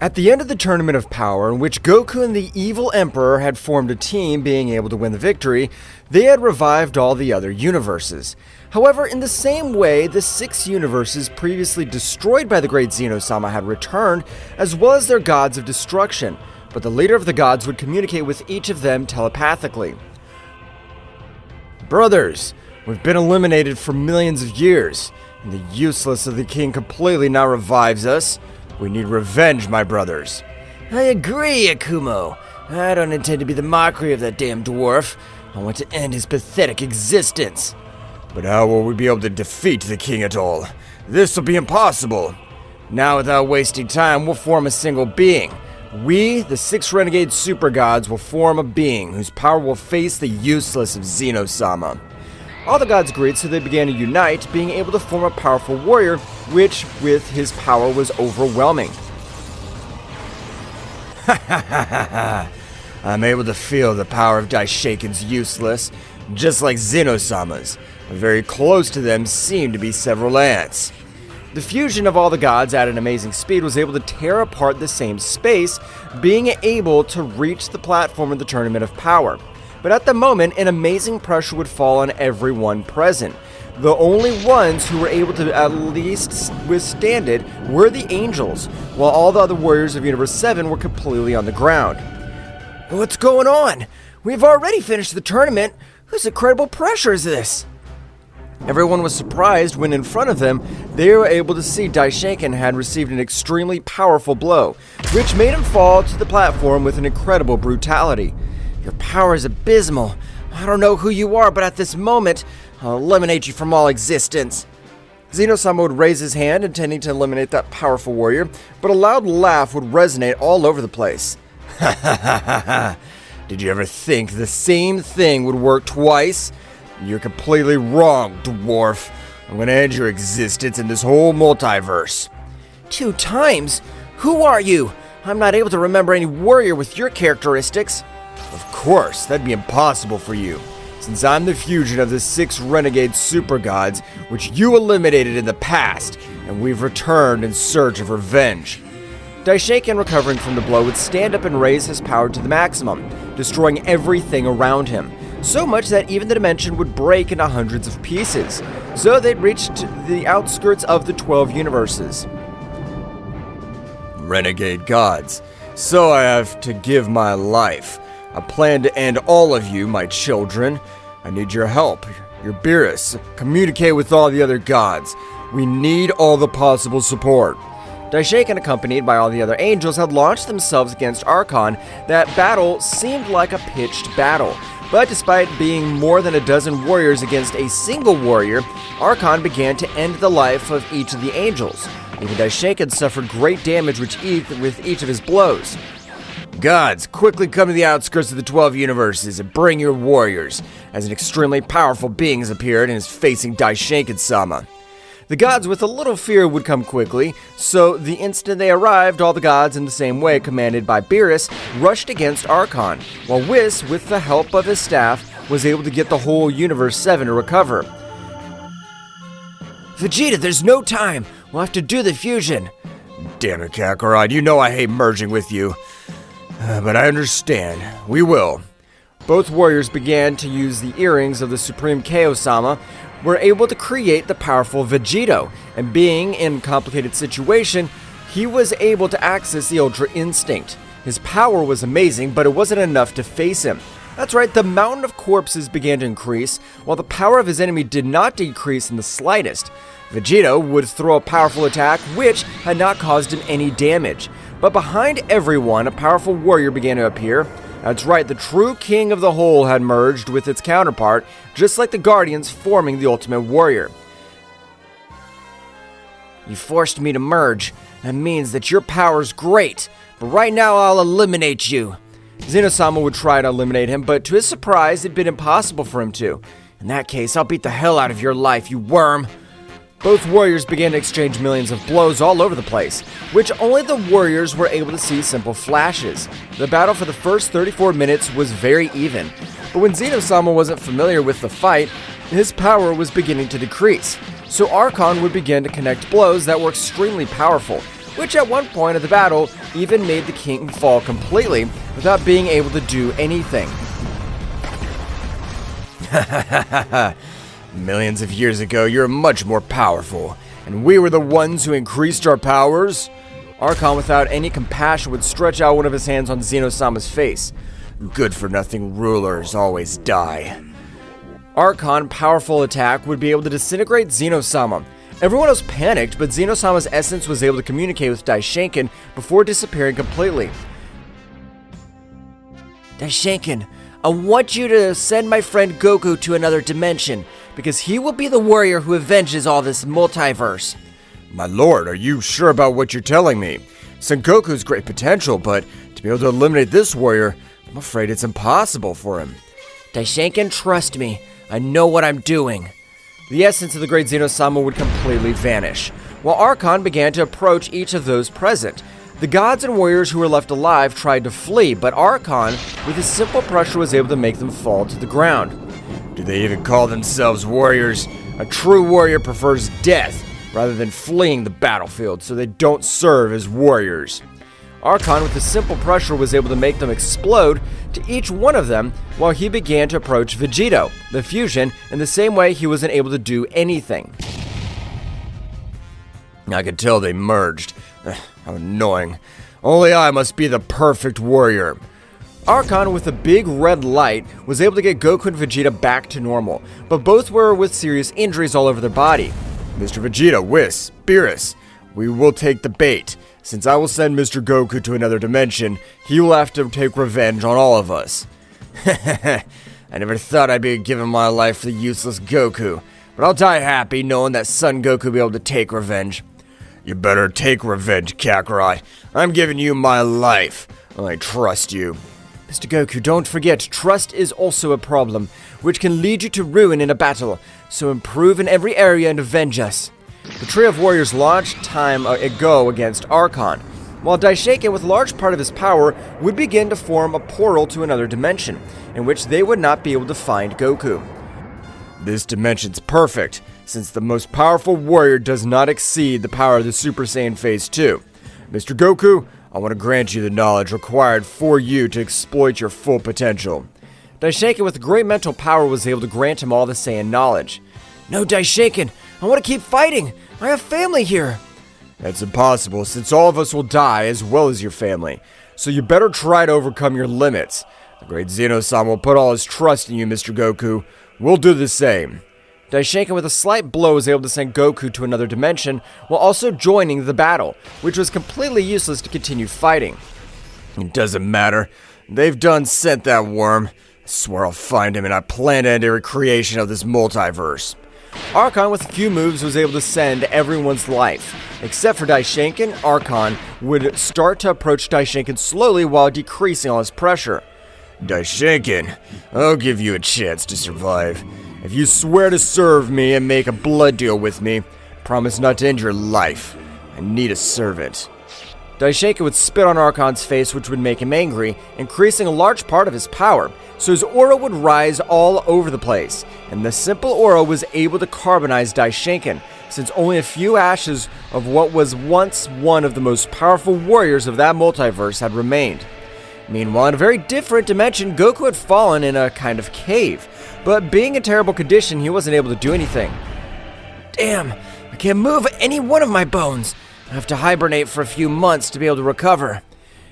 At the end of the Tournament of Power, in which Goku and the Evil Emperor had formed a team being able to win the victory, they had revived all the other universes. However, in the same way, the 6 universes previously destroyed by the great Zeno-sama had returned, as well as their gods of destruction, but the leader of the gods would communicate with each of them telepathically. Brothers, we've been eliminated for millions of years, and the useless of the king completely now revives us. We need revenge, my brothers. I agree, Akumo. I don't intend to be the mockery of that damn dwarf. I want to end his pathetic existence. But how will we be able to defeat the king at all? This will be impossible. Now, without wasting time, we'll form a single being. We, the 6 renegade super gods, will form a being whose power will face the useless of Zeno-sama. All the gods agreed, so they began to unite, being able to form a powerful warrior, which, with his power, was overwhelming. Ha ha ha ha ha! I'm able to feel the power of Daishinkan's useless, just like Zeno-sama's, but very close to them seem to be several ants. The fusion of all the gods at an amazing speed was able to tear apart the same space, being able to reach the platform of the Tournament of Power. But at the moment, an amazing pressure would fall on everyone present. The only ones who were able to at least withstand it were the angels, while all the other warriors of Universe 7 were completely on the ground. What's going on? We've already finished the tournament. Whose incredible pressure is this? Everyone was surprised when in front of them, they were able to see Daishinkan had received an extremely powerful blow, which made him fall to the platform with an incredible brutality. Your power is abysmal. I don't know who you are, but at this moment, I'll eliminate you from all existence. Zeno-sama would raise his hand, intending to eliminate that powerful warrior, but a loud laugh would resonate all over the place. Ha ha ha ha ha! Did you ever think the same thing would work twice? You're completely wrong, dwarf. I'm gonna end your existence in this whole multiverse. 2 times? Who are you? I'm not able to remember any warrior with your characteristics. Of course, that'd be impossible for you, since I'm the fusion of the 6 renegade super gods which you eliminated in the past, and we've returned in search of revenge. Daishinkan, recovering from the blow, would stand up and raise his power to the maximum, destroying everything around him, so much that even the dimension would break into hundreds of pieces, so they'd reached the outskirts of the 12 universes. Renegade gods, so I have to give my life. I plan to end all of you, my children. I need your help, your Beerus. Communicate with all the other gods. We need all the possible support. Daishinkan, accompanied by all the other angels, had launched themselves against Archon. That battle seemed like a pitched battle, but despite being more than a dozen warriors against a single warrior, Archon began to end the life of each of the angels. Even Daishinkan suffered great damage with each of his blows. Gods, quickly come to the outskirts of the 12 universes and bring your warriors, as an extremely powerful being has appeared and is facing Daishinkan-sama. The gods with a little fear would come quickly, so the instant they arrived, all the gods in the same way, commanded by Beerus, rushed against Archon, while Whis, with the help of his staff, was able to get the whole Universe 7 to recover. Vegeta, there's no time! We'll have to do the fusion! Damn it, Kakarot, you know I hate merging with you. But I understand. We will. Both warriors began to use the earrings of the Supreme Kaio-sama, were able to create the powerful Vegito, and being in a complicated situation, he was able to access the Ultra Instinct. His power was amazing, but it wasn't enough to face him. That's right, the mountain of corpses began to increase, while the power of his enemy did not decrease in the slightest. Vegito would throw a powerful attack, which had not caused him any damage. But behind everyone, a powerful warrior began to appear. That's right, the true king of the whole had merged with its counterpart, just like the Guardians forming the Ultimate Warrior. You forced me to merge. That means that your power's great, but right now I'll eliminate you. Zeno-sama would try to eliminate him, but to his surprise, it'd been impossible for him to. In that case, I'll beat the hell out of your life, you worm. Both warriors began to exchange millions of blows all over the place, which only the warriors were able to see simple flashes. The battle for the first 34 minutes was very even, but when Zeno-sama wasn't familiar with the fight, his power was beginning to decrease. So Archon would begin to connect blows that were extremely powerful, which at one point of the battle even made the king fall completely without being able to do anything. Millions of years ago, you're much more powerful, and we were the ones who increased our powers? Archon, without any compassion, would stretch out one of his hands on Zeno-sama's face. Good-for-nothing rulers always die. Archon's powerful attack would be able to disintegrate Zeno-sama. Everyone else panicked, but Zeno-sama's essence was able to communicate with Daishinkan before disappearing completely. Daishinkan, I want you to send my friend Goku to another dimension, because he will be the warrior who avenges all this multiverse. My lord, are you sure about what you're telling me? Son Goku's great potential, but to be able to eliminate this warrior, I'm afraid it's impossible for him. Daishinkan, trust me. I know what I'm doing. The essence of the great Zeno-sama would completely vanish, while Archon began to approach each of those present. The gods and warriors who were left alive tried to flee, but Archon, with his simple pressure, was able to make them fall to the ground. Do they even call themselves warriors? A true warrior prefers death rather than fleeing the battlefield, so they don't serve as warriors. Archon, with his simple pressure, was able to make them explode to each one of them, while he began to approach Vegito, the fusion, in the same way he wasn't able to do anything. I could tell they merged. How annoying. Only I must be the perfect warrior. Archon, with a big red light, was able to get Goku and Vegeta back to normal, but both were with serious injuries all over their body. Mr. Vegeta, Whis, Beerus, we will take the bait. Since I will send Mr. Goku to another dimension, he will have to take revenge on all of us. I never thought I'd be giving my life for the useless Goku, but I'll die happy knowing that Son Goku will be able to take revenge. You better take revenge, Kakarot. I'm giving you my life. I trust you. Mr. Goku, don't forget, trust is also a problem, which can lead you to ruin in a battle, so improve in every area and avenge us. The trio of warriors launched time ago against Archon, while Daishinkan, with large part of his power, would begin to form a portal to another dimension, in which they would not be able to find Goku. This dimension's perfect, since the most powerful warrior does not exceed the power of the Super Saiyan Phase 2. Mr. Goku, I want to grant you the knowledge required for you to exploit your full potential. Daishinkan, with great mental power, was able to grant him all the Saiyan knowledge. No, Daishinkan, I want to keep fighting. I have family here. That's impossible, since all of us will die as well as your family. So you better try to overcome your limits. The great Zeno-sama will put all his trust in you, Mr. Goku. We'll do the same. Daishinkan, with a slight blow, was able to send Goku to another dimension, while also joining the battle, which was completely useless to continue fighting. It doesn't matter. They've done sent that worm. I swear I'll find him, and I plan to end every creation of this multiverse. Archon, with a few moves, was able to send everyone's life. Except for Daishinkan, Archon would start to approach Daishinkan slowly while decreasing all his pressure. Daishinkan, I'll give you a chance to survive. If you swear to serve me and make a blood deal with me, promise not to end your life. I need a servant. Daishinkan would spit on Archon's face, which would make him angry, increasing a large part of his power, so his aura would rise all over the place, and the simple aura was able to carbonize Daishinkan, since only a few ashes of what was once one of the most powerful warriors of that multiverse had remained. Meanwhile, in a very different dimension, Goku had fallen in a kind of cave, but being in terrible condition, he wasn't able to do anything. Damn, I can't move any one of my bones. I have to hibernate for a few months to be able to recover.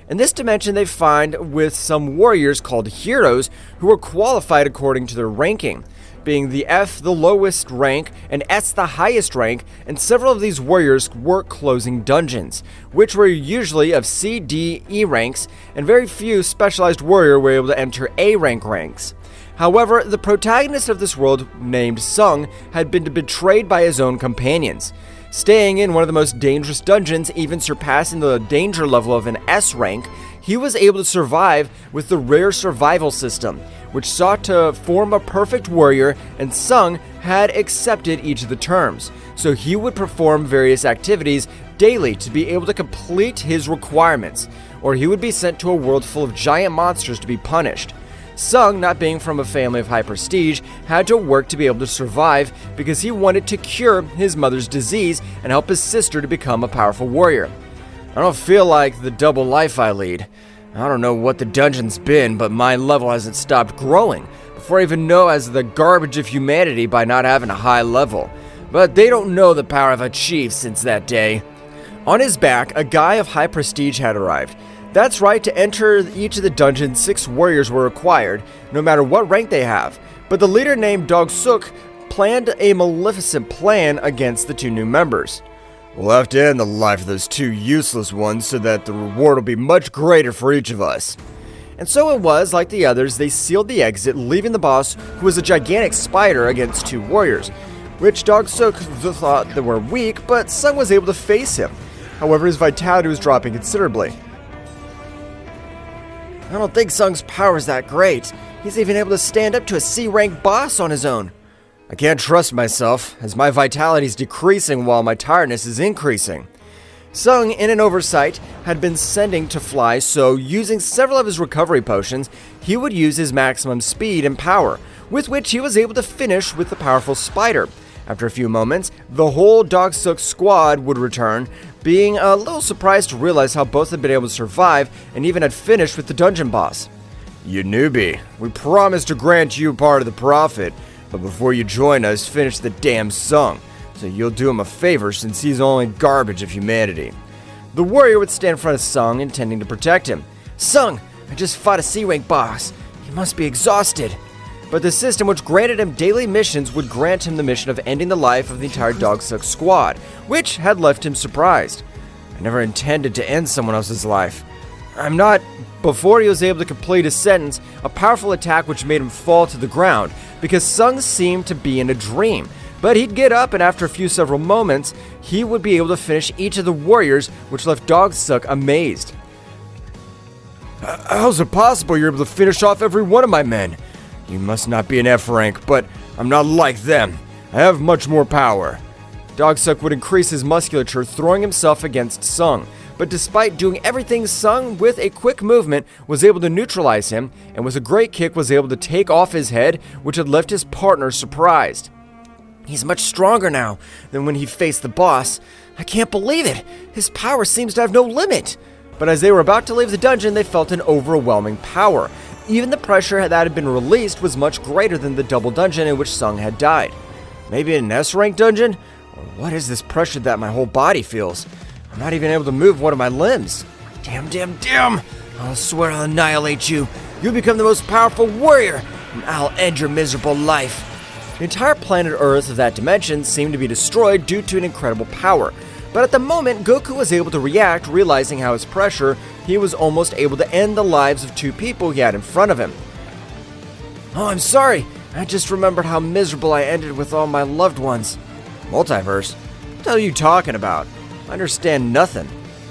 In this dimension, they find with some warriors called heroes who are qualified according to their ranking, being the F the lowest rank and S the highest rank, and several of these warriors were closing dungeons, which were usually of C, D, E ranks, and very few specialized warrior were able to enter A rank ranks. However, the protagonist of this world, named Sung, had been betrayed by his own companions. Staying in one of the most dangerous dungeons, even surpassing the danger level of an S rank, he was able to survive with the rare survival system, which sought to form a perfect warrior, and Sung had accepted each of the terms, so he would perform various activities daily to be able to complete his requirements, or he would be sent to a world full of giant monsters to be punished. Sung, not being from a family of high prestige, had to work to be able to survive because he wanted to cure his mother's disease and help his sister to become a powerful warrior. I don't feel like the double life I lead. I don't know what the dungeon's been, but my level hasn't stopped growing before I even know as the garbage of humanity by not having a high level. But they don't know the power I've achieved since that day. On his back, a guy of high prestige had arrived. That's right, to enter each of the dungeons, 6 warriors were required, no matter what rank they have. But the leader named Dog-suk planned a maleficent plan against the 2 new members. We'll have to end the life of those 2 useless ones so that the reward will be much greater for each of us. And so it was, like the others, they sealed the exit, leaving the boss, who was a gigantic spider, against 2 warriors, which Dog-suk thought they were weak, but Sung was able to face him. However, his vitality was dropping considerably. I don't think Sung's power is that great. He's even able to stand up to a C-rank boss on his own. I can't trust myself, as my vitality is decreasing while my tiredness is increasing. Sung, in an oversight, had been sending to fly, so using several of his recovery potions, he would use his maximum speed and power, with which he was able to finish with the powerful spider. After a few moments, the whole Dog-suk squad would return, being a little surprised to realize how both had been able to survive and even had finished with the dungeon boss. You newbie, we promised to grant you part of the profit, but before you join us, finish the damn Sung, so you'll do him a favor since he's only garbage of humanity. The warrior would stand in front of Sung, intending to protect him. Sung, I just fought a C-rank boss. He must be exhausted. But the system which granted him daily missions would grant him the mission of ending the life of the entire Dog-suk squad, which had left him surprised. I never intended to end someone else's life. I'm not... Before he was able to complete his sentence, a powerful attack which made him fall to the ground, because Sung seemed to be in a dream. But he'd get up, and after several moments, he would be able to finish each of the warriors, which left Dog-suk amazed. How's it possible you're able to finish off every one of my men? You must not be an F rank, but I'm not like them. I have much more power. Dog-suk would increase his musculature, throwing himself against Sung. But despite doing everything, Sung, with a quick movement, was able to neutralize him, and with a great kick was able to take off his head, which had left his partner surprised. He's much stronger now than when he faced the boss. I can't believe it. His power seems to have no limit. But as they were about to leave the dungeon, they felt an overwhelming power. Even the pressure that had been released was much greater than the double dungeon in which Sung had died. Maybe an S-rank dungeon? Or what is this pressure that my whole body feels? I'm not even able to move one of my limbs. Damn! I'll swear I'll annihilate you. You'll become the most powerful warrior, and I'll end your miserable life. The entire planet Earth of that dimension seemed to be destroyed due to an incredible power. But at the moment, Goku was able to react, realizing how his pressure, he was almost able to end the lives of 2 people he had in front of him. Oh, I'm sorry. I just remembered how miserable I ended with all my loved ones. Multiverse? What are you talking about? I understand nothing.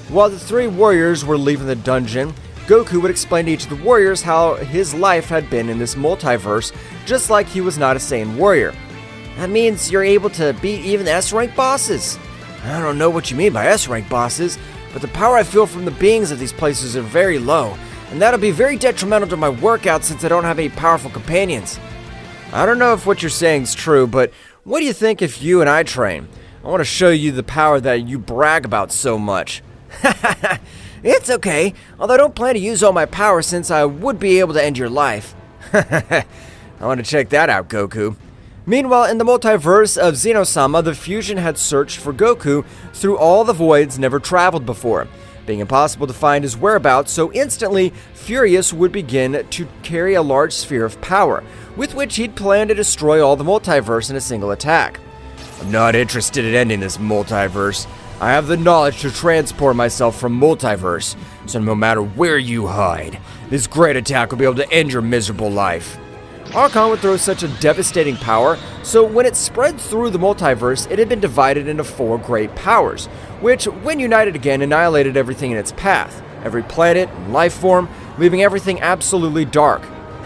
While the 3 warriors were leaving the dungeon, Goku would explain to each of the warriors how his life had been in this multiverse, just like he was not a Saiyan warrior. That means you're able to beat even the S-rank bosses. I don't know what you mean by S-rank bosses, but the power I feel from the beings of these places are very low, and that'll be very detrimental to my workout since I don't have any powerful companions. I don't know if what you're saying is true, but what do you think if you and I train? I want to show you the power that you brag about so much. It's okay, although I don't plan to use all my power since I would be able to end your life. I want to check that out, Goku. Meanwhile, in the multiverse of Zeno-sama, the fusion had searched for Goku through all the voids never traveled before, being impossible to find his whereabouts, so instantly, Furious would begin to carry a large sphere of power, with which he'd planned to destroy all the multiverse in a single attack. I'm not interested in ending this multiverse. I have the knowledge to transport myself from multiverse, so no matter where you hide, this great attack will be able to end your miserable life. Archon would throw such a devastating power, so when it spread through the multiverse, it had been divided into 4 great powers, which, when united again, annihilated everything in its path, every planet and life form, leaving everything absolutely dark.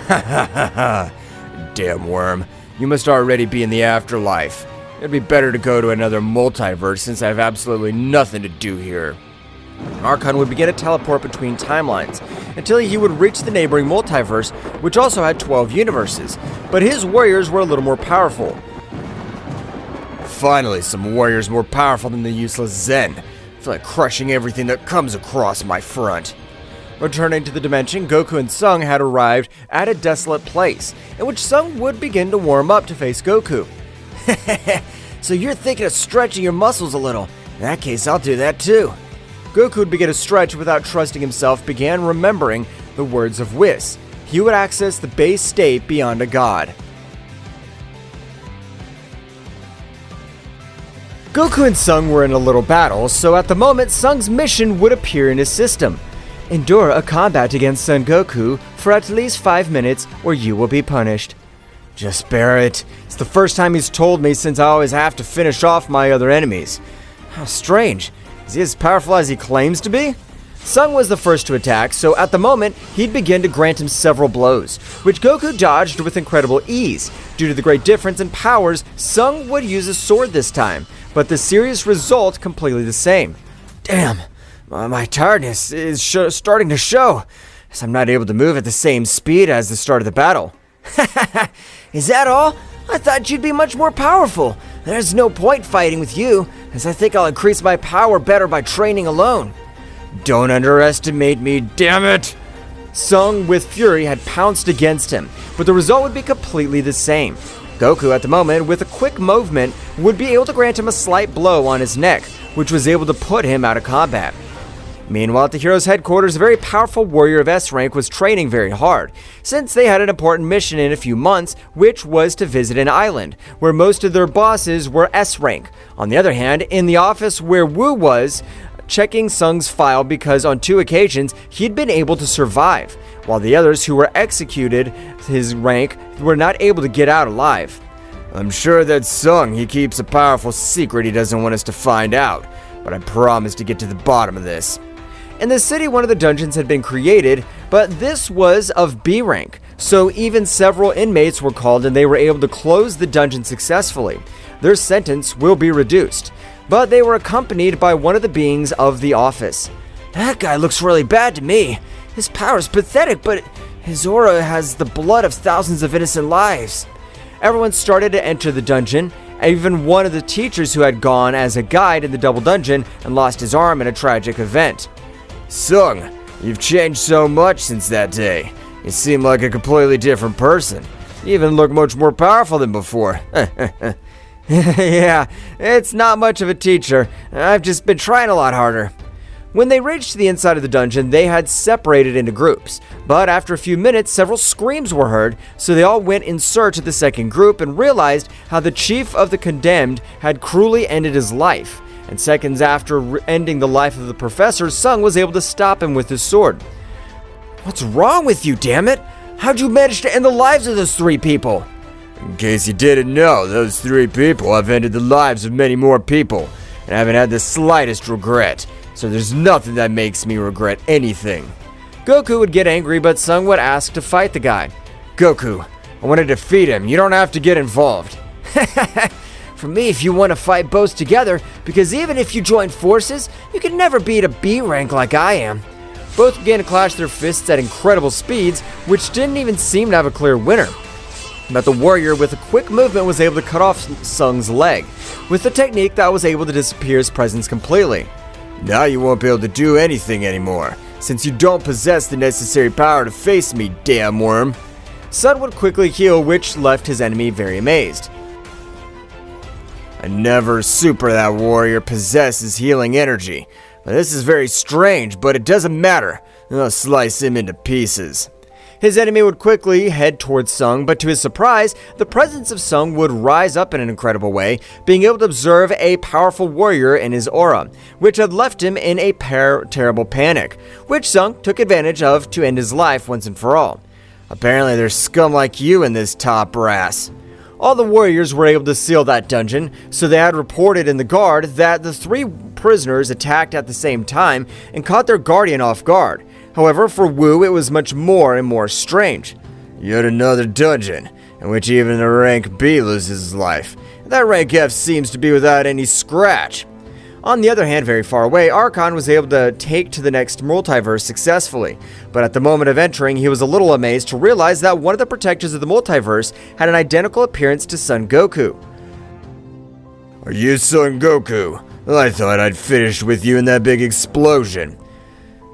Ha ha ha ha! Damn worm, you must already be in the afterlife. It'd be better to go to another multiverse since I have absolutely nothing to do here. Archon would begin to teleport between timelines, until he would reach the neighboring multiverse, which also had 12 universes, but his warriors were a little more powerful. Finally, some warriors more powerful than the useless Zen. feel like crushing everything that comes across my front. Returning to the dimension, Goku and Sung had arrived at a desolate place, in which Sung would begin to warm up to face Goku. So you're thinking of stretching your muscles a little. In that case, I'll do that too. Goku would begin to stretch without trusting himself, began remembering the words of Whis. He would access the base state beyond a god. Goku and Sung were in a little battle, so at the moment, Sung's mission would appear in his system. Endure a combat against Son Goku for at least 5 minutes or you will be punished. Just bear it. It's the first time he's told me since I always have to finish off my other enemies. How strange. Is he as powerful as he claims to be? Sung was the first to attack, so at the moment, he'd begin to grant him several blows, which Goku dodged with incredible ease. Due to the great difference in powers, Sung would use a sword this time, but the serious result completely the same. Damn. My tiredness is starting to show, as I'm not able to move at the same speed as the start of the battle. Is that all? I thought you'd be much more powerful. There's no point fighting with you, as I think I'll increase my power better by training alone. Don't underestimate me, damn it! Sung, with fury, had pounced against him, but the result would be completely the same. Goku, at the moment, with a quick movement, would be able to grant him a slight blow on his neck, which was able to put him out of combat. Meanwhile, at the hero's headquarters, a very powerful warrior of S rank was training very hard, since they had an important mission in a few months, which was to visit an island, where most of their bosses were S rank. On the other hand, in the office where Wu was, checking Sung's file because on 2 occasions, he'd been able to survive, while the others who were executed his rank were not able to get out alive. I'm sure that Sung, he keeps a powerful secret he doesn't want us to find out, but I promise to get to the bottom of this. In the city, one of the dungeons had been created, but this was of B rank, so even several inmates were called and they were able to close the dungeon successfully. Their sentence will be reduced, but they were accompanied by one of the beings of the office. That guy looks really bad to me. His power's pathetic, but his aura has the blood of thousands of innocent lives. Everyone started to enter the dungeon. Even one of the teachers who had gone as a guide in the double dungeon and lost his arm in a tragic event. Sung, you've changed so much since that day. You seem like a completely different person. You even look much more powerful than before. Yeah, it's not much of a teacher. I've just been trying a lot harder. When they reached the inside of the dungeon, they had separated into groups, but after a few minutes, several screams were heard, so they all went in search of the second group and realized how the chief of the condemned had cruelly ended his life. And seconds after ending the life of the professor, Sung was able to stop him with his sword. What's wrong with you, damn it? How'd you manage to end the lives of those 3 people? In case you didn't know, those 3 people have ended the lives of many more people, and I haven't had the slightest regret, so there's nothing that makes me regret anything. Goku would get angry, but Sung would ask to fight the guy. Goku, I want to defeat him. You don't have to get involved. For me, if you want to fight both together, because even if you join forces, you can never beat a B rank like I am. Both began to clash their fists at incredible speeds, which didn't even seem to have a clear winner. But the warrior with a quick movement was able to cut off Sung's leg, with a technique that was able to disappear his presence completely. Now you won't be able to do anything anymore, since you don't possess the necessary power to face me, damn worm. Sun would quickly heal, which left his enemy very amazed. I never super that warrior possesses healing energy. This is very strange, but it doesn't matter. I'll slice him into pieces. His enemy would quickly head towards Sung, but to his surprise, the presence of Sung would rise up in an incredible way, being able to observe a powerful warrior in his aura, which had left him in a terrible panic, which Sung took advantage of to end his life once and for all. Apparently there's scum like you in this top brass. All the warriors were able to seal that dungeon, so they had reported in the guard that the 3 prisoners attacked at the same time and caught their guardian off guard. However, for Wu, it was much more and more strange. Yet another dungeon, in which even a rank B loses his life. That rank F seems to be without any scratch. On the other hand, very far away, Archon was able to take to the next multiverse successfully, but at the moment of entering, he was a little amazed to realize that one of the protectors of the multiverse had an identical appearance to Son Goku. Are you Son Goku? Well, I thought I'd finished with you in that big explosion.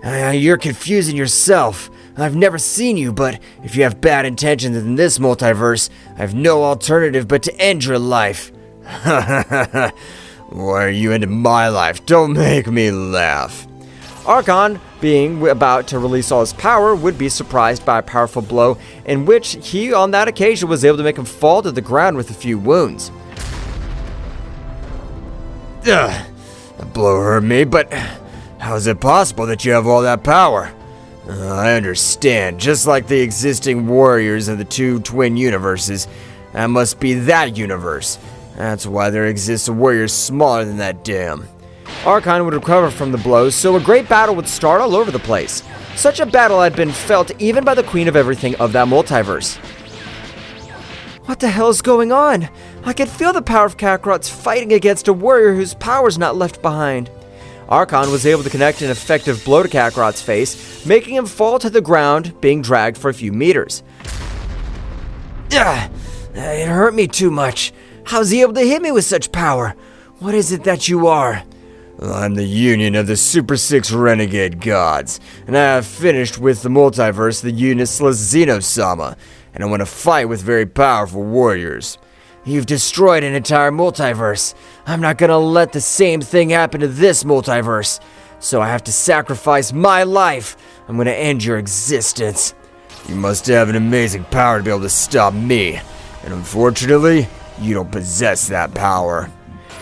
You're confusing yourself. I've never seen you, but if you have bad intentions in this multiverse, I have no alternative but to end your life. Why are you into my life? Don't make me laugh. Archon, being about to release all his power, would be surprised by a powerful blow, in which he, on that occasion, was able to make him fall to the ground with a few wounds. Ugh, that blow hurt me, but how is it possible that you have all that power? I understand. Just like the existing warriors of the two twin universes, that must be that universe. That's why there exists a warrior smaller than that dam. Archon would recover from the blows, so a great battle would start all over the place. Such a battle had been felt even by the queen of everything of that multiverse. What the hell is going on? I can feel the power of Kakarot's fighting against a warrior whose power's not left behind. Archon was able to connect an effective blow to Kakarot's face, making him fall to the ground, being dragged for a few meters. It hurt me too much. How's he able to hit me with such power? What is it that you are? I'm the union of the Super Six Renegade Gods, and I have finished with the multiverse, the unitless Zeno-sama, and I want to fight with very powerful warriors. You've destroyed an entire multiverse. I'm not gonna let the same thing happen to this multiverse. So I have to sacrifice my life. I'm gonna end your existence. You must have an amazing power to be able to stop me, and unfortunately, you don't possess that power.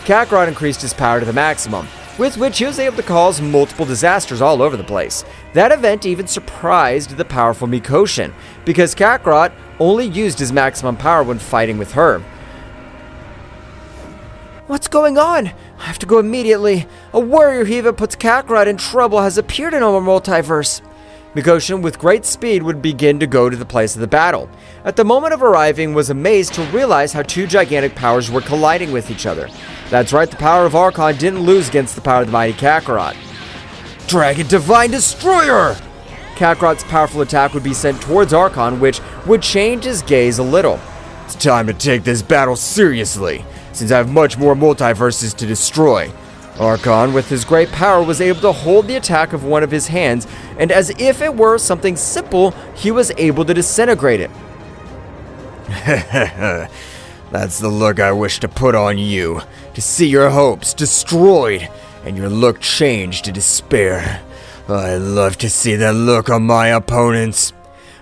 Kakarot increased his power to the maximum, with which he was able to cause multiple disasters all over the place. That event even surprised the powerful Mikoshin, because Kakarot only used his maximum power when fighting with her. What's going on? I have to go immediately. A warrior who even puts Kakarot in trouble has appeared in our multiverse. Mikoshin, with great speed, would begin to go to the place of the battle. At the moment of arriving, was amazed to realize how two gigantic powers were colliding with each other. That's right, the power of Archon didn't lose against the power of the mighty Kakarot. Dragon Divine Destroyer! Kakarot's powerful attack would be sent towards Archon, which would change his gaze a little. It's time to take this battle seriously, since I have much more multiverses to destroy. Archon, with his great power, was able to hold the attack of one of his hands, and as if it were something simple, he was able to disintegrate it. That's the look I wish to put on you, to see your hopes destroyed, and your look changed to despair. I love to see that look on my opponents.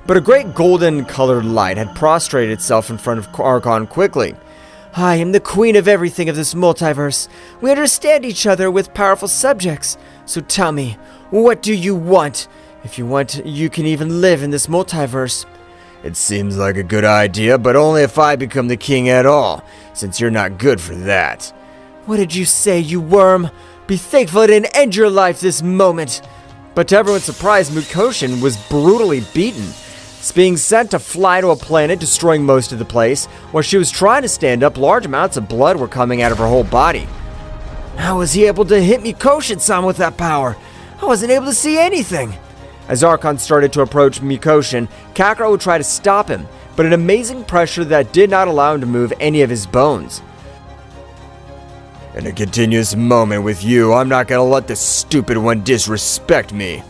But a great golden-colored light had prostrated itself in front of Archon quickly. I am the queen of everything of this multiverse. We understand each other with powerful subjects. So tell me, what do you want? If you want, you can even live in this multiverse. It seems like a good idea, but only if I become the king at all, since you're not good for that. What did you say, you worm? Be thankful I didn't end your life this moment. But to everyone's surprise, Mikoshin was brutally beaten, being sent to fly to a planet, destroying most of the place. While she was trying to stand up, large amounts of blood were coming out of her whole body. How was he able to hit Mikoshin-sama with that power? I wasn't able to see anything. As Archon started to approach Mikoshin, Kakarot would try to stop him, but an amazing pressure that did not allow him to move any of his bones. In a continuous moment with you, I'm not gonna let this stupid one disrespect me.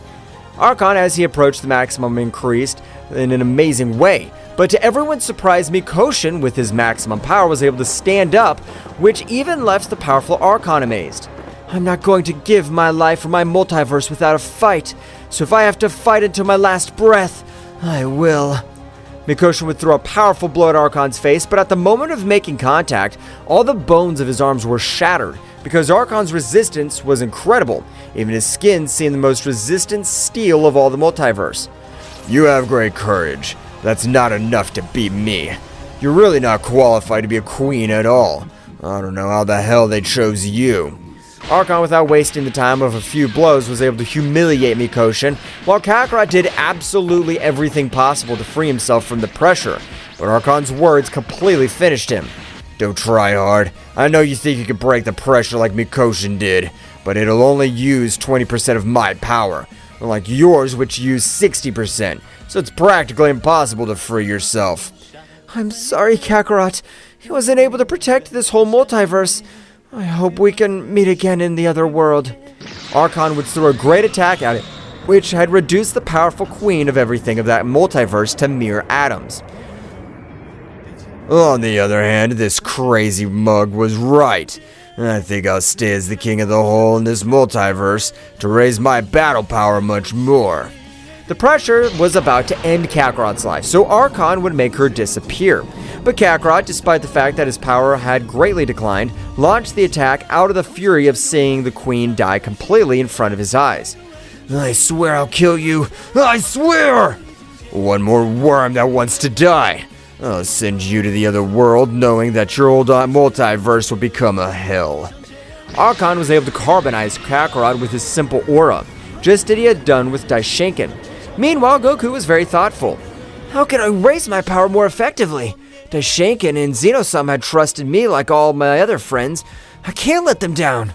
Archon, as he approached the maximum, increased in an amazing way. But to everyone's surprise, Mikoshin, with his maximum power, was able to stand up, which even left the powerful Archon amazed. I'm not going to give my life for my multiverse without a fight, so if I have to fight until my last breath, I will. Mikoshin would throw a powerful blow at Archon's face, but at the moment of making contact, all the bones of his arms were shattered, because Archon's resistance was incredible. Even his skin seemed the most resistant steel of all the multiverse. You have great courage. That's not enough to beat me. You're really not qualified to be a queen at all. I don't know how the hell they chose you. Archon, without wasting the time of a few blows, was able to humiliate Mikoshin, while Kakarot did absolutely everything possible to free himself from the pressure. But Archon's words completely finished him. Don't try hard. I know you think you can break the pressure like Mikoshin did, but it'll only use 20% of my power, unlike yours, which used 60%, so it's practically impossible to free yourself. I'm sorry, Kakarot. He wasn't able to protect this whole multiverse. I hope we can meet again in the other world. Archon would throw a great attack at it, which had reduced the powerful queen of everything of that multiverse to mere atoms. On the other hand, this crazy mug was right. I think I'll stay as the king of the whole in this multiverse to raise my battle power much more. The pressure was about to end Kakarot's life, so Archon would make her disappear. But Kakarot, despite the fact that his power had greatly declined, launched the attack out of the fury of seeing the queen die completely in front of his eyes. I swear I'll kill you. I swear! One more worm that wants to die. I'll send you to the other world knowing that your old multiverse will become a hell. Archon was able to carbonize Kakarot with his simple aura, just as he had done with Daishinkan. Meanwhile, Goku was very thoughtful. How can I raise my power more effectively? Daishinkan and Zeno-sama had trusted me like all my other friends. I can't let them down.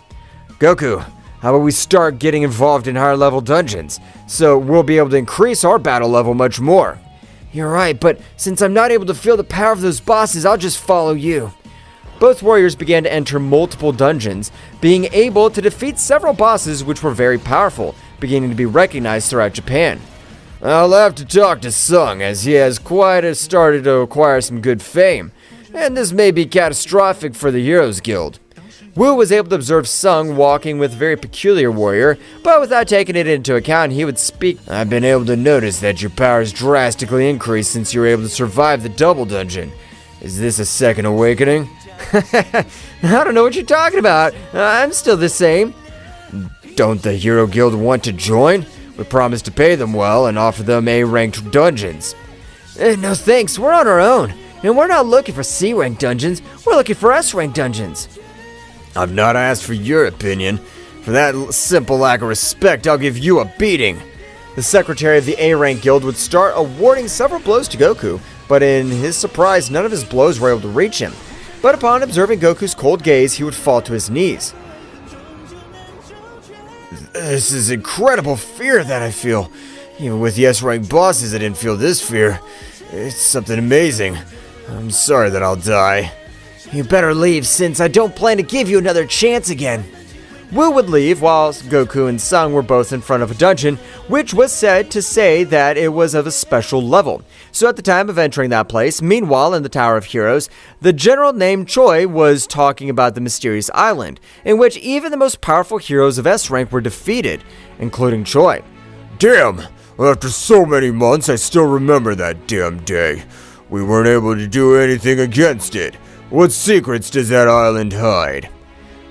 Goku, how about we start getting involved in higher level dungeons, so we'll be able to increase our battle level much more. You're right, but since I'm not able to feel the power of those bosses, I'll just follow you. Both warriors began to enter multiple dungeons, being able to defeat several bosses which were very powerful, beginning to be recognized throughout Japan. I'll have to talk to Sung, as he has started to acquire some good fame, and this may be catastrophic for the Heroes Guild. Wu was able to observe Sung walking with a very peculiar warrior, but without taking it into account, he would speak. I've been able to notice that your powers drastically increased since you were able to survive the double dungeon. Is this a second awakening? I don't know what you're talking about. I'm still the same. Don't the Hero Guild want to join? We promised to pay them well and offer them A-ranked dungeons. No thanks, we're on our own. And we're not looking for C-ranked dungeons, we're looking for S-ranked dungeons. I've not asked for your opinion. For that simple lack of respect, I'll give you a beating. The secretary of the A-rank guild would start awarding several blows to Goku, but in his surprise, none of his blows were able to reach him. But upon observing Goku's cold gaze, he would fall to his knees. This is incredible fear that I feel. Even with the S-rank bosses, I didn't feel this fear. It's something amazing. I'm sorry that I'll die. You better leave, since I don't plan to give you another chance again. Wu would leave, while Goku and Sung were both in front of a dungeon, which was said to say that it was of a special level. So at the time of entering that place, meanwhile in the Tower of Heroes, the general named Choi was talking about the mysterious island, in which even the most powerful heroes of S-rank were defeated, including Choi. Damn! After so many months, I still remember that damn day. We weren't able to do anything against it. What secrets does that island hide?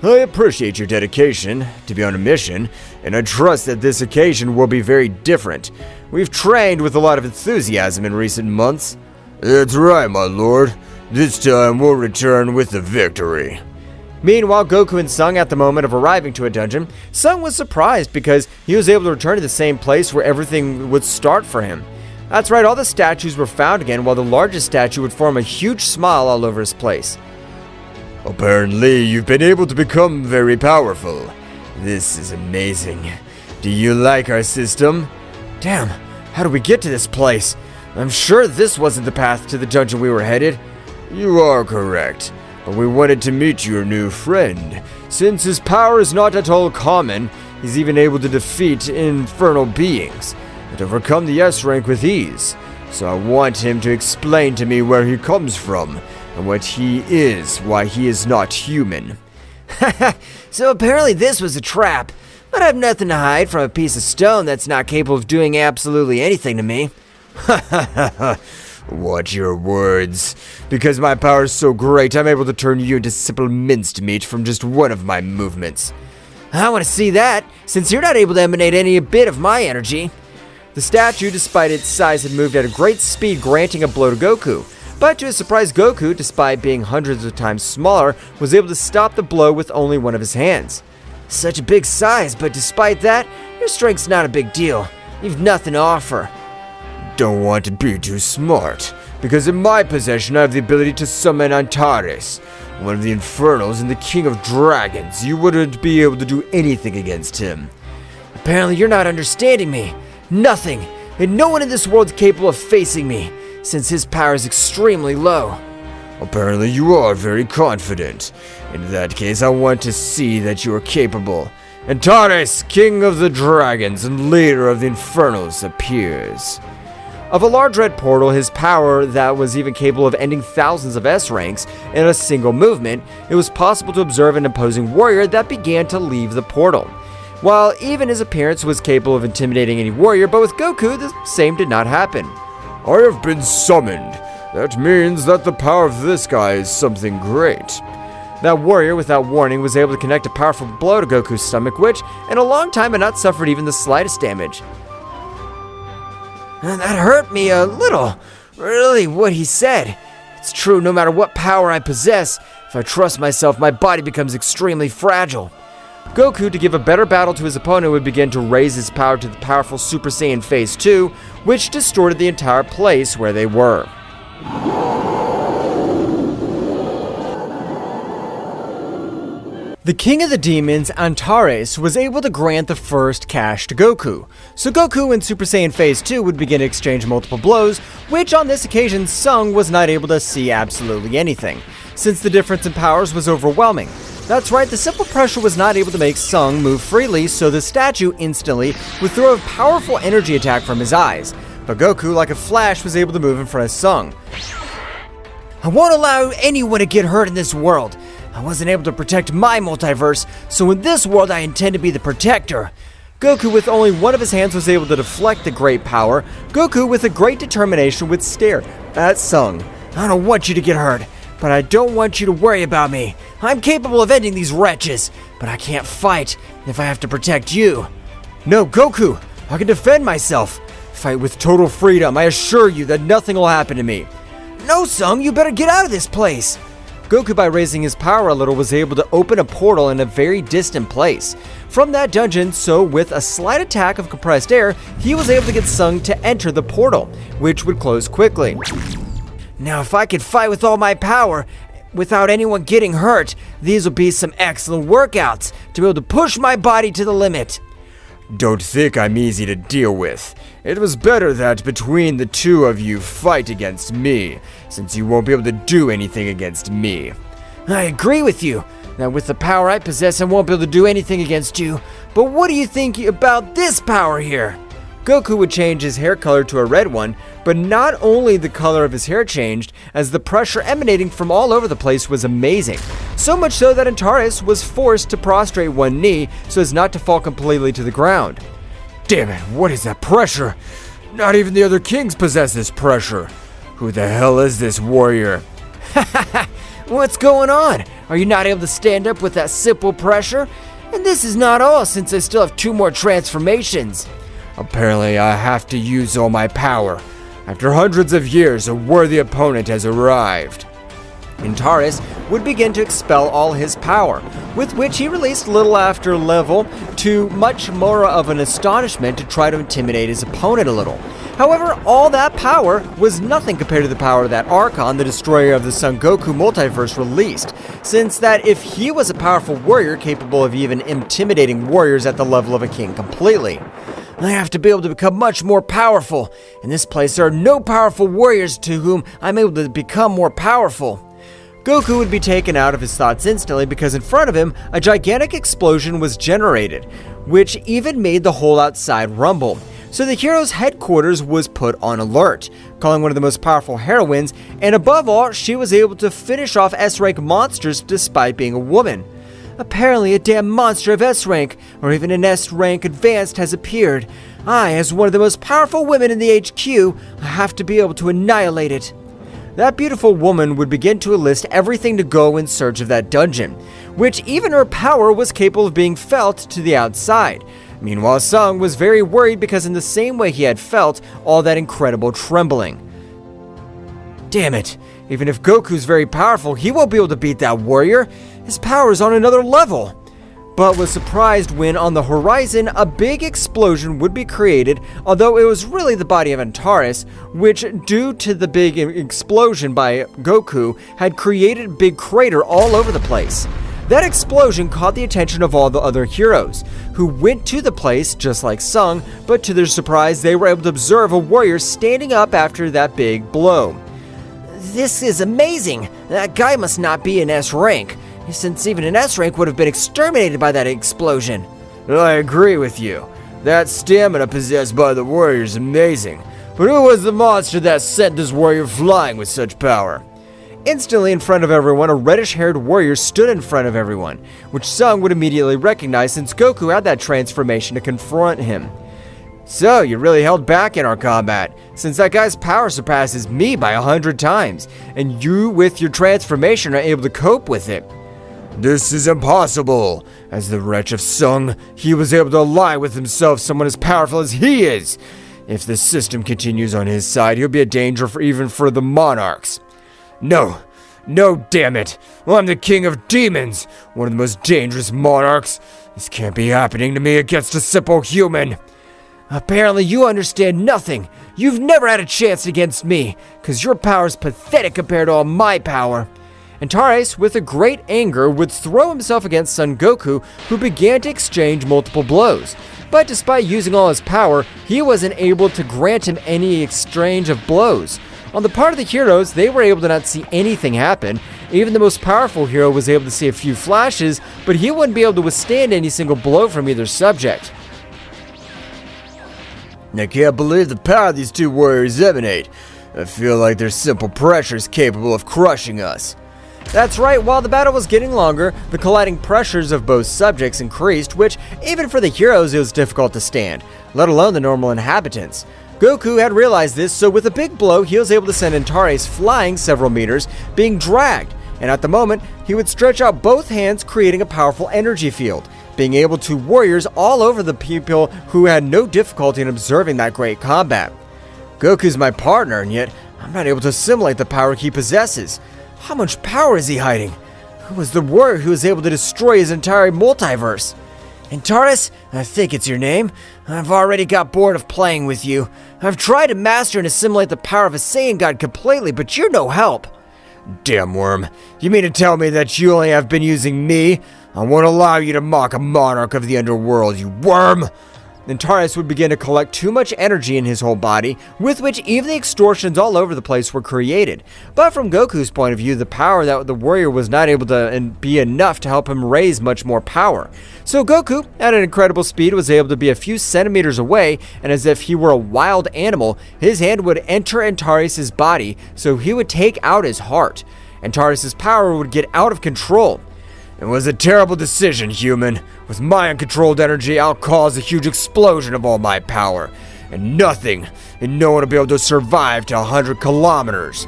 I appreciate your dedication to be on a mission, and I trust that this occasion will be very different. We've trained with a lot of enthusiasm in recent months. That's right, my lord. This time we'll return with the victory. Meanwhile, Goku and Sung, at the moment of arriving to a dungeon, Sung was surprised because he was able to return to the same place where everything would start for him. That's right, all the statues were found again, while the largest statue would form a huge smile all over his place. Apparently, you've been able to become very powerful. This is amazing. Do you like our system? Damn, how did we get to this place? I'm sure this wasn't the path to the dungeon we were headed. You are correct, but we wanted to meet your new friend. Since his power is not at all common, he's even able to defeat infernal beings and overcome the S-rank with ease. So I want him to explain to me where he comes from and what he is, why he is not human. So apparently this was a trap, but I have nothing to hide from a piece of stone that's not capable of doing absolutely anything to me. Watch your words. Because my power is so great, I'm able to turn you into simple minced meat from just one of my movements. I want to see that, since you're not able to emanate any bit of my energy. The statue, despite its size, had moved at a great speed, granting a blow to Goku. But to his surprise, Goku, despite being hundreds of times smaller, was able to stop the blow with only one of his hands. Such a big size, but despite that, your strength's not a big deal. You've nothing to offer. Don't want to be too smart, because in my possession I have the ability to summon Antares, one of the Infernals and the King of Dragons. You wouldn't be able to do anything against him. Apparently you're not understanding me. Nothing, and no one in this world is capable of facing me, since his power is extremely low. Apparently you are very confident, In that case, I want to see that you are capable. Antares, king of the dragons and leader of the Infernals, appears. Of a large red portal, his power that was even capable of ending thousands of S ranks in a single movement, it was possible to observe an imposing warrior that began to leave the portal. While even his appearance was capable of intimidating any warrior, but with Goku, the same did not happen. I have been summoned. That means that the power of this guy is something great. That warrior, without warning, was able to connect a powerful blow to Goku's stomach, which, in a long time, had not suffered even the slightest damage. That hurt me a little. Really, what he said. It's true, no matter what power I possess, if I trust myself, my body becomes extremely fragile. Goku, to give a better battle to his opponent, would begin to raise his power to the powerful Super Saiyan Phase 2, which distorted the entire place where they were. The king of the demons, Antares, was able to grant the first cash to Goku. So Goku in Super Saiyan Phase 2 would begin to exchange multiple blows, which on this occasion Sung was not able to see absolutely anything, since the difference in powers was overwhelming. That's right, the simple pressure was not able to make Sung move freely, so the statue instantly would throw a powerful energy attack from his eyes. But Goku, like a flash, was able to move in front of Sung. I won't allow anyone to get hurt in this world. I wasn't able to protect my multiverse, so in this world I intend to be the protector. Goku with only one of his hands was able to deflect the great power. Goku with a great determination would stare at Sung. I don't want you to get hurt, but I don't want you to worry about me. I'm capable of ending these wretches, but I can't fight if I have to protect you. No, Goku, I can defend myself. Fight with total freedom. I assure you that nothing will happen to me. No, Sung, you better get out of this place. Goku, by raising his power a little, was able to open a portal in a very distant place from that dungeon, so with a slight attack of compressed air, he was able to get Sung to enter the portal, which would close quickly. Now, if I could fight with all my power, without anyone getting hurt, these will be some excellent workouts to be able to push my body to the limit. Don't think I'm easy to deal with. It was better that between the two of you fight against me, since you won't be able to do anything against me. I agree with you, that with the power I possess I won't be able to do anything against you, but what do you think about this power here? Goku would change his hair color to a red one, but not only the color of his hair changed, as the pressure emanating from all over the place was amazing. So much so that Antares was forced to prostrate one knee so as not to fall completely to the ground. Damn it, what is that pressure? Not even the other kings possess this pressure. Who the hell is this warrior? What's going on? Are you not able to stand up with that simple pressure? And this is not all, since I still have 2 more transformations. Apparently, I have to use all my power. After hundreds of years, a worthy opponent has arrived. Antares would begin to expel all his power, with which he released little after level to much more of an astonishment to try to intimidate his opponent a little. However, all that power was nothing compared to the power that Archon, the destroyer of the Son Goku multiverse, released, since that if he was a powerful warrior capable of even intimidating warriors at the level of a king completely. I have to be able to become much more powerful. In this place, there are no powerful warriors to whom I'm able to become more powerful. Goku would be taken out of his thoughts instantly because in front of him, a gigantic explosion was generated, which even made the whole outside rumble. So the hero's headquarters was put on alert, calling one of the most powerful heroines, and above all, she was able to finish off S-rank monsters despite being a woman. Apparently a damn monster of S-rank, or even an S-rank advanced, has appeared. I, as one of the most powerful women in the HQ, I have to be able to annihilate it. That beautiful woman would begin to enlist everything to go in search of that dungeon, which even her power was capable of being felt to the outside. Meanwhile, Sung was very worried because in the same way he had felt all that incredible trembling. Damn it, even if Goku's very powerful, he won't be able to beat that warrior. His power is on another level. But was surprised when on the horizon a big explosion would be created, although it was really the body of Antares, which due to the big explosion by Goku had created a big crater all over the place. That explosion caught the attention of all the other heroes, who went to the place just like Sung, but to their surprise they were able to observe a warrior standing up after that big blow. This is amazing. That guy must not be in S rank. since even an S rank would have been exterminated by that explosion. I agree with you. That stamina possessed by the warrior is amazing. But who was the monster that sent this warrior flying with such power? Instantly in front of everyone, a reddish-haired warrior stood in front of everyone, which Sung would immediately recognize since Goku had that transformation to confront him. So, you really held back in our combat, since that guy's power surpasses me by 100 times, and you, with your transformation, are able to cope with it. This is impossible. As the wretch of Sung, he was able to ally with himself someone as powerful as he is. If the system continues on his side, he'll be a danger even for the monarchs. No, damn it. I'm the king of demons, one of the most dangerous monarchs. This can't be happening to me against a simple human. Apparently you understand nothing. You've never had a chance against me, because your power's pathetic compared to all my power. Antares, with a great anger, would throw himself against Son Goku, who began to exchange multiple blows. But despite using all his power, he wasn't able to grant him any exchange of blows. On the part of the heroes, they were able to not see anything happen. Even the most powerful hero was able to see a few flashes, but he wouldn't be able to withstand any single blow from either subject. I can't believe the power these two warriors emanate. I feel like their simple pressure is capable of crushing us. That's right, while the battle was getting longer, the colliding pressures of both subjects increased, which, even for the heroes, it was difficult to stand, let alone the normal inhabitants. Goku had realized this, so with a big blow, he was able to send Antares flying several meters, being dragged, and at the moment, he would stretch out both hands, creating a powerful energy field, being able to warriors all over the people who had no difficulty in observing that great combat. Goku's my partner, and yet I'm not able to assimilate the power he possesses. How much power is he hiding? Who was the warrior who was able to destroy his entire multiverse? Antares, I think it's your name. I've already got bored of playing with you. I've tried to master and assimilate the power of a Saiyan god completely, but you're no help. Damn worm. You mean to tell me that you only have been using me? I won't allow you to mock a monarch of the underworld, you worm! Antares would begin to collect too much energy in his whole body, with which even the extortions all over the place were created. But from Goku's point of view, the power that the warrior was not able to be enough to help him raise much more power. So Goku, at an incredible speed, was able to be a few centimeters away, and as if he were a wild animal, his hand would enter Antares' body, so he would take out his heart. Antares' power would get out of control. It was a terrible decision, human. With my uncontrolled energy, I'll cause a huge explosion of all my power. And no one will be able to survive to 100 kilometers.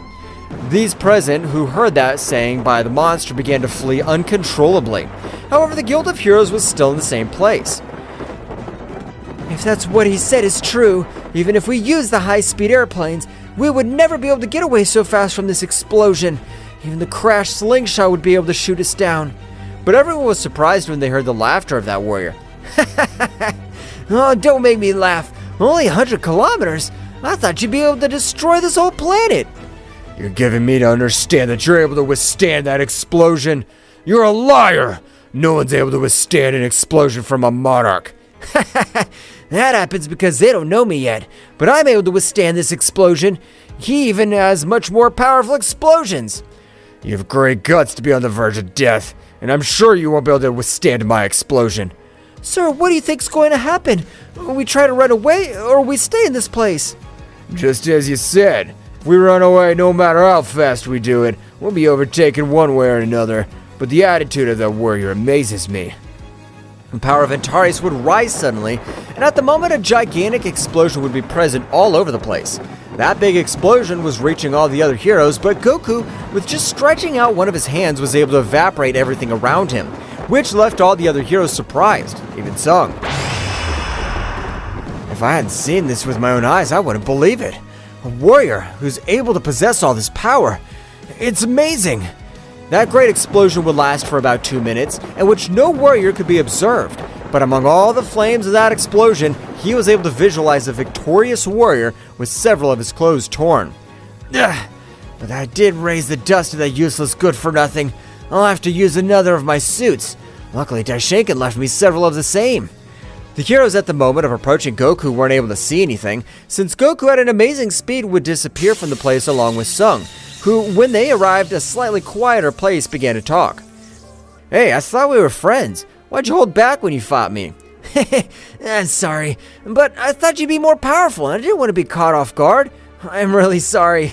These present who heard that saying by the monster began to flee uncontrollably. However, the Guild of Heroes was still in the same place. If that's what he said is true, even if we use the high-speed airplanes, we would never be able to get away so fast from this explosion. Even the crashed slingshot would be able to shoot us down. But everyone was surprised when they heard the laughter of that warrior. Oh, don't make me laugh. Only 100 kilometers? I thought you'd be able to destroy this whole planet. You're giving me to understand that you're able to withstand that explosion. You're a liar. No one's able to withstand an explosion from a monarch. That happens because they don't know me yet. But I'm able to withstand this explosion. He even has much more powerful explosions. You have great guts to be on the verge of death. And I'm sure you won't be able to withstand my explosion. Sir, what do you think's going to happen? We try to run away, or we stay in this place? Just as you said. If we run away, no matter how fast we do it, we'll be overtaken one way or another. But the attitude of that warrior amazes me. The power of Antares would rise suddenly, and at the moment a gigantic explosion would be present all over the place. That big explosion was reaching all the other heroes, but Goku, with just stretching out one of his hands, was able to evaporate everything around him, which left all the other heroes surprised, even Sung. If I hadn't seen this with my own eyes, I wouldn't believe it. A warrior who's able to possess all this power. It's amazing. That great explosion would last for about 2 minutes, in which no warrior could be observed. But among all the flames of that explosion, he was able to visualize a victorious warrior with several of his clothes torn. Ugh, but I did raise the dust of that useless good-for-nothing. I'll have to use another of my suits. Luckily, Daishinkan left me several of the same. The heroes at the moment of approaching Goku weren't able to see anything, since Goku at an amazing speed would disappear from the place along with Sung, who, when they arrived a slightly quieter place, began to talk. Hey, I thought we were friends. Why'd you hold back when you fought me? I'm sorry, but I thought you'd be more powerful and I didn't want to be caught off guard. I'm really sorry.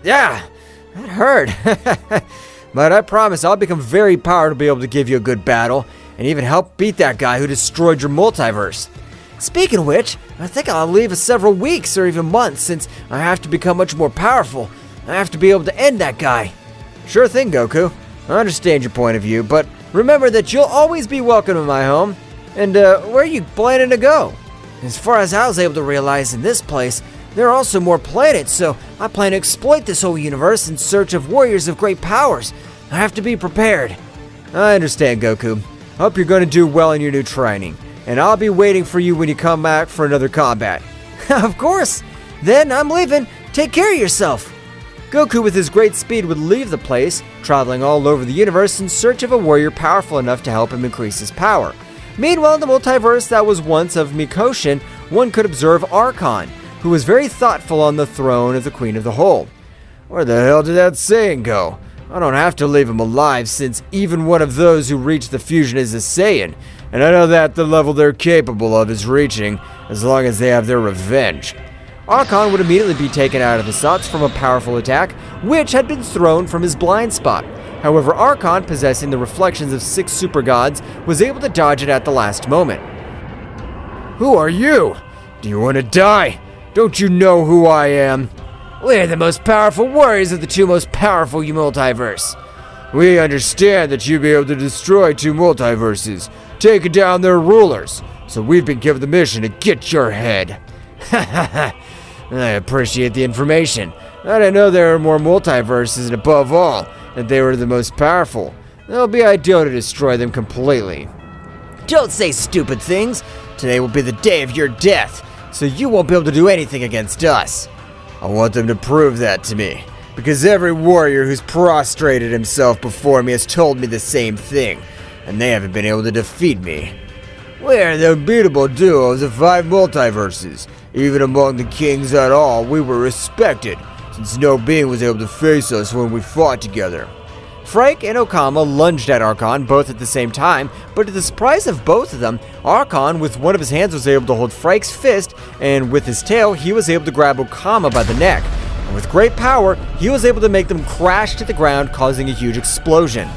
Yeah, that hurt. But I promise I'll become very powerful to be able to give you a good battle and even help beat that guy who destroyed your multiverse. Speaking of which, I think I'll leave several weeks or even months since I have to become much more powerful. I have to be able to end that guy. Sure thing, Goku. I understand your point of view, but remember that you'll always be welcome in my home. And where are you planning to go? As far as I was able to realize in this place, there are also more planets, so I plan to exploit this whole universe in search of warriors of great powers. I have to be prepared. I understand, Goku. Hope you're going to do well in your new training, and I'll be waiting for you when you come back for another combat. Of course. Then I'm leaving. Take care of yourself. Goku, with his great speed, would leave the place, traveling all over the universe in search of a warrior powerful enough to help him increase his power. Meanwhile, in the multiverse that was once of Mikoshin, one could observe Archon, who was very thoughtful on the throne of the Queen of the Whole. Where the hell did that Saiyan go? I don't have to leave him alive, since even one of those who reach the fusion is a Saiyan, and I know that the level they're capable of is reaching, as long as they have their revenge. Archon would immediately be taken out of his thoughts from a powerful attack, which had been thrown from his blind spot. However, Archon, possessing the reflections of 6 super gods, was able to dodge it at the last moment. Who are you? Do you want to die? Don't you know who I am? We're the most powerful warriors of the 2 most powerful multiverse. We understand that you'll be able to destroy 2 multiverses, take down their rulers, so we've been given the mission to get your head. I appreciate the information. I didn't know there were more multiverses, and above all, that they were the most powerful. It'll be ideal to destroy them completely. Don't say stupid things. Today will be the day of your death, so you won't be able to do anything against us. I want them to prove that to me, because every warrior who's prostrated himself before me has told me the same thing, and they haven't been able to defeat me. We're the unbeatable duo of the 5 multiverses. Even among the kings at all, we were respected, since no being was able to face us when we fought together. Frank and Okama lunged at Archon both at the same time, but to the surprise of both of them, Archon with one of his hands was able to hold Frank's fist, and with his tail he was able to grab Okama by the neck. And with great power, he was able to make them crash to the ground, causing a huge explosion.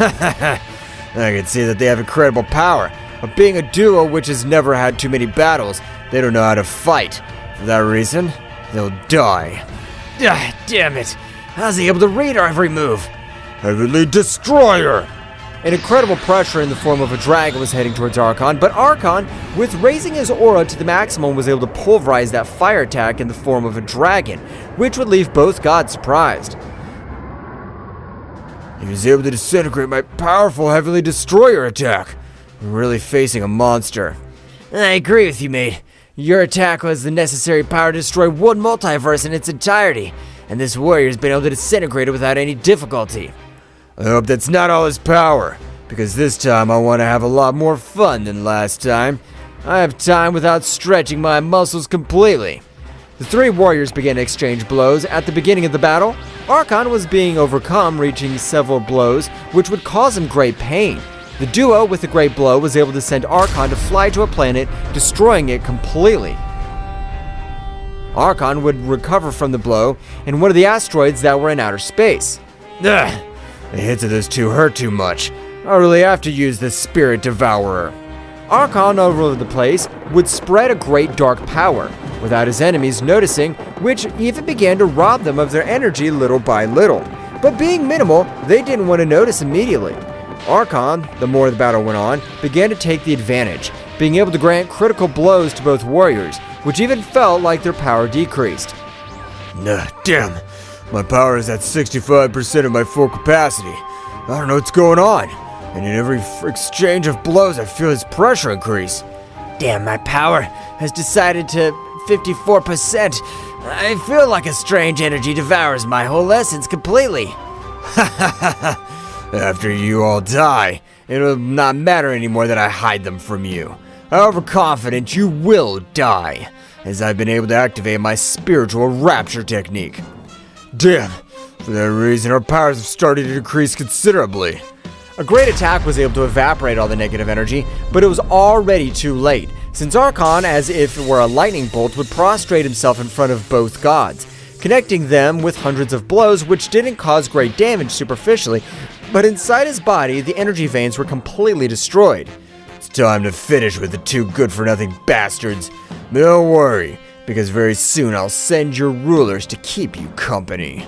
I can see that they have incredible power, but being a duo which has never had too many battles, they don't know how to fight. For that reason, they'll die. Damn it. How's he able to read our every move? Heavenly Destroyer! An incredible pressure in the form of a dragon was heading towards Archon, but Archon, with raising his aura to the maximum, was able to pulverize that fire attack in the form of a dragon, which would leave both gods surprised. He was able to disintegrate my powerful Heavenly Destroyer attack. I'm really facing a monster. I agree with you, mate. Your attack was the necessary power to destroy one multiverse in its entirety, and this warrior's been able to disintegrate it without any difficulty. I hope that's not all his power, because this time I want to have a lot more fun than last time. I have time without stretching my muscles completely. The 3 warriors began to exchange blows. At the beginning of the battle, Archon was being overcome, reaching several blows, which would cause him great pain. The duo, with a great blow, was able to send Archon to fly to a planet, destroying it completely. Archon would recover from the blow in one of the asteroids that were in outer space. Ugh, the hits of those 2 hurt too much. I really have to use the Spirit Devourer. Archon all over the place would spread a great dark power, without his enemies noticing, which even began to rob them of their energy little by little. But being minimal, they didn't want to notice immediately. Archon, the more the battle went on, began to take the advantage, being able to grant critical blows to both warriors, which even felt like their power decreased. Damn, my power is at 65% of my full capacity. I don't know what's going on, and in every exchange of blows I feel his pressure increase. Damn, my power has decided to 54%. I feel like a strange energy devours my whole essence completely. After you all die, it'll not matter anymore that I hide them from you. However confident, you will die, as I've been able to activate my spiritual rapture technique. Damn, For that reason, our powers have started to decrease considerably. A great attack was able to evaporate all the negative energy, but it was already too late, since Archon, as if it were a lightning bolt, would prostrate himself in front of both gods, connecting them with hundreds of blows which didn't cause great damage superficially, but inside his body, the energy veins were completely destroyed. It's time to finish with the two good-for-nothing bastards. But don't worry, because very soon I'll send your rulers to keep you company.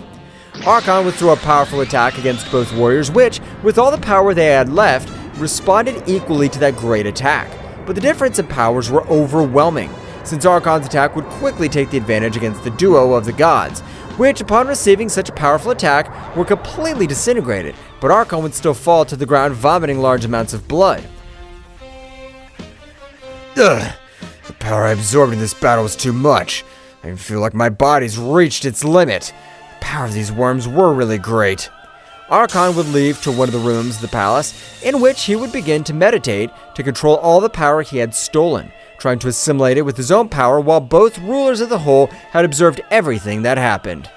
Archon would throw a powerful attack against both warriors, which, with all the power they had left, responded equally to that great attack. But the difference in powers were overwhelming, since Archon's attack would quickly take the advantage against the duo of the gods, which, upon receiving such a powerful attack, were completely disintegrated, but Archon would still fall to the ground, vomiting large amounts of blood. Ugh! The power I absorbed in this battle was too much. I feel like my body's reached its limit. The power of these worms were really great. Archon would leave to one of the rooms of the palace, in which he would begin to meditate to control all the power he had stolen, trying to assimilate it with his own power while both rulers of the whole had observed everything that happened.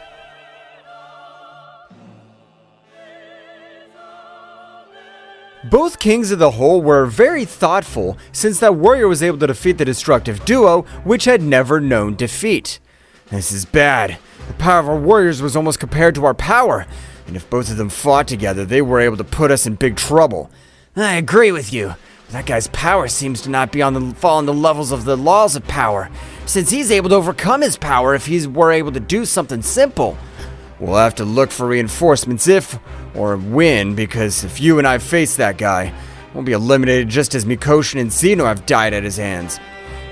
Both kings of the whole were very thoughtful, since that warrior was able to defeat the destructive duo, which had never known defeat. This is bad. The power of our warriors was almost compared to our power, and if both of them fought together, they were able to put us in big trouble. I agree with you. That guy's power seems to not be fall on the levels of the laws of power, since he's able to overcome his power if he were able to do something simple. We'll have to look for reinforcements when, because if you and I face that guy, we'll be eliminated just as Mikoshin and Zeno have died at his hands.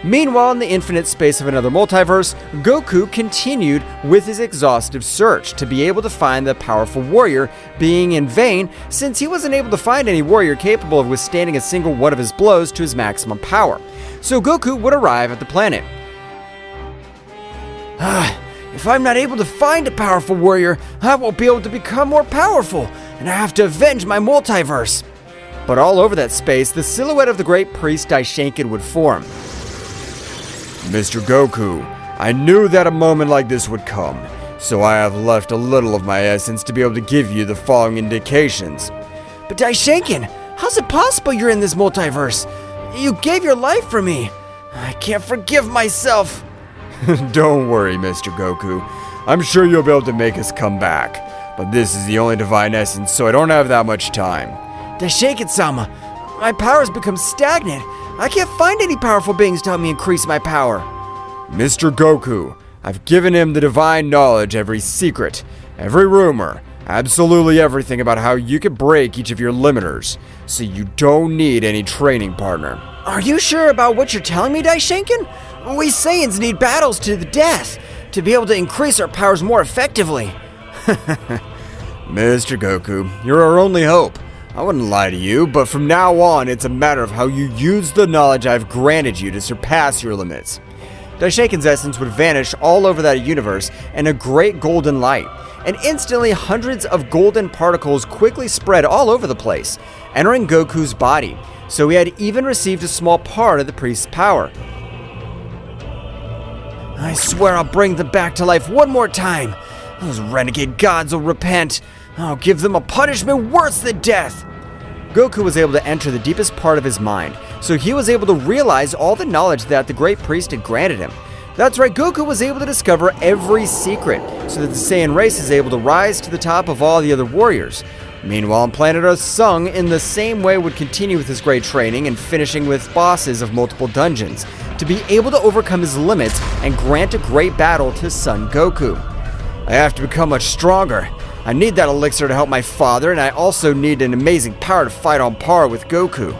Meanwhile, in the infinite space of another multiverse, Goku continued with his exhaustive search to be able to find the powerful warrior, being in vain since he wasn't able to find any warrior capable of withstanding a single one of his blows to his maximum power. So Goku would arrive at the planet. If I'm not able to find a powerful warrior, I won't be able to become more powerful, and I have to avenge my multiverse. But all over that space, the silhouette of the great priest Daishinkan would form. Mr. Goku, I knew that a moment like this would come, so I have left a little of my essence to be able to give you the following indications. But Daishinkan, how's it possible you're in this multiverse? You gave your life for me. I can't forgive myself. Don't worry, Mr. Goku. I'm sure you'll be able to make us come back. But this is the only divine essence, so I don't have that much time. Daishinkan-sama, my powers become stagnant. I can't find any powerful beings to help me increase my power. Mr. Goku, I've given him the divine knowledge, every secret, every rumor, absolutely everything about how you can break each of your limiters, so you don't need any training partner. Are you sure about what you're telling me, Daishinkan? We Saiyans need battles to the death to be able to increase our powers more effectively. Mr. Goku, you're our only hope. I wouldn't lie to you, but from now on, it's a matter of how you use the knowledge I've granted you to surpass your limits. Daishinkan's essence would vanish all over that universe in a great golden light, and instantly hundreds of golden particles quickly spread all over the place, entering Goku's body, so he had even received a small part of the priest's power. I swear I'll bring them back to life one more time. Those renegade gods will repent. I'll give them a punishment worse than death. Goku was able to enter the deepest part of his mind, so he was able to realize all the knowledge that the great priest had granted him. That's right, Goku was able to discover every secret, so that the Saiyan race is able to rise to the top of all the other warriors. Meanwhile, on planet Earth, Sung, in the same way, would continue with his great training and finishing with bosses of multiple dungeons, to be able to overcome his limits and grant a great battle to Son Goku. I have to become much stronger. I need that elixir to help my father, and I also need an amazing power to fight on par with Goku.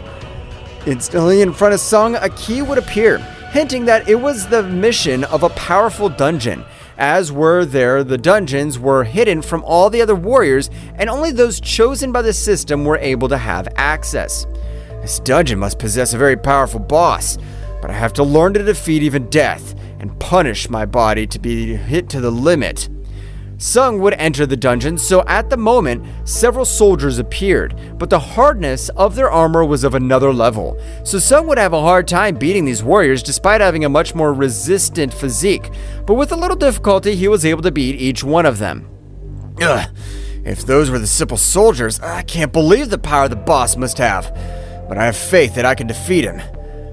Instantly in front of Sung, a key would appear, hinting that it was the mission of a powerful dungeon. As were there, the dungeons were hidden from all the other warriors, and only those chosen by the system were able to have access. This dungeon must possess a very powerful boss, but I have to learn to defeat even death, and punish my body to be hit to the limit. Sung would enter the dungeon, so at the moment, several soldiers appeared, but the hardness of their armor was of another level, so Sung would have a hard time beating these warriors despite having a much more resistant physique, but with a little difficulty he was able to beat each one of them. Ugh. If those were the simple soldiers, I can't believe the power the boss must have. But I have faith that I can defeat him.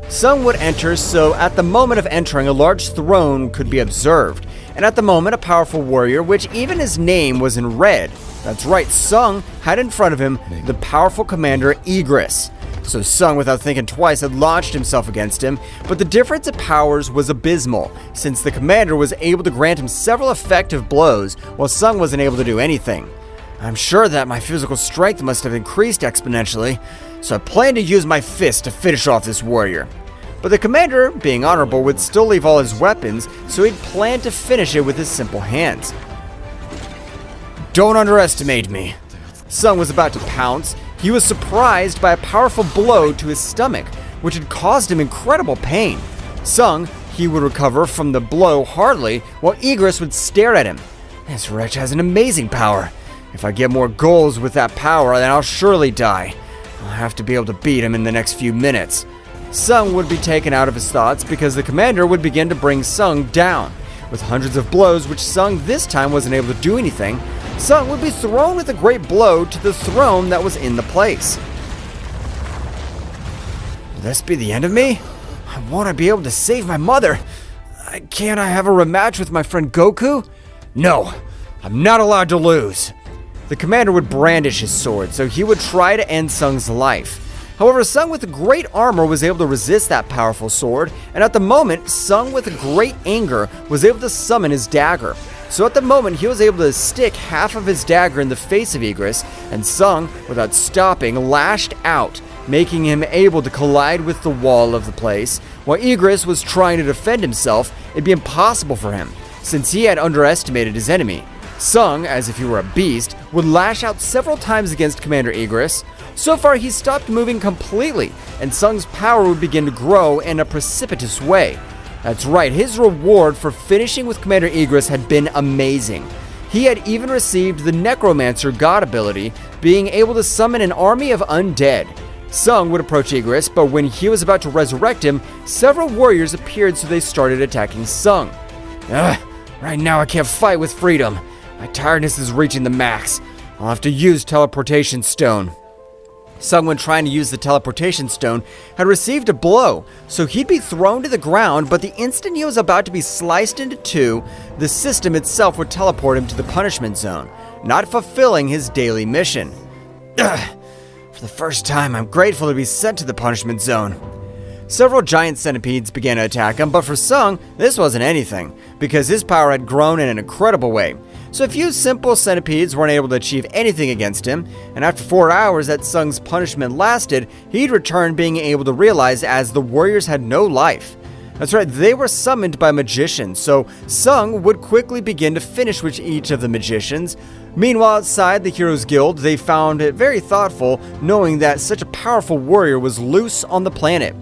Sung would enter, so at the moment of entering, a large throne could be observed. And at the moment, a powerful warrior, which even his name was in red. That's right, Sung had in front of him the powerful commander Igris. So Sung, without thinking twice, had launched himself against him, but the difference of powers was abysmal, since the commander was able to grant him several effective blows, while Sung wasn't able to do anything. I'm sure that my physical strength must have increased exponentially, so I plan to use my fist to finish off this warrior. But the commander, being honorable, would still leave all his weapons, so he'd planned to finish it with his simple hands. Don't underestimate me. Sung was about to pounce. He was surprised by a powerful blow to his stomach, which had caused him incredible pain. Sung, he would recover from the blow hardly, while Igris would stare at him. This wretch has an amazing power. If I get more goals with that power, then I'll surely die. I'll have to be able to beat him in the next few minutes. Sung would be taken out of his thoughts because the commander would begin to bring Sung down. With hundreds of blows, which Sung this time wasn't able to do anything, Sung would be thrown with a great blow to the throne that was in the place. Will this be the end of me? I want to be able to save my mother. Can't I have a rematch with my friend Goku? No, I'm not allowed to lose. The commander would brandish his sword, so he would try to end Sung's life. However, Sung with great armor was able to resist that powerful sword, and at the moment, Sung with great anger was able to summon his dagger. So at the moment, he was able to stick half of his dagger in the face of Igris, and Sung, without stopping, lashed out, making him able to collide with the wall of the place. While Igris was trying to defend himself, it'd be impossible for him, since he had underestimated his enemy. Sung, as if he were a beast, would lash out several times against Commander Igris. So far, he stopped moving completely, and Sung's power would begin to grow in a precipitous way. That's right, his reward for finishing with Commander Igris had been amazing. He had even received the Necromancer god ability, being able to summon an army of undead. Sung would approach Igris, but when he was about to resurrect him, several warriors appeared, so they started attacking Sung. Right now I can't fight with freedom. My tiredness is reaching the max. I'll have to use Teleportation Stone. Sung, when trying to use the Teleportation Stone, had received a blow, so he'd be thrown to the ground, but the instant he was about to be sliced into two, the system itself would teleport him to the punishment zone, not fulfilling his daily mission. For the first time, I'm grateful to be sent to the punishment zone. Several giant centipedes began to attack him, but for Sung, this wasn't anything, because his power had grown in an incredible way. So a few simple centipedes weren't able to achieve anything against him, and after 4 hours that Sung's punishment lasted, he'd return, being able to realize as the warriors had no life. That's right, they were summoned by magicians, so Sung would quickly begin to finish with each of the magicians. Meanwhile, outside the Heroes Guild, they found it very thoughtful, knowing that such a powerful warrior was loose on the planet.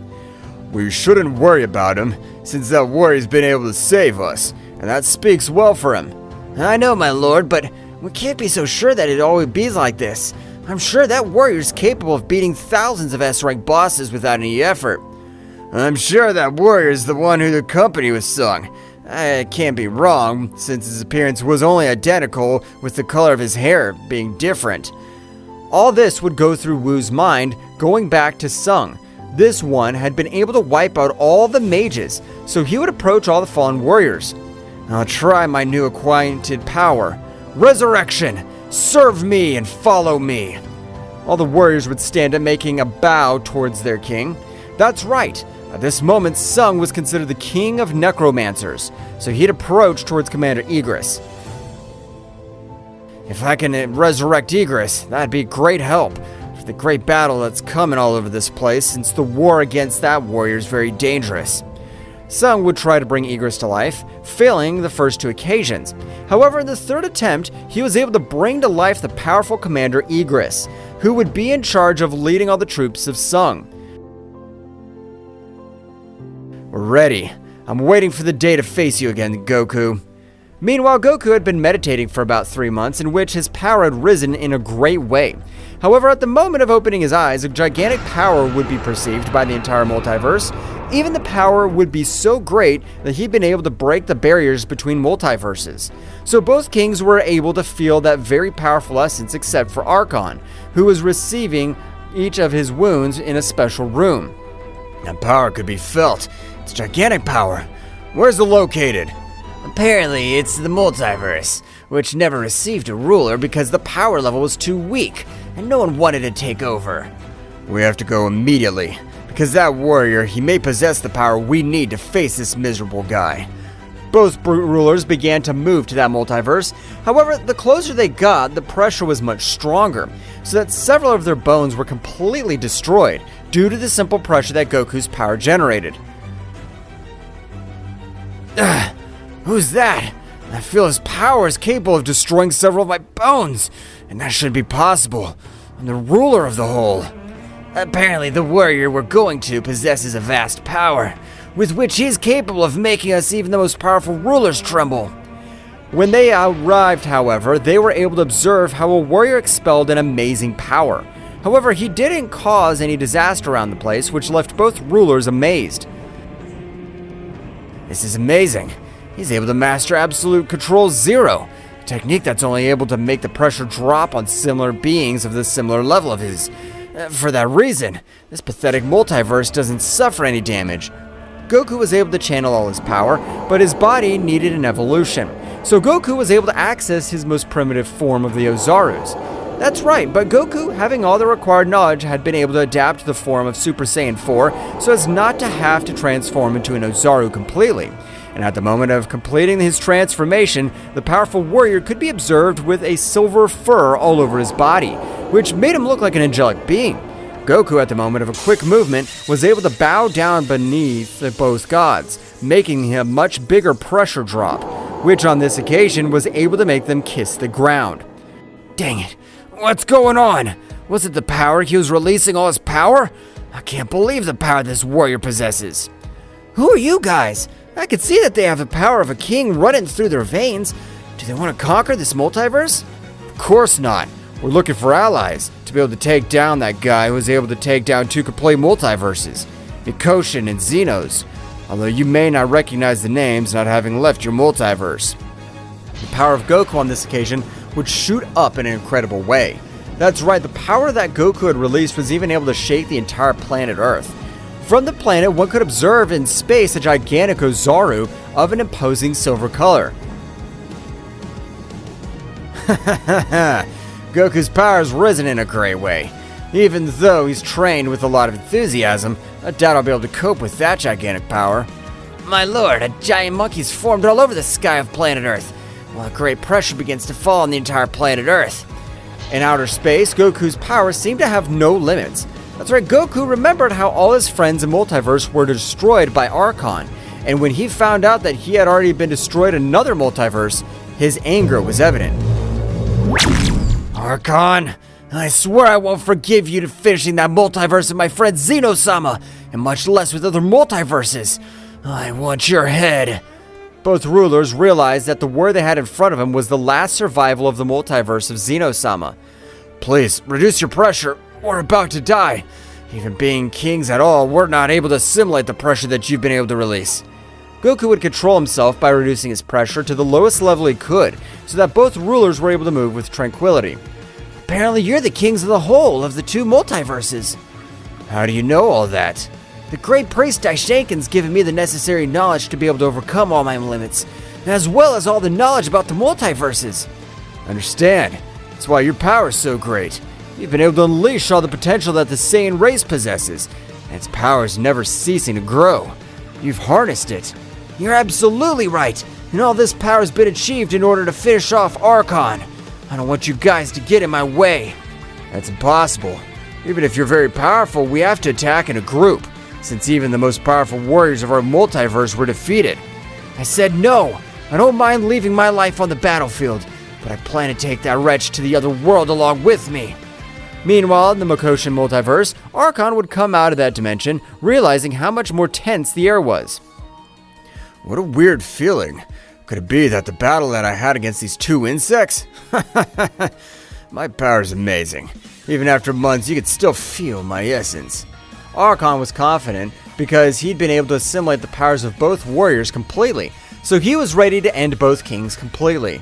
We shouldn't worry about him, since that warrior's been able to save us, and that speaks well for him. I know, my lord, but we can't be so sure that it always be like this. I'm sure that warrior's capable of beating thousands of S-rank bosses without any effort. I'm sure that warrior's the one who accompanied with Sung. I can't be wrong, since his appearance was only identical, with the color of his hair being different. All this would go through Wu's mind, going back to Sung. This one had been able to wipe out all the mages, so he would approach all the fallen warriors. I'll try my new acquainted power. Resurrection! Serve me and follow me! All the warriors would stand up, making a bow towards their king. That's right, at this moment Sung was considered the king of necromancers, so he'd approach towards Commander Igris. If I can resurrect Igris, that'd be great help for the great battle that's coming all over this place, since the war against that warrior is very dangerous. Sung would try to bring Igris to life, failing the first two occasions. However, in the third attempt, he was able to bring to life the powerful commander Igris, who would be in charge of leading all the troops of Sung. We're ready. I'm waiting for the day to face you again, Goku. Meanwhile, Goku had been meditating for about 3 months, in which his power had risen in a great way. However, at the moment of opening his eyes, a gigantic power would be perceived by the entire multiverse. even the power would be so great that he'd been able to break the barriers between multiverses. So both kings were able to feel that very powerful essence except for Archon, who was receiving each of his wounds in a special room. That power could be felt. It's gigantic power. Where's it located? Apparently, it's the multiverse, which never received a ruler because the power level was too weak, and no one wanted to take over. We have to go immediately, because that warrior, he may possess the power we need to face this miserable guy. Both rulers began to move to that multiverse. However, the closer they got, the pressure was much stronger, so that several of their bones were completely destroyed due to the simple pressure that Goku's power generated. Who's that? I feel his power is capable of destroying several of my bones, and that shouldn't be possible. I'm the ruler of the whole. Apparently, the warrior we're going to possesses a vast power, with which he is capable of making us even the most powerful rulers tremble. When they arrived, however, they were able to observe how a warrior expelled an amazing power. However, he didn't cause any disaster around the place, which left both rulers amazed. This is amazing. He's able to master Absolute Control Zero, a technique that's only able to make the pressure drop on similar beings of the similar level of his. For that reason, this pathetic multiverse doesn't suffer any damage. Goku was able to channel all his power, but his body needed an evolution. So Goku was able to access his most primitive form of the Ozarus. That's right, but Goku, having all the required knowledge, had been able to adapt to the form of Super Saiyan 4 so as not to have to transform into an Ozaru completely. And at the moment of completing his transformation, the powerful warrior could be observed with a silver fur all over his body, which made him look like an angelic being. Goku, at the moment of a quick movement, was able to bow down beneath both gods, making him a much bigger pressure drop, which on this occasion was able to make them kiss the ground. Dang it, what's going on? Was it the power he was releasing all his power? I can't believe the power this warrior possesses. Who are you guys? I can see that they have the power of a king running through their veins. Do they want to conquer this multiverse? Of course not. We're looking for allies to be able to take down that guy who was able to take down two complete multiverses, Mikoshin and Xenos, although you may not recognize the names not having left your multiverse. The power of Goku on this occasion would shoot up in an incredible way. That's right, the power that Goku had released was even able to shake the entire planet Earth. From the planet, one could observe in space a gigantic Ozaru of an imposing silver color. Goku's power has risen in a great way. Even though he's trained with a lot of enthusiasm, I doubt I'll be able to cope with that gigantic power. My lord, a giant monkey's formed all over the sky of planet Earth, while a great pressure begins to fall on the entire planet Earth. In outer space, Goku's power seemed to have no limits. That's right, Goku remembered how all his friends in multiverse were destroyed by Archon, and when he found out that he had already been destroyed in another multiverse, his anger was evident. Archon, I swear I won't forgive you to finishing that multiverse of my friend Zeno-sama, and much less with other multiverses. I want your head. Both rulers realized that the war they had in front of him was the last survival of the multiverse of Zeno-sama. Please, reduce your pressure. We're about to die. Even being kings at all, we're not able to assimilate the pressure that you've been able to release. Goku would control himself by reducing his pressure to the lowest level he could, so that both rulers were able to move with tranquility. Apparently you're the kings of the whole of the two multiverses. How do you know all that? The great priest Daishinkan's given me the necessary knowledge to be able to overcome all my limits, as well as all the knowledge about the multiverses. Understand. That's why your power is so great. You've been able to unleash all the potential that the Saiyan race possesses, and its power is never ceasing to grow. You've harnessed it. You're absolutely right, and all this power has been achieved in order to finish off Archon. I don't want you guys to get in my way. That's impossible. Even if you're very powerful, we have to attack in a group, since even the most powerful warriors of our multiverse were defeated. I said no. I don't mind leaving my life on the battlefield, but I plan to take that wretch to the other world along with me. Meanwhile, in the Mikoshin multiverse, Archon would come out of that dimension, realizing how much more tense the air was. What a weird feeling. Could it be that the battle that I had against these two insects? My power's amazing. Even after months, you could still feel my essence. Archon was confident, because he'd been able to assimilate the powers of both warriors completely, so he was ready to end both kings completely.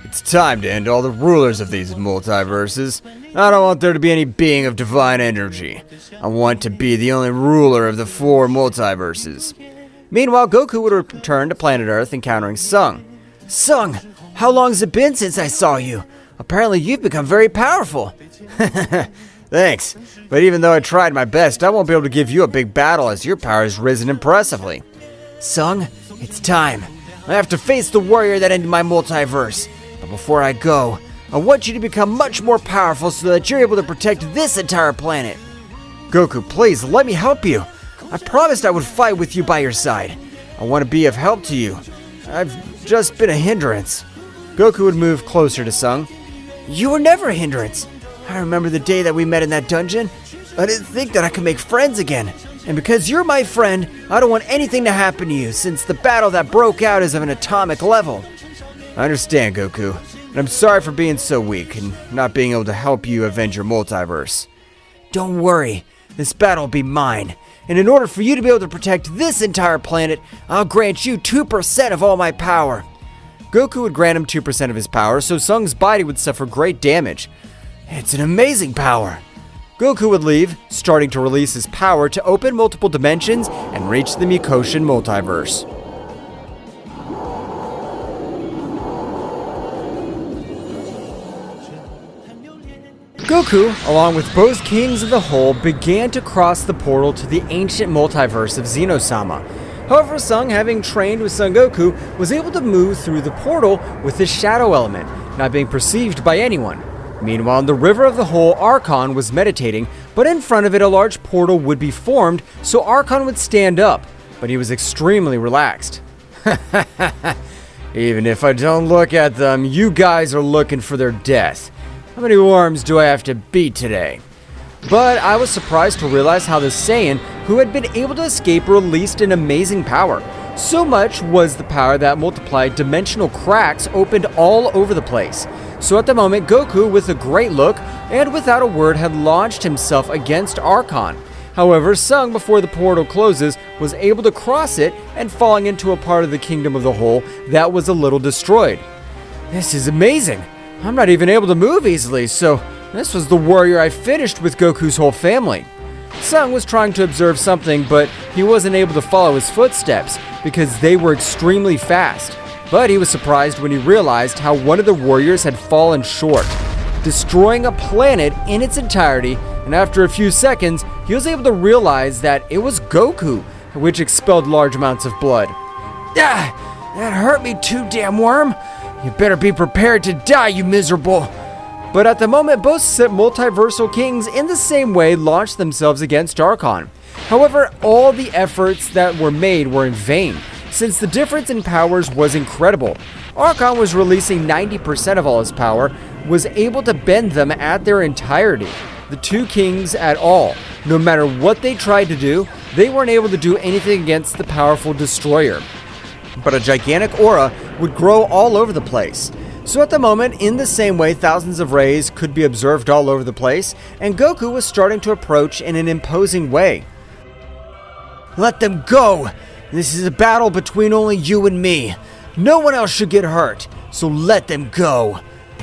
It's time to end all the rulers of these multiverses. I don't want there to be any being of divine energy. I want to be the only ruler of the 4 multiverses. Meanwhile, Goku would return to planet Earth encountering Sung. Sung, how long has it been since I saw you? Apparently you've become very powerful. Thanks, but even though I tried my best, I won't be able to give you a big battle as your power has risen impressively. Sung, it's time. I have to face the warrior that ended my multiverse. But before I go, I want you to become much more powerful so that you're able to protect this entire planet. Goku, please, let me help you. I promised I would fight with you by your side. I want to be of help to you. I've just been a hindrance. Goku would move closer to Sung. You were never a hindrance. I remember the day that we met in that dungeon. I didn't think that I could make friends again. And because you're my friend, I don't want anything to happen to you, since the battle that broke out is of an atomic level. I understand, Goku, and I'm sorry for being so weak and not being able to help you avenge your multiverse. Don't worry, this battle will be mine. And in order for you to be able to protect this entire planet, I'll grant you 2% of all my power. Goku would grant him 2% of his power, so Sung's body would suffer great damage. It's an amazing power. Goku would leave, starting to release his power to open multiple dimensions and reach the Mukoshin multiverse. Goku, along with both kings of the whole, began to cross the portal to the ancient multiverse of Zeno-sama. However, Sung, having trained with Son Goku, was able to move through the portal with his shadow element, not being perceived by anyone. Meanwhile, in the river of the whole, Archon was meditating, but in front of it a large portal would be formed, so Archon would stand up, but he was extremely relaxed. Even if I don't look at them, you guys are looking for their death. How many worms do I have to beat today? But I was surprised to realize how the Saiyan, who had been able to escape, released an amazing power. So much was the power that multiplied dimensional cracks opened all over the place. So at the moment, Goku, with a great look and without a word, had launched himself against Archon. However, Sung, before the portal closes, was able to cross it and falling into a part of the kingdom of the whole that was a little destroyed. This is amazing. I'm not even able to move easily, so this was the warrior I finished with Goku's whole family. Sung was trying to observe something, but he wasn't able to follow his footsteps because they were extremely fast. But he was surprised when he realized how one of the warriors had fallen short, destroying a planet in its entirety, and after a few seconds, he was able to realize that it was Goku, which expelled large amounts of blood. Ah, that hurt me too, damn worm. You better be prepared to die, you miserable. But at the moment, both multiversal kings in the same way launched themselves against Archon. However, all the efforts that were made were in vain, since the difference in powers was incredible. Archon was releasing 90% of all his power, was able to bend them at their entirety. The two kings at all, no matter what they tried to do, they weren't able to do anything against the powerful destroyer. But a gigantic aura would grow all over the place. So at the moment, in the same way, thousands of rays could be observed all over the place, and Goku was starting to approach in an imposing way. Let them go! This is a battle between only you and me. No one else should get hurt, so let them go.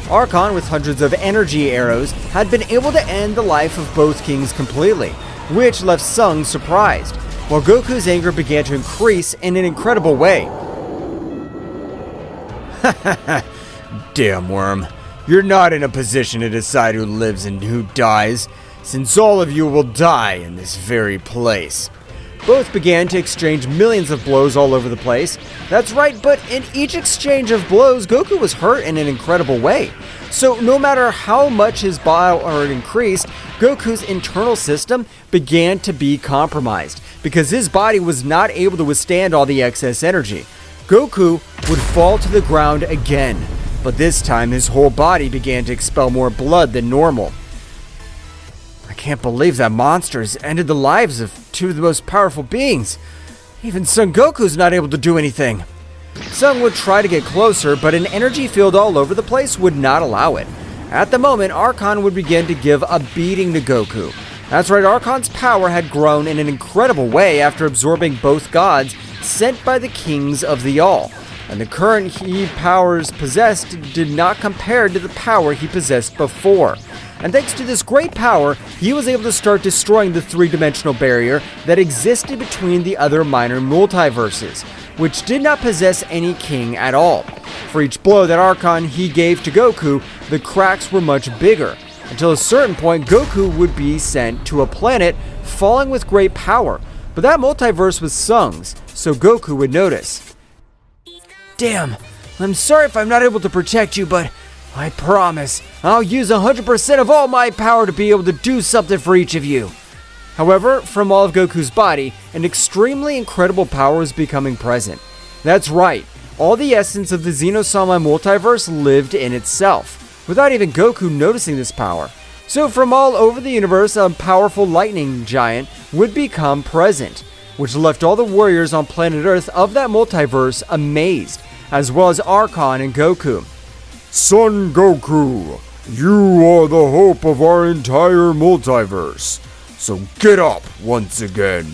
Archon, with hundreds of energy arrows, had been able to end the life of both kings completely, which left Sung surprised, while Goku's anger began to increase in an incredible way. Damn worm, you're not in a position to decide who lives and who dies, since all of you will die in this very place. Both began to exchange millions of blows all over the place. That's right, but in each exchange of blows, Goku was hurt in an incredible way. So no matter how much his power increased, Goku's internal system began to be compromised because his body was not able to withstand all the excess energy. Goku would fall to the ground again, but this time his whole body began to expel more blood than normal. I can't believe that monster has ended the lives of two of the most powerful beings. Even Son Goku's not able to do anything. Sung would try to get closer, but an energy field all over the place would not allow it. At the moment, Archon would begin to give a beating to Goku. That's right, Archon's power had grown in an incredible way after absorbing both gods sent by the kings of the All, and the current powers possessed did not compare to the power he possessed before. And thanks to this great power, he was able to start destroying the three-dimensional barrier that existed between the other minor multiverses, which did not possess any king at all. For each blow that Archon he gave to Goku, the cracks were much bigger. Until a certain point, Goku would be sent to a planet falling with great power, but that multiverse was Sung's, so Goku would notice. Damn, I'm sorry if I'm not able to protect you, but I promise I'll use 100% of all my power to be able to do something for each of you. However, from all of Goku's body, an extremely incredible power was becoming present. That's right, all the essence of the Zeno-sama multiverse lived in itself, without even Goku noticing this power. So from all over the universe, a powerful lightning giant would become present, which left all the warriors on planet Earth of that multiverse amazed, as well as Archon and Goku. Son Goku, you are the hope of our entire multiverse. So get up once again,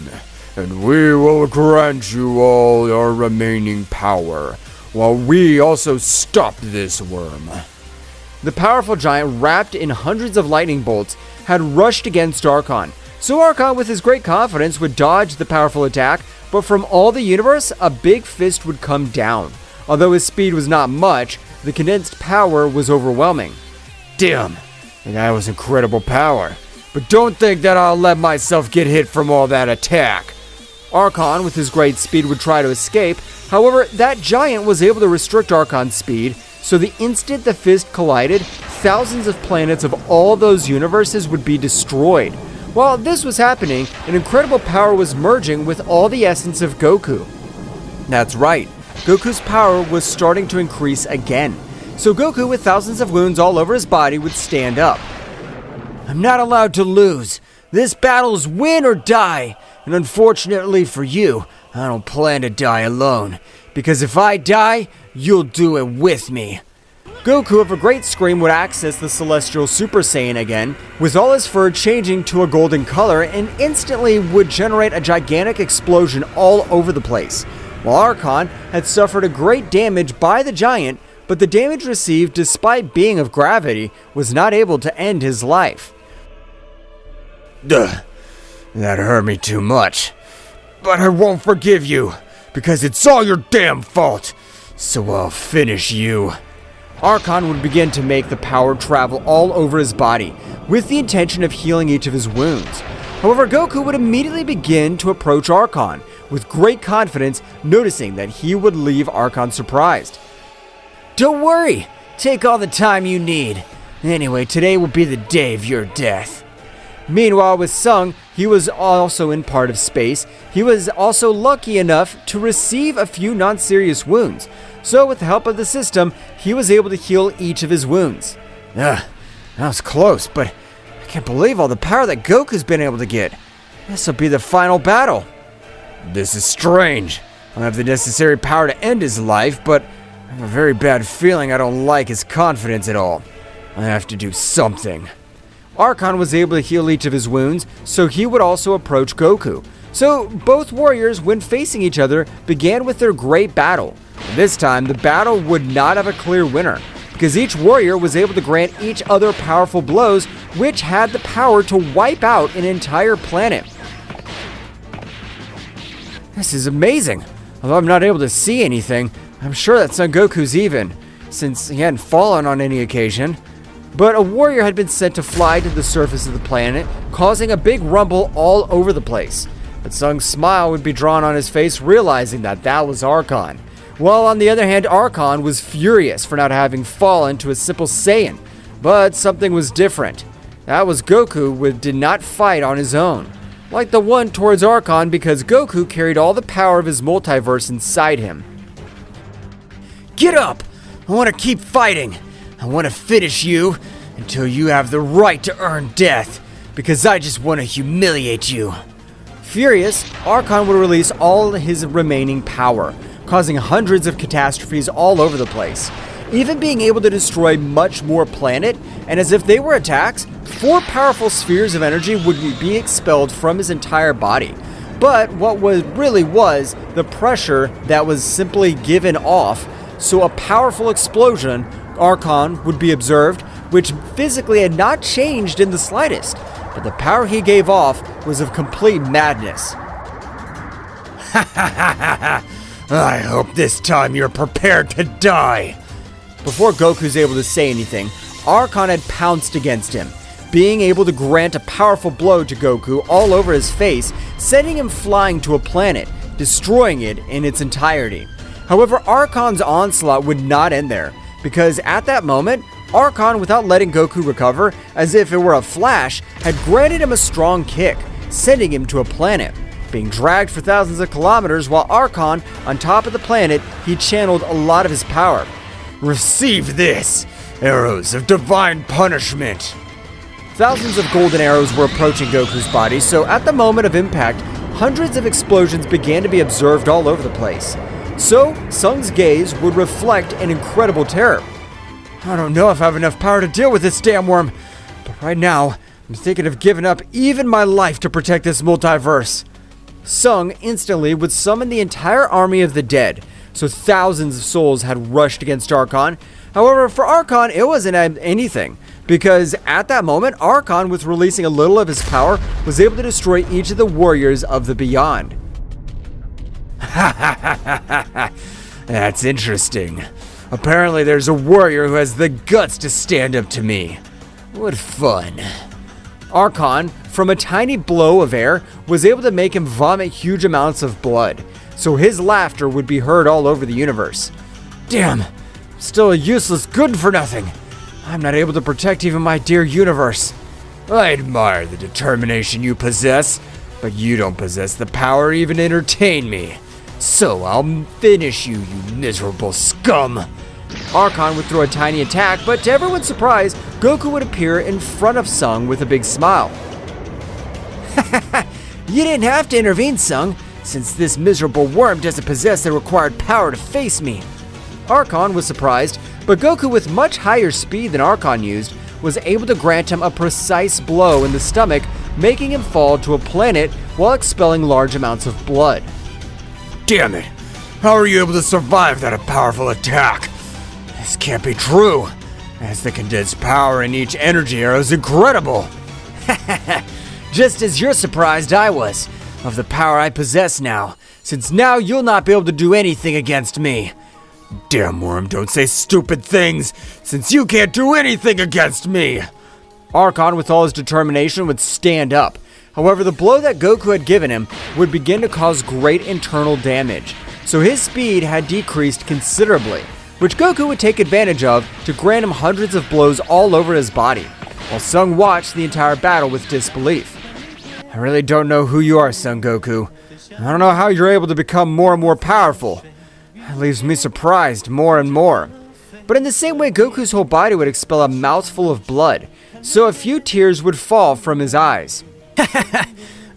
and we will grant you all our remaining power, while we also stop this worm. The powerful giant, wrapped in hundreds of lightning bolts, had rushed against Archon. So Archon, with his great confidence, would dodge the powerful attack, but from all the universe, a big fist would come down. Although his speed was not much, the condensed power was overwhelming. Damn, that was incredible power. But don't think that I'll let myself get hit from all that attack. Archon, with his great speed, would try to escape. However, that giant was able to restrict Archon's speed, so the instant the fist collided, thousands of planets of all those universes would be destroyed. While this was happening, an incredible power was merging with all the essence of Goku. That's right, Goku's power was starting to increase again. So Goku, with thousands of wounds all over his body, would stand up. I'm not allowed to lose. This battle's win or die. And unfortunately for you, I don't plan to die alone. Because if I die, you'll do it with me. Goku, with a great scream, would access the Celestial Super Saiyan again, with all his fur changing to a golden color, and instantly would generate a gigantic explosion all over the place. While Archon had suffered a great damage by the giant, but the damage received, despite being of gravity, was not able to end his life. Duh, that hurt me too much. But I won't forgive you, because it's all your damn fault. So I'll finish you. Archon would begin to make the power travel all over his body, with the intention of healing each of his wounds. However, Goku would immediately begin to approach Archon, with great confidence, noticing that he would leave Archon surprised. Don't worry, take all the time you need. Anyway, today will be the day of your death. Meanwhile, with Sung, he was also in part of space. He was also lucky enough to receive a few non-serious wounds. So with the help of the system, he was able to heal each of his wounds. That was close, but I can't believe all the power that Goku's been able to get. This will be the final battle. This is strange. I have the necessary power to end his life, but I have a very bad feeling I don't like his confidence at all. I have to do something. Archon was able to heal each of his wounds, so he would also approach Goku. So both warriors, when facing each other, began with their great battle. This time, the battle would not have a clear winner, because each warrior was able to grant each other powerful blows, which had the power to wipe out an entire planet. This is amazing. Although I'm not able to see anything, I'm sure that Son Goku's even, since he hadn't fallen on any occasion. But a warrior had been sent to fly to the surface of the planet, causing a big rumble all over the place. But Sung's smile would be drawn on his face, realizing that that was Archon. While on the other hand, Archon was furious for not having fallen to a simple Saiyan. But something was different. That was Goku, who did not fight on his own, like the one towards Archon, because Goku carried all the power of his multiverse inside him. Get up! I want to keep fighting. I want to finish you until you have the right to earn death, because I just want to humiliate you. Furious, Archon would release all his remaining power, causing hundreds of catastrophes all over the place. even being able to destroy much more planet, and as if they were attacks, 4 powerful spheres of energy would be expelled from his entire body. But what really was the pressure that was simply given off, so a powerful explosion, Archon, would be observed, which physically had not changed in the slightest, but the power he gave off was of complete madness. I hope this time you're prepared to die. Before Goku's able to say anything, Archon had pounced against him, being able to grant a powerful blow to Goku all over his face, sending him flying to a planet, destroying it in its entirety. However, Archon's onslaught would not end there, because at that moment, Archon, without letting Goku recover, as if it were a flash, had granted him a strong kick, sending him to a planet. Being dragged for thousands of kilometers while Archon, on top of the planet, he channeled a lot of his power. Receive this! Arrows of divine punishment! Thousands of golden arrows were approaching Goku's body, so at the moment of impact, hundreds of explosions began to be observed all over the place. So, Sung's gaze would reflect an incredible terror. I don't know if I have enough power to deal with this damn worm, but right now, I'm thinking of giving up even my life to protect this multiverse. Sung instantly would summon the entire army of the dead, so thousands of souls had rushed against Archon. However, for Archon, it wasn't anything, because at that moment, Archon, with releasing a little of his power, was able to destroy each of the warriors of the Beyond. That's interesting. Apparently there's a warrior who has the guts to stand up to me. What fun. Archon, from a tiny blow of air, was able to make him vomit huge amounts of blood, so his laughter would be heard all over the universe. Damn, I'm still a useless good-for-nothing. I'm not able to protect even my dear universe. I admire the determination you possess, but you don't possess the power to even entertain me. So I'll finish you, you miserable scum. Archon would throw a tiny attack, but to everyone's surprise, Goku would appear in front of Sung with a big smile. You didn't have to intervene, Sung, since this miserable worm doesn't possess the required power to face me. Archon was surprised, but Goku, with much higher speed than Archon used, was able to grant him a precise blow in the stomach, making him fall to a planet while expelling large amounts of blood. Damn it! How are you able to survive that powerful attack? This can't be true, as the condensed power in each energy arrow is incredible. Just as you're surprised I was, of the power I possess now, since now you'll not be able to do anything against me. Damn worm, don't say stupid things, since you can't do anything against me. Archon, with all his determination, would stand up. However, the blow that Goku had given him would begin to cause great internal damage, so his speed had decreased considerably, which Goku would take advantage of to grant him hundreds of blows all over his body, while Sung watched the entire battle with disbelief. I really don't know who you are, Son Goku. I don't know how you're able to become more and more powerful. It leaves me surprised more and more. But in the same way, Goku's whole body would expel a mouthful of blood, so a few tears would fall from his eyes.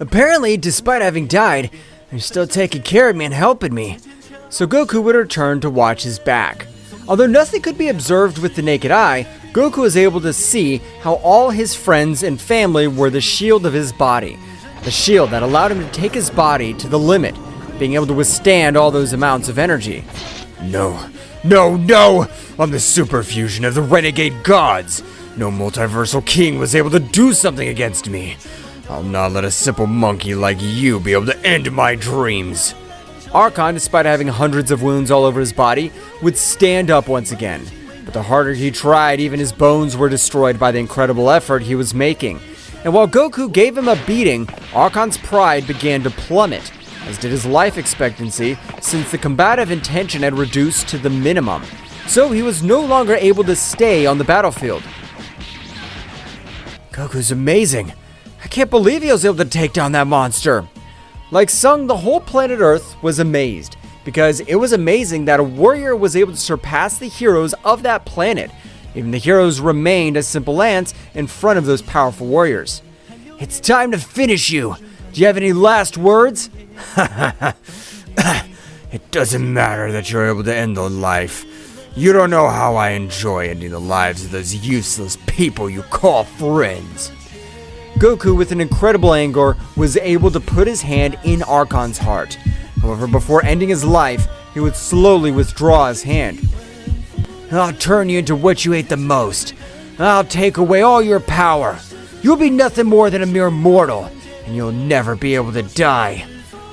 Apparently, despite having died, you're still taking care of me and helping me. So Goku would return to watch his back. Although nothing could be observed with the naked eye, Goku was able to see how all his friends and family were the shield of his body. The shield that allowed him to take his body to the limit, being able to withstand all those amounts of energy. No, no, no! I'm the super fusion of the renegade gods! No multiversal king was able to do something against me. I'll not let a simple monkey like you be able to end my dreams. Archon, despite having hundreds of wounds all over his body, would stand up once again. But the harder he tried, even his bones were destroyed by the incredible effort he was making. And while Goku gave him a beating, Archon's pride began to plummet, as did his life expectancy, since the combative intention had reduced to the minimum. So he was no longer able to stay on the battlefield. Goku's amazing. I can't believe he was able to take down that monster. Like Sung, the whole planet Earth was amazed, because it was amazing that a warrior was able to surpass the heroes of that planet. Even the heroes remained as simple ants in front of those powerful warriors. It's time to finish you. Do you have any last words? It doesn't matter that you're able to end the life. You don't know how I enjoy ending the lives of those useless people you call friends. Goku, with an incredible anger, was able to put his hand in Archon's heart. However, before ending his life, he would slowly withdraw his hand. I'll turn you into what you hate the most. I'll take away all your power. You'll be nothing more than a mere mortal, and you'll never be able to die.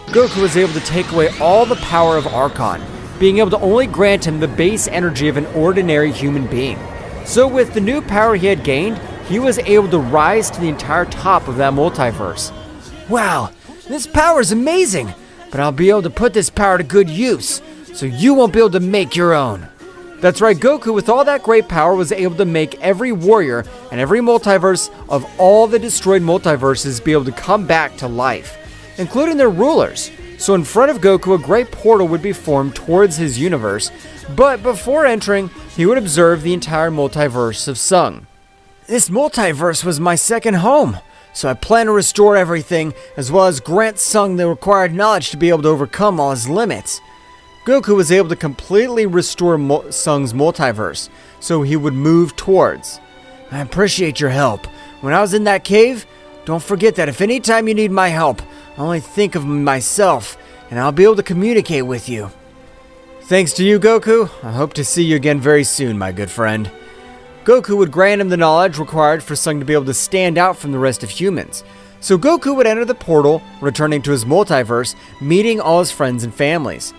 Goku was able to take away all the power of Archon, being able to only grant him the base energy of an ordinary human being. So with the new power he had gained, he was able to rise to the entire top of that multiverse. Wow, this power is amazing, but I'll be able to put this power to good use, so you won't be able to make your own. That's right, Goku, with all that great power, was able to make every warrior and every multiverse of all the destroyed multiverses be able to come back to life, including their rulers. So in front of Goku, a great portal would be formed towards his universe, but before entering, he would observe the entire multiverse of Sung. This multiverse was my second home, so I plan to restore everything, as well as grant Sung the required knowledge to be able to overcome all his limits. Goku was able to completely restore Sung's multiverse, so he would move towards. I appreciate your help. When I was in that cave, don't forget that if any time you need my help, I only think of myself, and I'll be able to communicate with you. Thanks to you, Goku. I hope to see you again very soon, my good friend. Goku would grant him the knowledge required for Sung to be able to stand out from the rest of humans. So Goku would enter the portal, returning to his multiverse, meeting all his friends and families.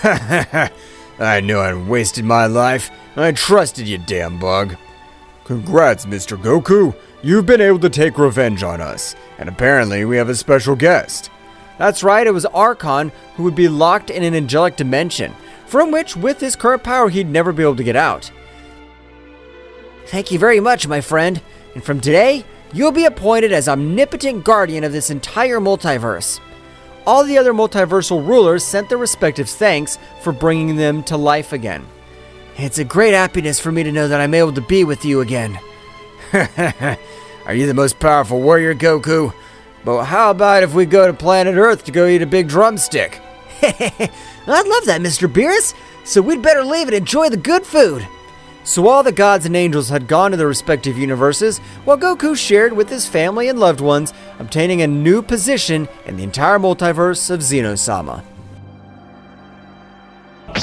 I knew I'd wasted my life. I trusted you, damn bug. Congrats, Mr. Goku. You've been able to take revenge on us. And apparently we have a special guest. That's right, it was Archon, who would be locked in an angelic dimension, from which, with his current power, he'd never be able to get out. Thank you very much, my friend. And from today, you'll be appointed as omnipotent guardian of this entire multiverse. All the other multiversal rulers sent their respective thanks for bringing them to life again. It's a great happiness for me to know that I'm able to be with you again. Are you the most powerful warrior, Goku? But how about if we go to planet Earth to go eat a big drumstick? I'd love that, Mr. Beerus. So we'd better leave and enjoy the good food. So all the gods and angels had gone to their respective universes, while Goku shared with his family and loved ones, obtaining a new position in the entire multiverse of Zeno-sama.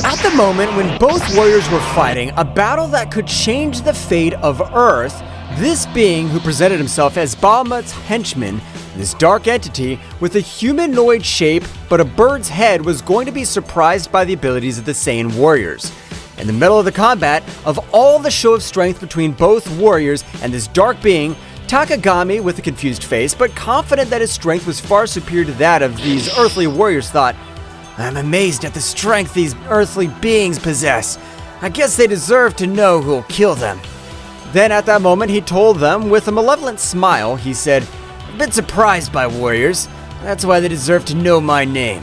At the moment when both warriors were fighting a battle that could change the fate of Earth, this being, who presented himself as Bahamut's henchman, this dark entity with a humanoid shape but a bird's head, was going to be surprised by the abilities of the Saiyan warriors. In the middle of the combat, of all the show of strength between both warriors and this dark being, Takagami, with a confused face but confident that his strength was far superior to that of these earthly warriors, thought, I'm amazed at the strength these earthly beings possess. I guess they deserve to know who'll kill them. Then at that moment he told them, with a malevolent smile, he said, I've been surprised by warriors. That's why they deserve to know my name.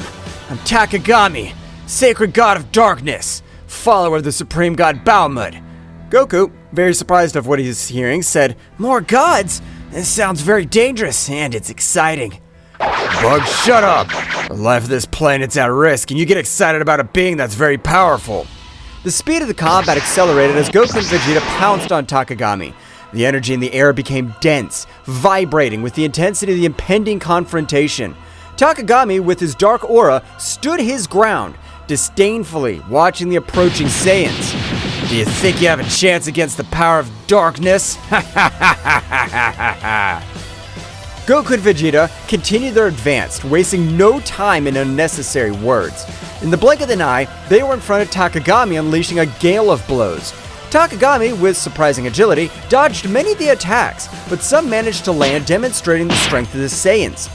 I'm Takagami, sacred god of darkness, follower of the supreme god Bahamut. Goku, very surprised of what he's hearing, said, More gods? This sounds very dangerous, and it's exciting. Bug, shut up! The life of this planet's at risk, and you get excited about a being that's very powerful. The speed of the combat accelerated as Goku and Vegeta pounced on Takagami. The energy in the air became dense, vibrating with the intensity of the impending confrontation. Takagami, with his dark aura, stood his ground, disdainfully watching the approaching Saiyans. Do you think you have a chance against the power of darkness? Goku and Vegeta continued their advance, wasting no time in unnecessary words. In the blink of an eye, they were in front of Takagami, unleashing a gale of blows. Takagami, with surprising agility, dodged many of the attacks, but some managed to land, demonstrating the strength of the Saiyans.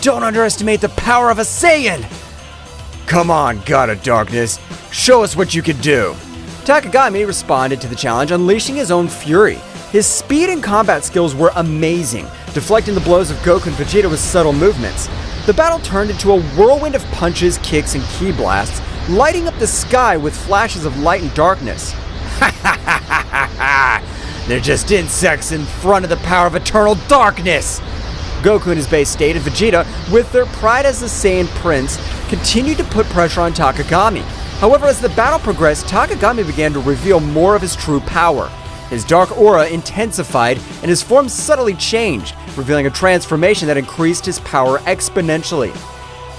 Don't underestimate the power of a Saiyan! Come on, God of Darkness, show us what you can do. Takagami responded to the challenge, unleashing his own fury. His speed and combat skills were amazing, deflecting the blows of Goku and Vegeta with subtle movements. The battle turned into a whirlwind of punches, kicks, and ki blasts, lighting up the sky with flashes of light and darkness. They're just insects in front of the power of eternal darkness! Goku in his base state and Vegeta, with their pride as the Saiyan Prince, continued to put pressure on Takagami. However, as the battle progressed, Takagami began to reveal more of his true power. His dark aura intensified, and his form subtly changed, revealing a transformation that increased his power exponentially.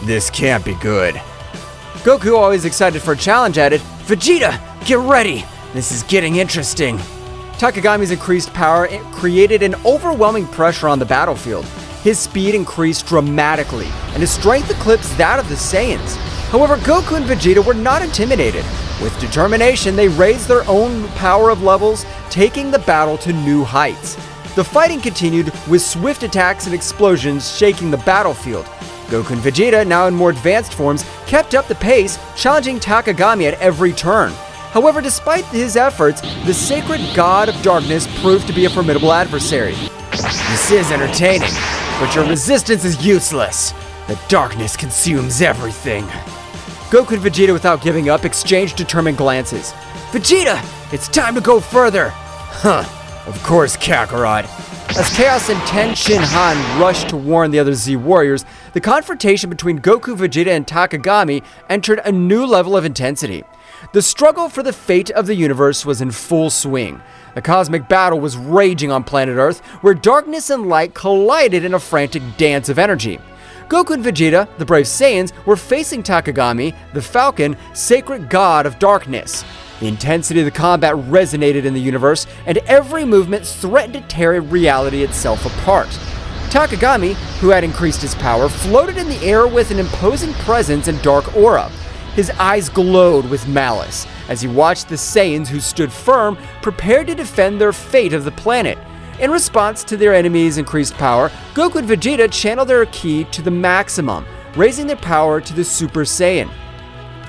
This can't be good. Goku, always excited for a challenge, added, "Vegeta, get ready! This is getting interesting." Takagami's increased power created an overwhelming pressure on the battlefield. His speed increased dramatically, and his strength eclipsed that of the Saiyans. However, Goku and Vegeta were not intimidated. With determination, they raised their own power of levels, taking the battle to new heights. The fighting continued with swift attacks and explosions shaking the battlefield. Goku and Vegeta, now in more advanced forms, kept up the pace, challenging Takagami at every turn. However, despite his efforts, the sacred god of darkness proved to be a formidable adversary. This is entertaining, but your resistance is useless. The darkness consumes everything. Goku and Vegeta, without giving up, exchanged determined glances. "Vegeta, it's time to go further!" Huh, of course, Kakarot. As Chaos and Ten Shinhan rushed to warn the other Z warriors, the confrontation between Goku, Vegeta, and Takagami entered a new level of intensity. The struggle for the fate of the universe was in full swing. A cosmic battle was raging on planet Earth, where darkness and light collided in a frantic dance of energy. Goku and Vegeta, the brave Saiyans, were facing Takagami, the Falcon, sacred god of darkness. The intensity of the combat resonated in the universe, and every movement threatened to tear reality itself apart. Takagami, who had increased his power, floated in the air with an imposing presence and dark aura. His eyes glowed with malice as he watched the Saiyans, who stood firm, prepared to defend their fate of the planet. In response to their enemies' increased power, Goku and Vegeta channeled their ki to the maximum, raising their power to the Super Saiyan.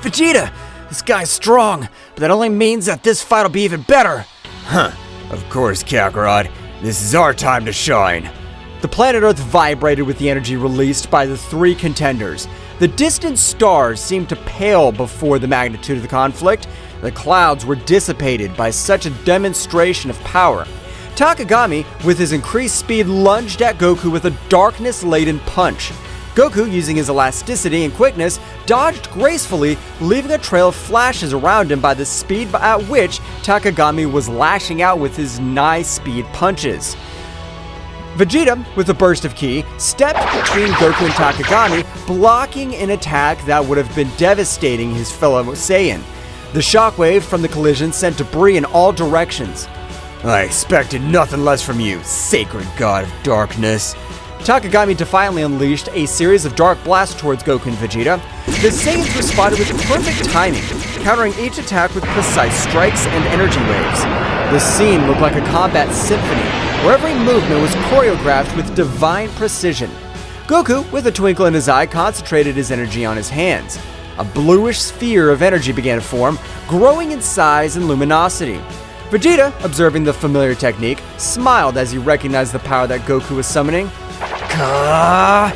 Vegeta, this guy's strong, but that only means that this fight will be even better. Huh, of course, Kakarot. This is our time to shine. The planet Earth vibrated with the energy released by the three contenders. The distant stars seemed to pale before the magnitude of the conflict. The clouds were dissipated by such a demonstration of power. Takagami, with his increased speed, lunged at Goku with a darkness-laden punch. Goku, using his elasticity and quickness, dodged gracefully, leaving a trail of flashes around him by the speed at which Takagami was lashing out with his nigh-speed punches. Vegeta, with a burst of ki, stepped between Goku and Takagami, blocking an attack that would have been devastating his fellow Saiyan. The shockwave from the collision sent debris in all directions. I expected nothing less from you, sacred god of darkness. Takagami defiantly unleashed a series of dark blasts towards Goku and Vegeta. The Saiyans responded with perfect timing, countering each attack with precise strikes and energy waves. The scene looked like a combat symphony, where every movement was choreographed with divine precision. Goku, with a twinkle in his eye, concentrated his energy on his hands. A bluish sphere of energy began to form, growing in size and luminosity. Vegeta, observing the familiar technique, smiled as he recognized the power that Goku was summoning. A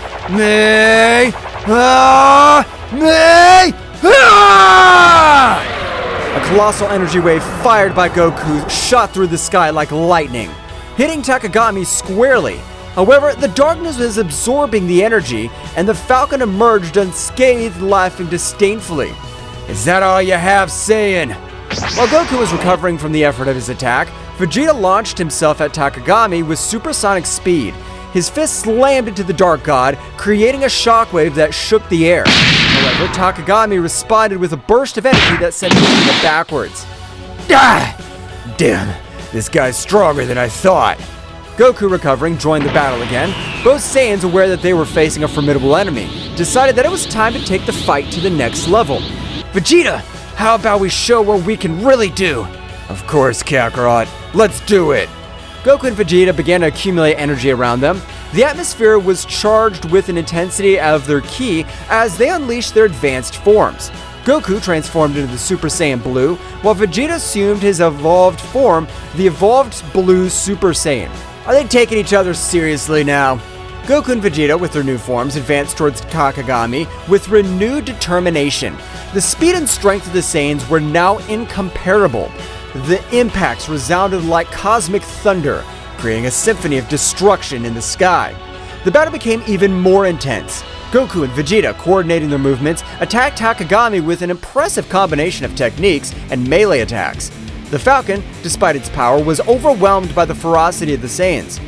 colossal energy wave fired by Goku shot through the sky like lightning, hitting Takagami squarely. However, the darkness was absorbing the energy, and the Falcon emerged unscathed, laughing disdainfully. Is that all you have, Saiyan? While Goku was recovering from the effort of his attack, Vegeta launched himself at Takagami with supersonic speed. His fist slammed into the Dark God, creating a shockwave that shook the air. However, Takagami responded with a burst of energy that sent Vegeta backwards. Ah! Damn, this guy's stronger than I thought. Goku, recovering, joined the battle again. Both Saiyans, aware that they were facing a formidable enemy, decided that it was time to take the fight to the next level. Vegeta, how about we show what we can really do? Of course, Kakarot. Let's do it. Goku and Vegeta began to accumulate energy around them. The atmosphere was charged with an intensity of their ki as they unleashed their advanced forms. Goku transformed into the Super Saiyan Blue, while Vegeta assumed his evolved form, the evolved Blue Super Saiyan. Are they taking each other seriously now? Goku and Vegeta, with their new forms, advanced towards Takagami with renewed determination. The speed and strength of the Saiyans were now incomparable. The impacts resounded like cosmic thunder, creating a symphony of destruction in the sky. The battle became even more intense. Goku and Vegeta, coordinating their movements, attacked Takagami with an impressive combination of techniques and melee attacks. The Falcon, despite its power, was overwhelmed by the ferocity of the Saiyans.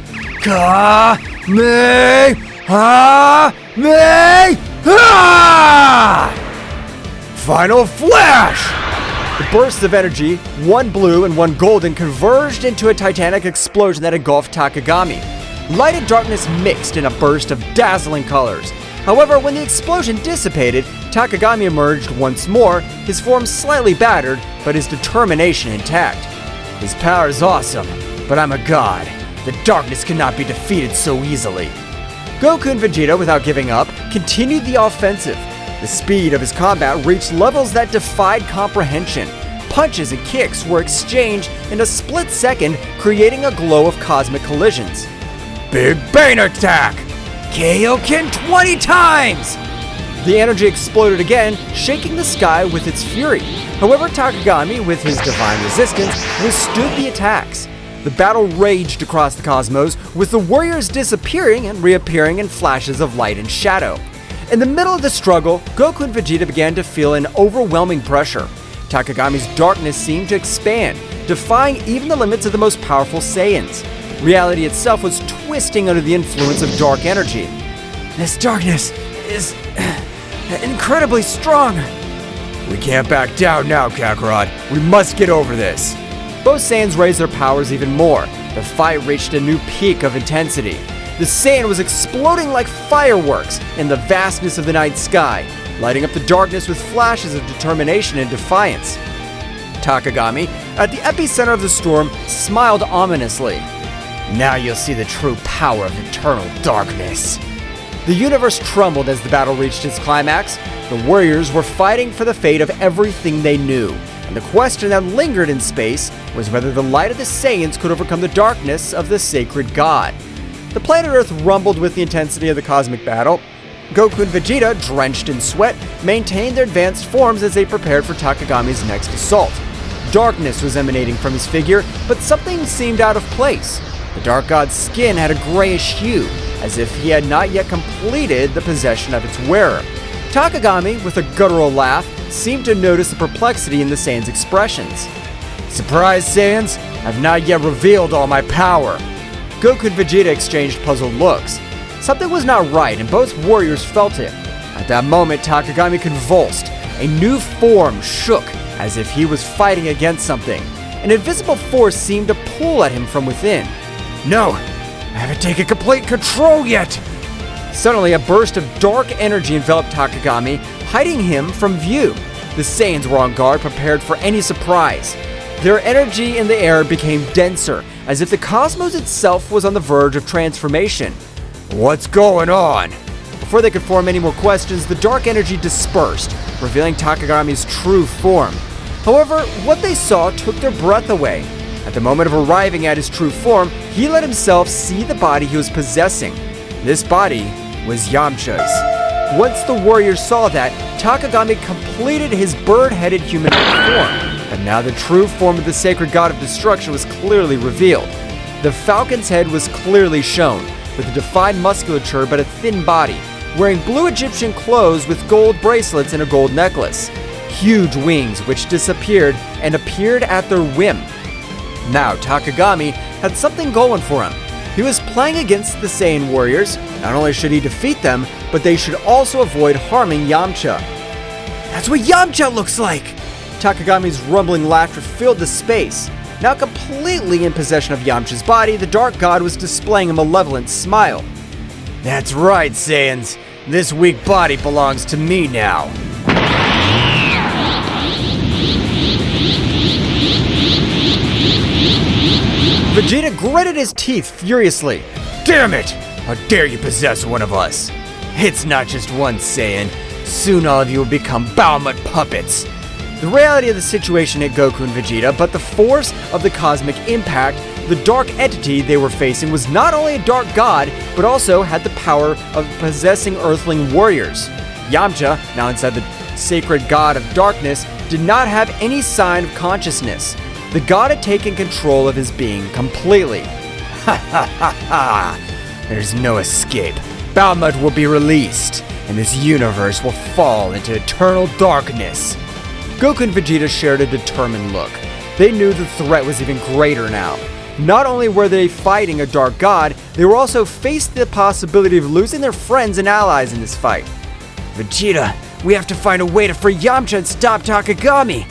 Final flash! The bursts of energy, one blue and one golden, converged into a titanic explosion that engulfed Takagami. Light and darkness mixed in a burst of dazzling colors. However, when the explosion dissipated, Takagami emerged once more, his form slightly battered, but his determination intact. His power is awesome, but I'm a god. The darkness cannot be defeated so easily. Goku and Vegeta, without giving up, continued the offensive. The speed of his combat reached levels that defied comprehension. Punches and kicks were exchanged in a split second, creating a glow of cosmic collisions. Big Bang Attack! Kaioken 20 times! The energy exploded again, shaking the sky with its fury. However, Takagami, with his divine resistance, withstood the attacks. The battle raged across the cosmos, with the warriors disappearing and reappearing in flashes of light and shadow. In the middle of the struggle, Goku and Vegeta began to feel an overwhelming pressure. Takagami's darkness seemed to expand, defying even the limits of the most powerful Saiyans. Reality itself was twisting under the influence of dark energy. This darkness is incredibly strong. We can't back down now, Kakarot. We must get over this. Both Saiyans raised their powers even more. The fight reached a new peak of intensity. The Saiyan was exploding like fireworks in the vastness of the night sky, lighting up the darkness with flashes of determination and defiance. Takagami, at the epicenter of the storm, smiled ominously. Now you'll see the true power of eternal darkness. The universe trembled as the battle reached its climax. The warriors were fighting for the fate of everything they knew, and the question that lingered in space was whether the light of the Saiyans could overcome the darkness of the sacred god. The planet Earth rumbled with the intensity of the cosmic battle. Goku and Vegeta, drenched in sweat, maintained their advanced forms as they prepared for Takagami's next assault. Darkness was emanating from his figure, but something seemed out of place. The Dark God's skin had a grayish hue, as if he had not yet completed the possession of its wearer. Takagami, with a guttural laugh, seemed to notice the perplexity in the Saiyans' expressions. Surprise, Saiyans! I've not yet revealed all my power. Goku and Vegeta exchanged puzzled looks. Something was not right, and both warriors felt it. At that moment, Takagami convulsed. A new form shook, as if he was fighting against something. An invisible force seemed to pull at him from within. No, I haven't taken complete control yet! Suddenly, a burst of dark energy enveloped Takagami, hiding him from view. The Saiyans were on guard, prepared for any surprise. Their energy in the air became denser, as if the cosmos itself was on the verge of transformation. What's going on? Before they could form any more questions, the dark energy dispersed, revealing Takagami's true form. However, what they saw took their breath away. At the moment of arriving at his true form, he let himself see the body he was possessing. This body was Yamcha's. Once the warriors saw that, Takagami completed his bird-headed humanoid form. But now the true form of the sacred god of destruction was clearly revealed. The Falcon's head was clearly shown, with a defined musculature but a thin body, wearing blue Egyptian clothes with gold bracelets and a gold necklace. Huge wings which disappeared and appeared at their whim. Now Takagami had something going for him. He was playing against the Saiyan warriors. Not only should he defeat them, but they should also avoid harming Yamcha. That's what Yamcha looks like! Takagami's rumbling laughter filled the space. Now completely in possession of Yamcha's body, the Dark God was displaying a malevolent smile. That's right, Saiyans. This weak body belongs to me now. Vegeta gritted his teeth furiously. Damn it! How dare you possess one of us? It's not just one Saiyan. Soon all of you will become Bahamut puppets. The reality of the situation hit Goku and Vegeta, but the force of the cosmic impact, the dark entity they were facing was not only a dark god, but also had the power of possessing earthling warriors. Yamcha, now inside the sacred god of darkness, did not have any sign of consciousness. The god had taken control of his being completely. Ha ha ha ha! There's no escape. Bahamut will be released. and this universe will fall into eternal darkness. Goku and Vegeta shared a determined look. They knew the threat was even greater now. Not only were they fighting a dark god, they were also faced the possibility of losing their friends and allies in this fight. Vegeta, we have to find a way to free Yamcha and stop Takagami.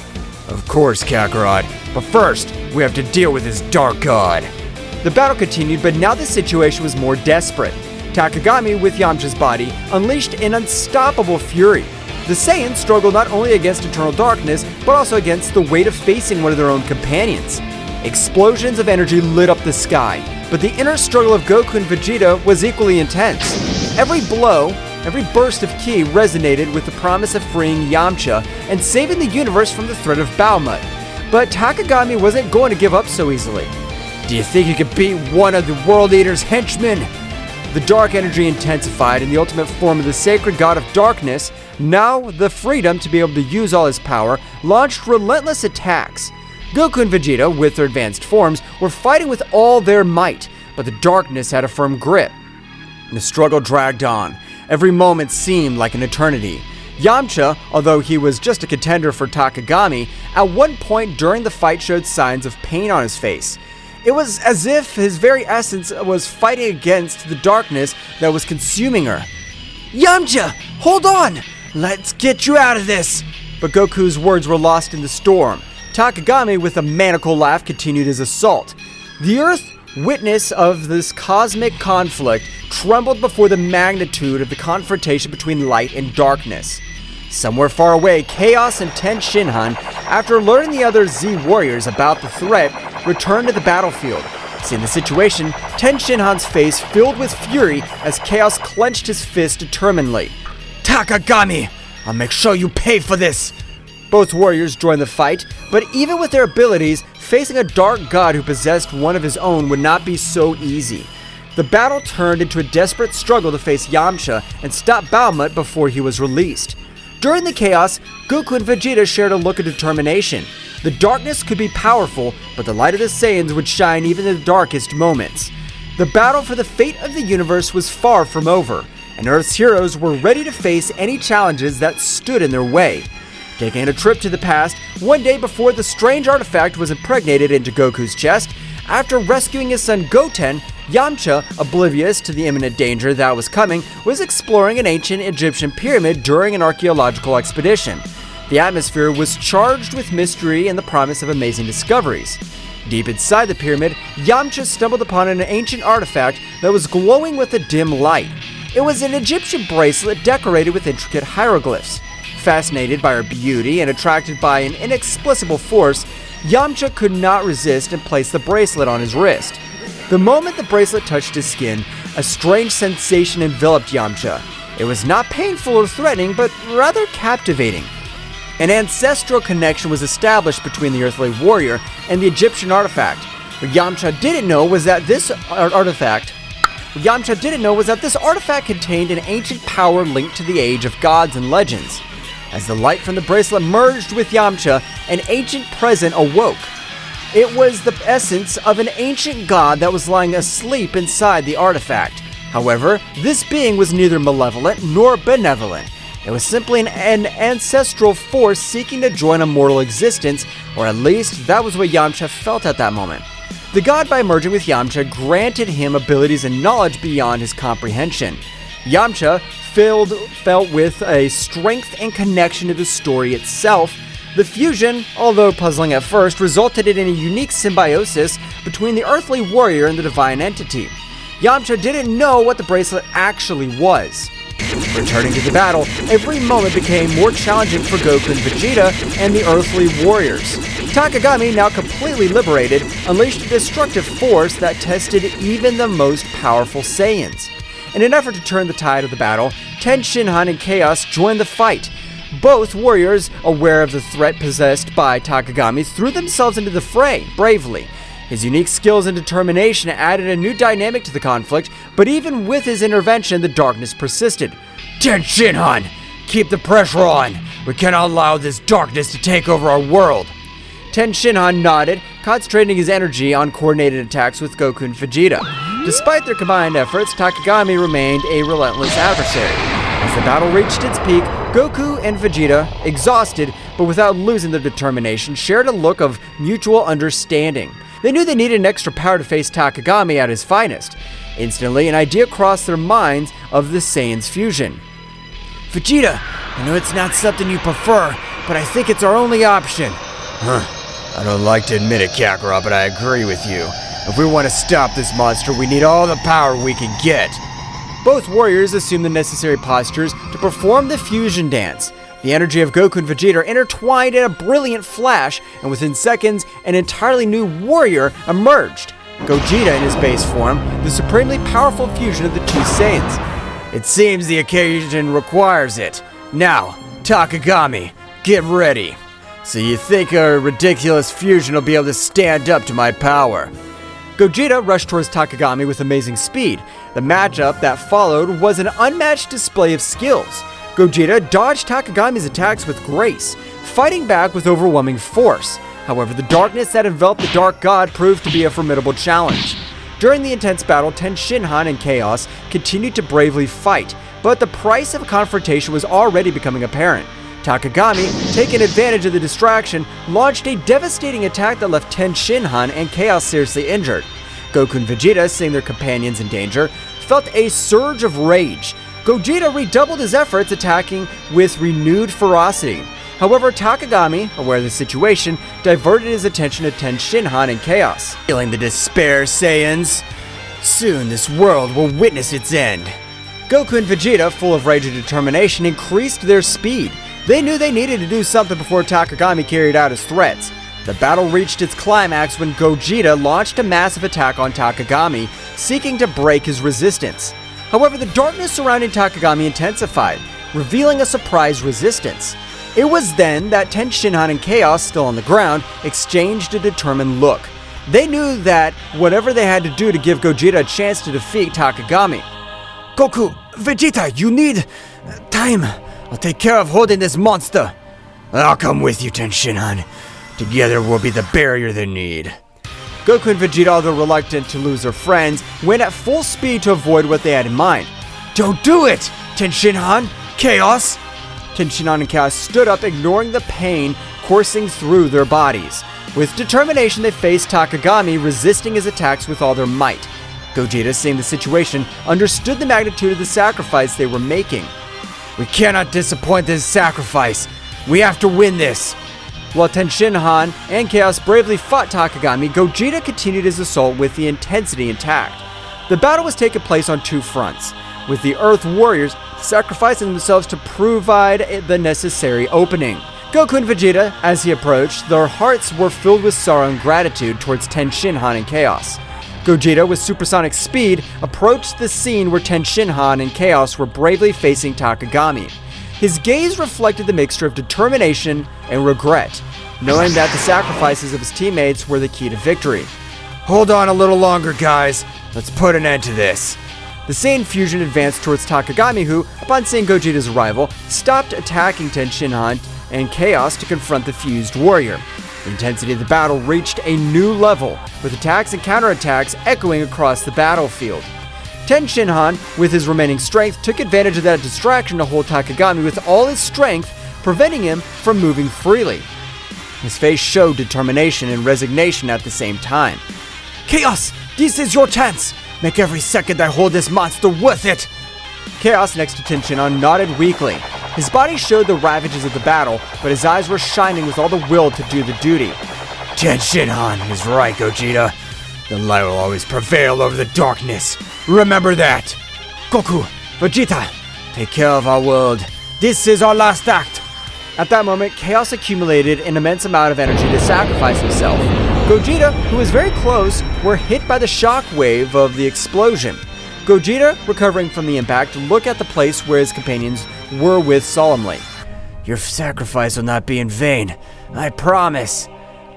Of course, Kakarot. But first, we have to deal with this dark god. The battle continued, but now the situation was more desperate. Takagami, with Yamcha's body, unleashed an unstoppable fury. The Saiyans struggled not only against eternal darkness, but also against the weight of facing one of their own companions. Explosions of energy lit up the sky, but the inner struggle of Goku and Vegeta was equally intense. Every blow, every burst of ki resonated with the promise of freeing Yamcha and saving the universe from the threat of Baomut. But Takagami wasn't going to give up so easily. Do you think you could beat one of the World Eater's henchmen? The dark energy intensified in the ultimate form of the sacred god of darkness. Now, the freedom to be able to use all his power launched relentless attacks. Goku and Vegeta, with their advanced forms, were fighting with all their might, but the darkness had a firm grip. The struggle dragged on. Every moment seemed like an eternity. Yamcha, although he was just a contender for Takagami, at one point during the fight showed signs of pain on his face. It was as if his very essence was fighting against the darkness that was consuming her. Yamcha, hold on! Let's get you out of this! But Goku's words were lost in the storm. Takagami, with a maniacal laugh, continued his assault. The Earth, witness of this cosmic conflict, trembled before the magnitude of the confrontation between light and darkness. Somewhere far away, Chaos and Ten Shinhan, after learning the other Z warriors about the threat, returned to the battlefield. Seeing the situation, Ten Shinhan's face filled with fury as Chaos clenched his fist determinedly. Takagami, I'll make sure you pay for this! Both warriors joined the fight, but even with their abilities, facing a dark god who possessed one of his own would not be so easy. The battle turned into a desperate struggle to face Yamcha and stop Baomut before he was released. During the chaos, Goku and Vegeta shared a look of determination. The darkness could be powerful, but the light of the Saiyans would shine even in the darkest moments. The battle for the fate of the universe was far from over, and Earth's heroes were ready to face any challenges that stood in their way. Taking a trip to the past, one day before the strange artifact was impregnated into Goku's chest, after rescuing his son Goten, Yamcha, oblivious to the imminent danger that was coming, was exploring an ancient Egyptian pyramid during an archaeological expedition. The atmosphere was charged with mystery and the promise of amazing discoveries. Deep inside the pyramid, Yamcha stumbled upon an ancient artifact that was glowing with a dim light. It was an Egyptian bracelet decorated with intricate hieroglyphs. Fascinated by her beauty and attracted by an inexplicable force, Yamcha could not resist and placed the bracelet on his wrist. The moment the bracelet touched his skin, a strange sensation enveloped Yamcha. It was not painful or threatening, but rather captivating. An ancestral connection was established between the earthly warrior and the Egyptian artifact. What Yamcha didn't know was that this artifact contained an ancient power linked to the age of gods and legends. As the light from the bracelet merged with Yamcha, an ancient presence awoke. It was the essence of an ancient god that was lying asleep inside the artifact. However, this being was neither malevolent nor benevolent. It was simply an ancestral force seeking to join a mortal existence, or at least that was what Yamcha felt at that moment. The god, by merging with Yamcha, granted him abilities and knowledge beyond his comprehension. Yamcha felt with a strength and connection to the story itself. The fusion, although puzzling at first, resulted in a unique symbiosis between the earthly warrior and the divine entity. Yamcha didn't know what the bracelet actually was. Returning to the battle, every moment became more challenging for Goku and Vegeta and the earthly warriors. Takagami, now completely liberated, unleashed a destructive force that tested even the most powerful Saiyans. In an effort to turn the tide of the battle, Ten Shinhan and Chaos joined the fight. Both warriors, aware of the threat possessed by Takagami, threw themselves into the fray bravely. His unique skills and determination added a new dynamic to the conflict, but even with his intervention, the darkness persisted. Ten Shinhan, keep the pressure on. We cannot allow this darkness to take over our world. Ten Shinhan nodded, concentrating his energy on coordinated attacks with Goku and Vegeta. Despite their combined efforts, Takagami remained a relentless adversary. As the battle reached its peak, Goku and Vegeta, exhausted but without losing their determination, shared a look of mutual understanding. They knew they needed an extra power to face Takagami at his finest. Instantly, an idea crossed their minds of the Saiyans' fusion. Vegeta, I know it's not something you prefer, but I think it's our only option. I don't like to admit it, Kakarot, but I agree with you. If we want to stop this monster, we need all the power we can get. Both warriors assumed the necessary postures to perform the fusion dance. The energy of Goku and Vegeta intertwined in a brilliant flash, and within seconds, an entirely new warrior emerged. Gogeta in his base form, the supremely powerful fusion of the two Saiyans. It seems the occasion requires it. Now, Takagami, get ready. So you think a ridiculous fusion will be able to stand up to my power? Gogeta rushed towards Takagami with amazing speed. The matchup that followed was an unmatched display of skills. Gogeta dodged Takagami's attacks with grace, fighting back with overwhelming force. However, the darkness that enveloped the Dark God proved to be a formidable challenge. During the intense battle, Tenshinhan and Chaos continued to bravely fight, but the price of a confrontation was already becoming apparent. Takagami, taking advantage of the distraction, launched a devastating attack that left Tenshinhan and Chaos seriously injured. Goku and Vegeta, seeing their companions in danger, felt a surge of rage. Gogeta redoubled his efforts, attacking with renewed ferocity. However, Takagami, aware of the situation, diverted his attention to Tenshinhan and Chaos. Feeling the despair, Saiyans? Soon this world will witness its end. Goku and Vegeta, full of rage and determination, increased their speed. They knew they needed to do something before Takagami carried out his threats. The battle reached its climax when Gogeta launched a massive attack on Takagami, seeking to break his resistance. However, the darkness surrounding Takagami intensified, revealing a surprise resistance. It was then that Tenshinhan and Chaos, still on the ground, exchanged a determined look. They knew that whatever they had to do to give Gogeta a chance to defeat Takagami. Goku, Vegeta, you need time. I'll take care of holding this monster. I'll come with you, Tenshinhan. Together we'll be the barrier they need. Goku and Vegeta, although reluctant to lose their friends, went at full speed to avoid what they had in mind. Don't do it, Tenshinhan, Chaos. Tenshinhan and Chaos stood up, ignoring the pain coursing through their bodies. With determination, they faced Takagami, resisting his attacks with all their might. Gogeta, seeing the situation, understood the magnitude of the sacrifice they were making. We cannot disappoint this sacrifice. We have to win this. While Tenshinhan and Chaos bravely fought Takagami, Gogeta continued his assault with the intensity intact. The battle was taking place on two fronts, with the Earth Warriors sacrificing themselves to provide the necessary opening. Goku and Vegeta, as he approached, their hearts were filled with sorrow and gratitude towards Tenshinhan and Chaos. Gogeta, with supersonic speed, approached the scene where Tenshinhan and Chaos were bravely facing Takagami. His gaze reflected the mixture of determination and regret, knowing that the sacrifices of his teammates were the key to victory. Hold on a little longer, guys. Let's put an end to this. The Saiyan fusion advanced towards Takagami, who, upon seeing Gogeta's arrival, stopped attacking Tenshinhan and Chaos to confront the fused warrior. The intensity of the battle reached a new level, with attacks and counterattacks echoing across the battlefield. Tenshinhan, with his remaining strength, took advantage of that distraction to hold Takagami with all his strength, preventing him from moving freely. His face showed determination and resignation at the same time. Chaos, this is your chance. Make every second I hold this monster worth it. Chaos, next to Tenshinhan, nodded weakly. His body showed the ravages of the battle, but his eyes were shining with all the will to do the duty. Tenshinhan is right, Gogeta. The light will always prevail over the darkness. Remember that. Goku, Vegeta, take care of our world. This is our last act. At that moment, Chaos accumulated an immense amount of energy to sacrifice himself. Gogeta, who was very close, were hit by the shock wave of the explosion. Gogeta, recovering from the impact, looked at the place where his companions were with solemnly. Your sacrifice will not be in vain. I promise.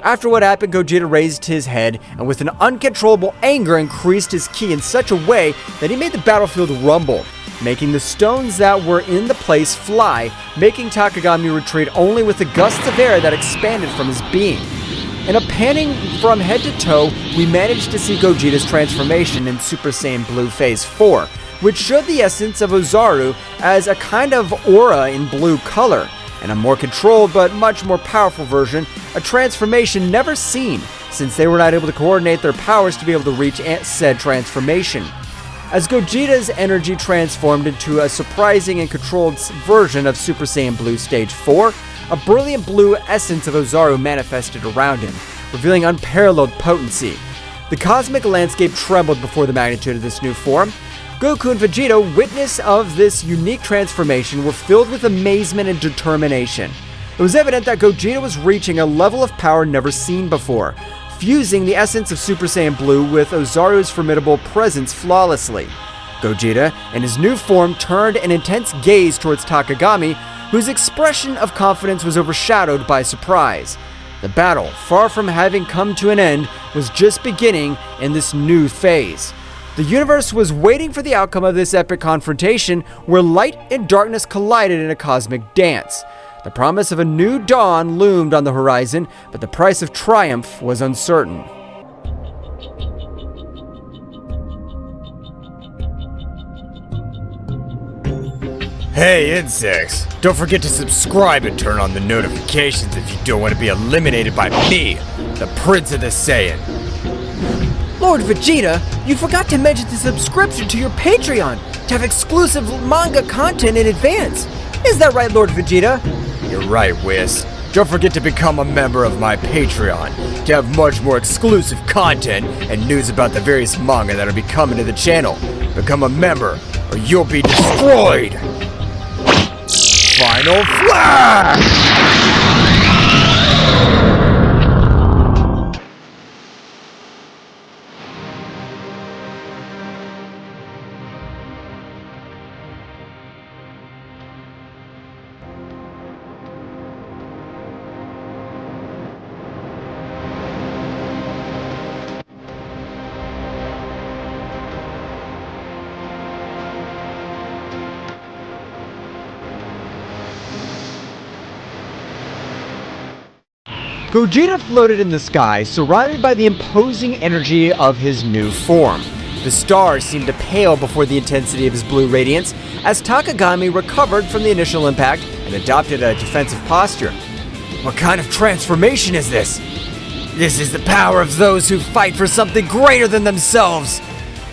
After what happened, Gogeta raised his head and with an uncontrollable anger increased his ki in such a way that he made the battlefield rumble, making the stones that were in the place fly, making Takagami retreat only with the gusts of air that expanded from his being. In a panning from head to toe, we managed to see Gogeta's transformation in Super Saiyan Blue Phase 4, which showed the essence of Ozaru as a kind of aura in blue color, and a more controlled but much more powerful version, a transformation never seen, since they were not able to coordinate their powers to be able to reach said transformation. As Gogeta's energy transformed into a surprising and controlled version of Super Saiyan Blue Stage 4, a brilliant blue essence of Ozaru manifested around him, revealing unparalleled potency. The cosmic landscape trembled before the magnitude of this new form. Goku and Vegeta, witness of this unique transformation, were filled with amazement and determination. It was evident that Gogeta was reaching a level of power never seen before, fusing the essence of Super Saiyan Blue with Ozaru's formidable presence flawlessly. Gogeta, in his new form, turned an intense gaze towards Takagami, whose expression of confidence was overshadowed by surprise. The battle, far from having come to an end, was just beginning in this new phase. The universe was waiting for the outcome of this epic confrontation, where light and darkness collided in a cosmic dance. The promise of a new dawn loomed on the horizon, but the price of triumph was uncertain. Hey insects, don't forget to subscribe and turn on the notifications if you don't want to be eliminated by me, the Prince of the Saiyan. Lord Vegeta, you forgot to mention the subscription to your Patreon to have exclusive manga content in advance. Is that right, Lord Vegeta? You're right, Whis. Don't forget to become a member of my Patreon to have much more exclusive content and news about the various manga that will be coming to the channel. Become a member or you'll be destroyed! Final Flash! Gogeta floated in the sky, surrounded by the imposing energy of his new form. The stars seemed to pale before the intensity of his blue radiance, as Takagami recovered from the initial impact and adopted a defensive posture. What kind of transformation is this? This is the power of those who fight for something greater than themselves!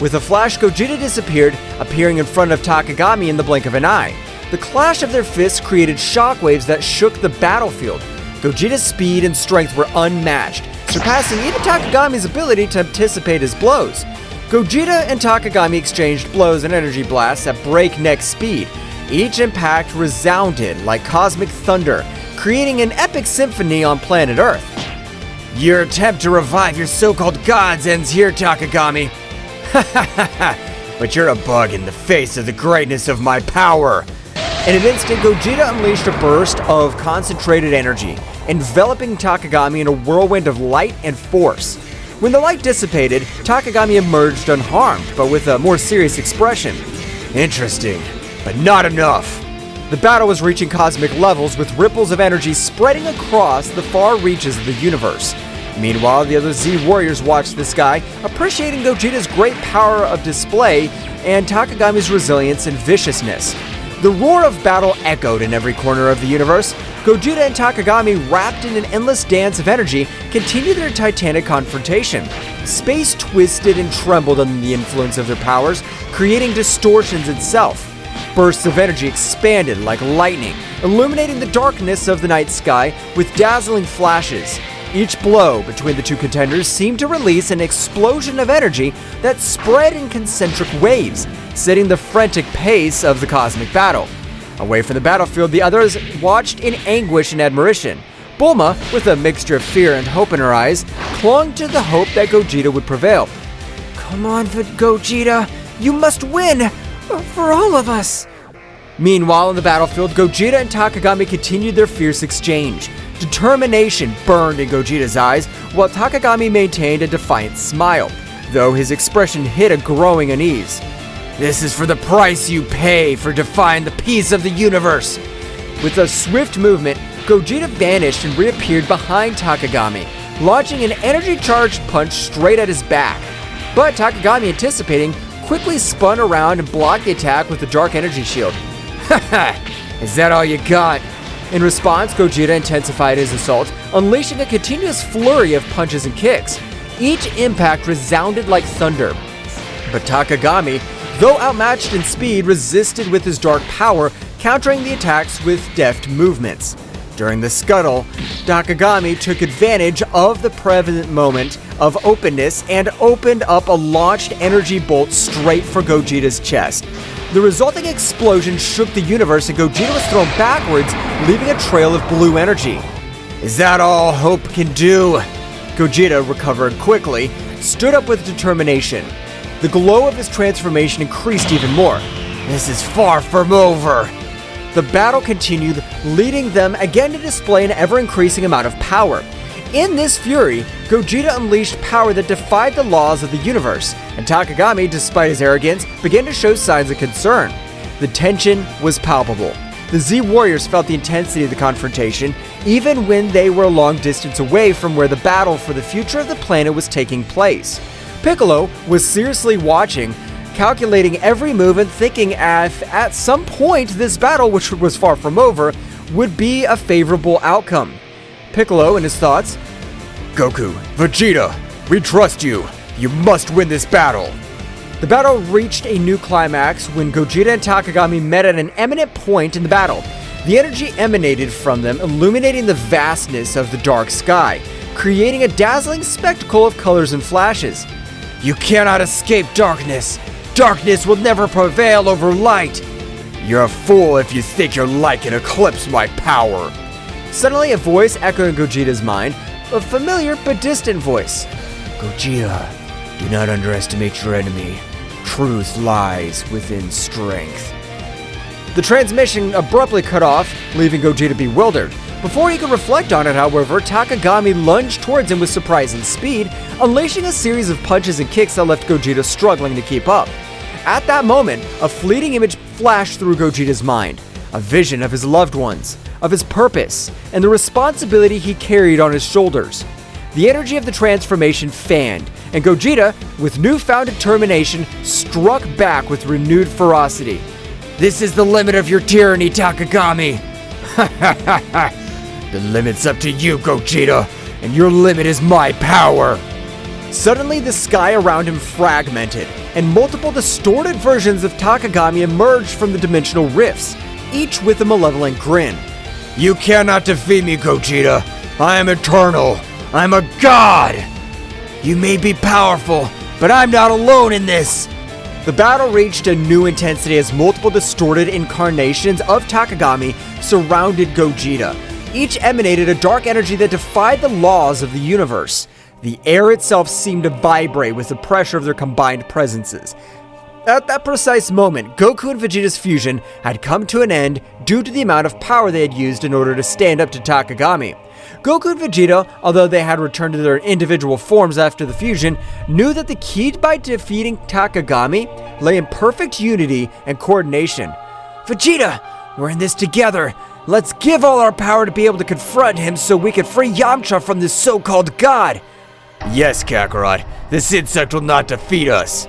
With a flash, Gogeta disappeared, appearing in front of Takagami in the blink of an eye. The clash of their fists created shockwaves that shook the battlefield. Gogeta's speed and strength were unmatched, surpassing even Takagami's ability to anticipate his blows. Gogeta and Takagami exchanged blows and energy blasts at breakneck speed. Each impact resounded like cosmic thunder, creating an epic symphony on planet Earth. Your attempt to revive your so-called gods ends here, Takagami. But you're a bug in the face of the greatness of my power. In an instant, Gogeta unleashed a burst of concentrated energy, enveloping Takagami in a whirlwind of light and force. When the light dissipated, Takagami emerged unharmed, but with a more serious expression. Interesting, but not enough. The battle was reaching cosmic levels, with ripples of energy spreading across the far reaches of the universe. Meanwhile, the other Z warriors watched the sky, appreciating Gogeta's great power of display and Takagami's resilience and viciousness. The roar of battle echoed in every corner of the universe. Gogeta and Takagami, wrapped in an endless dance of energy, continued their titanic confrontation. Space twisted and trembled under the influence of their powers, creating distortions itself. Bursts of energy expanded like lightning, illuminating the darkness of the night sky with dazzling flashes. Each blow between the two contenders seemed to release an explosion of energy that spread in concentric waves, setting the frantic pace of the cosmic battle. Away from the battlefield, the others watched in anguish and admiration. Bulma, with a mixture of fear and hope in her eyes, clung to the hope that Gogeta would prevail. Come on, Gogeta, you must win! For all of us! Meanwhile, on the battlefield, Gogeta and Takagami continued their fierce exchange. Determination burned in Gogeta's eyes, while Takagami maintained a defiant smile, though his expression hid a growing unease. This is for the price you pay for defying the peace of the universe. With a swift movement, Gogeta vanished and reappeared behind Takagami, launching an energy-charged punch straight at his back. But Takagami, anticipating, quickly spun around and blocked the attack with the dark energy shield. Haha, is that all you got? In response, Gogeta intensified his assault, unleashing a continuous flurry of punches and kicks. Each impact resounded like thunder. But Takagami, though outmatched in speed, resisted with his dark power, countering the attacks with deft movements. During the scuttle, Takagami took advantage of the prevalent moment of openness and opened up a launched energy bolt straight for Gogeta's chest. The resulting explosion shook the universe and Gogeta was thrown backwards, leaving a trail of blue energy. Is that all hope can do? Gogeta recovered quickly, stood up with determination. The glow of his transformation increased even more. This is far from over. The battle continued, leading them again to display an ever-increasing amount of power. In this fury, Gogeta unleashed power that defied the laws of the universe, and Takagami, despite his arrogance, began to show signs of concern. The tension was palpable. The Z Warriors felt the intensity of the confrontation, even when they were a long distance away from where the battle for the future of the planet was taking place. Piccolo was seriously watching, calculating every move and thinking at some point this battle, which was far from over, would be a favorable outcome. Piccolo, in his thoughts, Goku, Vegeta, we trust you. You must win this battle. The battle reached a new climax when Gogeta and Takagami met at an eminent point in the battle. The energy emanated from them, illuminating the vastness of the dark sky, creating a dazzling spectacle of colors and flashes. You cannot escape darkness. Darkness will never prevail over light. You're a fool if you think your light can eclipse my power. Suddenly, a voice echoed in Gogeta's mind, a familiar but distant voice. Gogeta, do not underestimate your enemy. Truth lies within strength. The transmission abruptly cut off, leaving Gogeta bewildered. Before he could reflect on it, however, Takagami lunged towards him with surprising speed, unleashing a series of punches and kicks that left Gogeta struggling to keep up. At that moment, a fleeting image flashed through Gogeta's mind, a vision of his loved ones, of his purpose, and the responsibility he carried on his shoulders. The energy of the transformation fanned, and Gogeta, with newfound determination, struck back with renewed ferocity. This is the limit of your tyranny, Takagami. The limit's up to you, Gogeta, and your limit is my power. Suddenly, the sky around him fragmented, and multiple distorted versions of Takagami emerged from the dimensional rifts, each with a malevolent grin. You cannot defeat me, Gogeta. I am eternal. I'm a god. You may be powerful, but I'm not alone in this. The battle reached a new intensity as multiple distorted incarnations of Takagami surrounded Gogeta. Each emanated a dark energy that defied the laws of the universe. The air itself seemed to vibrate with the pressure of their combined presences. At that precise moment, Goku and Vegeta's fusion had come to an end due to the amount of power they had used in order to stand up to Takagami. Goku and Vegeta, although they had returned to their individual forms after the fusion, knew that the key by defeating Takagami lay in perfect unity and coordination. Vegeta, we're in this together. Let's give all our power to be able to confront him so we can free Yamcha from this so-called god. Yes, Kakarot, this insect will not defeat us.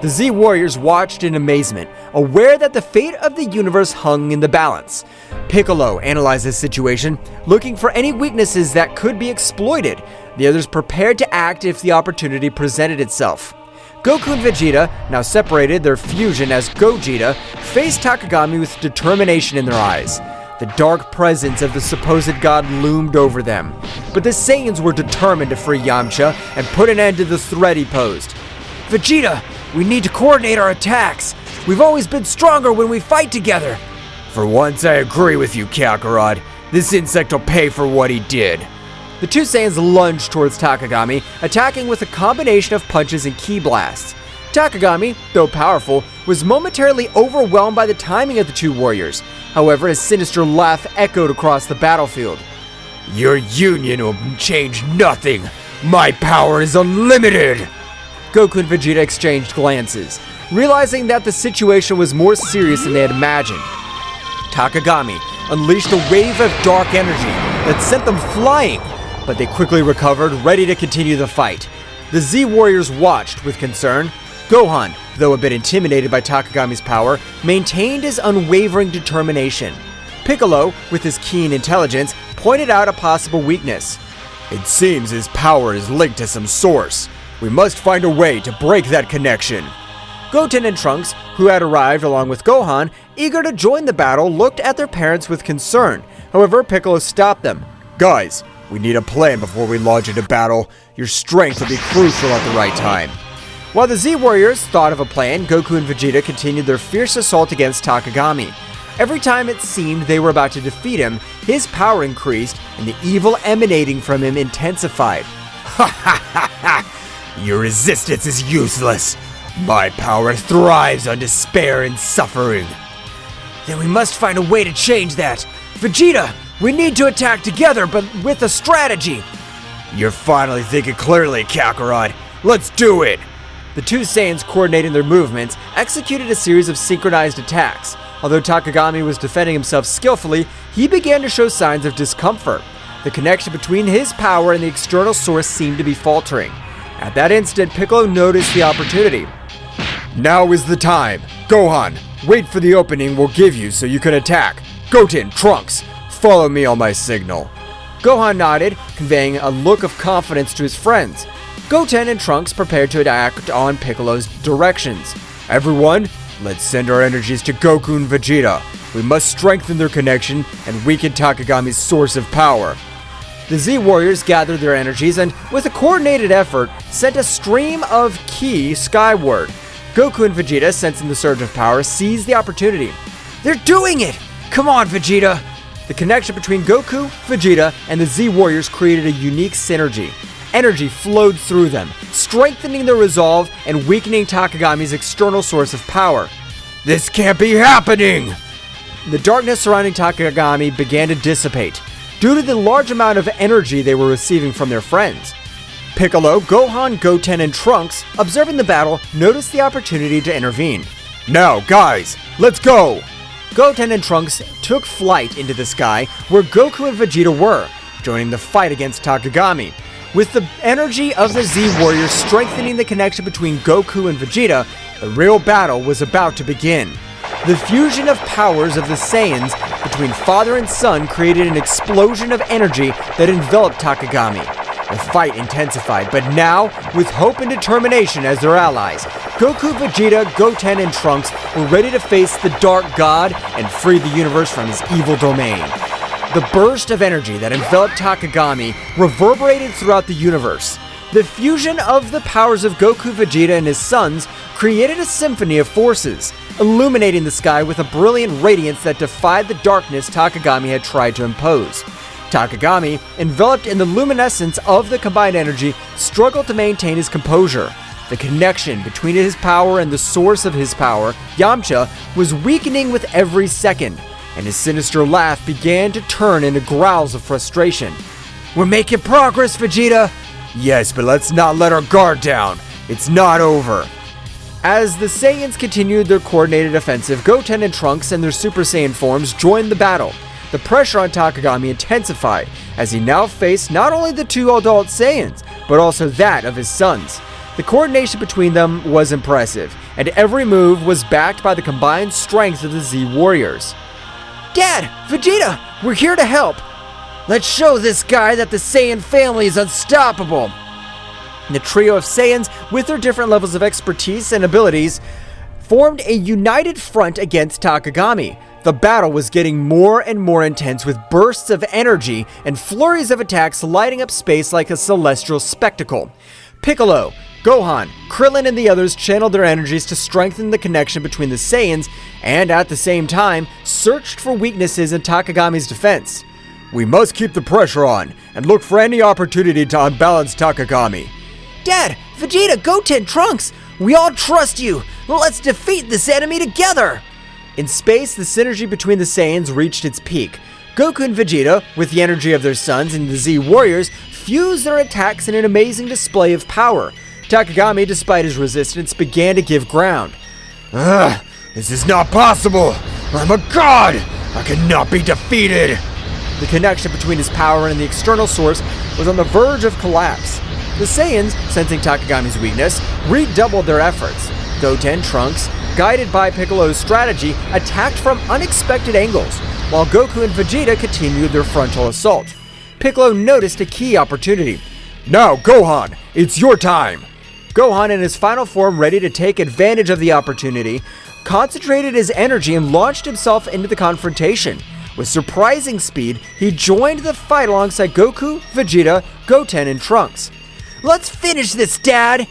The Z Warriors watched in amazement, aware that the fate of the universe hung in the balance. Piccolo analyzed this situation, looking for any weaknesses that could be exploited. The others prepared to act if the opportunity presented itself. Goku and Vegeta, now separated, their fusion as Gogeta, faced Takagami with determination in their eyes. The dark presence of the supposed god loomed over them, but the Saiyans were determined to free Yamcha and put an end to the threat he posed. Vegeta, we need to coordinate our attacks. We've always been stronger when we fight together. For once, I agree with you, Kakarot. This insect will pay for what he did. The two Saiyans lunged towards Takagami, attacking with a combination of punches and ki blasts. Takagami, though powerful, was momentarily overwhelmed by the timing of the two warriors. However, his sinister laugh echoed across the battlefield. Your union will change nothing. My power is unlimited. Goku and Vegeta exchanged glances, realizing that the situation was more serious than they had imagined. Takagami unleashed a wave of dark energy that sent them flying, but they quickly recovered, ready to continue the fight. The Z Warriors watched with concern. Gohan, though a bit intimidated by Takagami's power, maintained his unwavering determination. Piccolo, with his keen intelligence, pointed out a possible weakness. It seems his power is linked to some source. We must find a way to break that connection. Goten and Trunks, who had arrived along with Gohan, eager to join the battle, looked at their parents with concern. However, Piccolo stopped them. Guys, we need a plan before we launch into battle. Your strength will be crucial at the right time. While the Z-Warriors thought of a plan, Goku and Vegeta continued their fierce assault against Takagami. Every time it seemed they were about to defeat him, his power increased and the evil emanating from him intensified. Ha ha ha ha! Your resistance is useless. My power thrives on despair and suffering. Then we must find a way to change that. Vegeta, we need to attack together, but with a strategy. You're finally thinking clearly, Kakarot. Let's do it! The two Saiyans, coordinating their movements, executed a series of synchronized attacks. Although Takagami was defending himself skillfully, he began to show signs of discomfort. The connection between his power and the external source seemed to be faltering. At that instant, Piccolo noticed the opportunity. Now is the time. Gohan, wait for the opening we'll give you so you can attack. Goten, Trunks, follow me on my signal. Gohan nodded, conveying a look of confidence to his friends. Goten and Trunks prepared to act on Piccolo's directions. Everyone, let's send our energies to Goku and Vegeta. We must strengthen their connection and weaken Takagami's source of power. The Z-Warriors gathered their energies and, with a coordinated effort, sent a stream of ki skyward. Goku and Vegeta, sensing the surge of power, seized the opportunity. They're doing it! Come on, Vegeta! The connection between Goku, Vegeta, and the Z-Warriors created a unique synergy. Energy flowed through them, strengthening their resolve and weakening Takagami's external source of power. This can't be happening! The darkness surrounding Takagami began to dissipate, due to the large amount of energy they were receiving from their friends. Piccolo, Gohan, Goten, and Trunks, observing the battle, noticed the opportunity to intervene. Now, guys, let's go! Goten and Trunks took flight into the sky where Goku and Vegeta were, joining the fight against Takagami. With the energy of the Z-Warriors strengthening the connection between Goku and Vegeta, the real battle was about to begin. The fusion of powers of the Saiyans between father and son created an explosion of energy that enveloped Takagami. The fight intensified, but now, with hope and determination as their allies, Goku, Vegeta, Goten, and Trunks were ready to face the Dark God and free the universe from his evil domain. The burst of energy that enveloped Takagami reverberated throughout the universe. The fusion of the powers of Goku, Vegeta, and his sons created a symphony of forces, illuminating the sky with a brilliant radiance that defied the darkness Takagami had tried to impose. Takagami, enveloped in the luminescence of the combined energy, struggled to maintain his composure. The connection between his power and the source of his power, Yamcha, was weakening with every second, and his sinister laugh began to turn into growls of frustration. We're making progress, Vegeta! Yes, but let's not let our guard down. It's not over. As the Saiyans continued their coordinated offensive, Goten and Trunks and their Super Saiyan forms joined the battle. The pressure on Takagami intensified, as he now faced not only the two adult Saiyans, but also that of his sons. The coordination between them was impressive, and every move was backed by the combined strength of the Z-Warriors. Dad! Vegeta! We're here to help! Let's show this guy that the Saiyan family is unstoppable! The trio of Saiyans, with their different levels of expertise and abilities, formed a united front against Takagami. The battle was getting more and more intense, with bursts of energy and flurries of attacks lighting up space like a celestial spectacle. Piccolo, Gohan, Krillin, and the others channeled their energies to strengthen the connection between the Saiyans and, at the same time, searched for weaknesses in Takagami's defense. We must keep the pressure on and look for any opportunity to unbalance Takagami. Dad, Vegeta, Goten, Trunks, we all trust you! Let's defeat this enemy together! In space, the synergy between the Saiyans reached its peak. Goku and Vegeta, with the energy of their sons and the Z-Warriors, fused their attacks in an amazing display of power. Takagami, despite his resistance, began to give ground. This is not possible! I'm a god! I cannot be defeated! The connection between his power and the external source was on the verge of collapse. The Saiyans, sensing Takagami's weakness, redoubled their efforts. Goten, Trunks, guided by Piccolo's strategy, attacked from unexpected angles, while Goku and Vegeta continued their frontal assault. Piccolo noticed a key opportunity. Now, Gohan, it's your time! Gohan, in his final form ready to take advantage of the opportunity, concentrated his energy and launched himself into the confrontation. With surprising speed, he joined the fight alongside Goku, Vegeta, Goten, and Trunks. Let's finish this, Dad!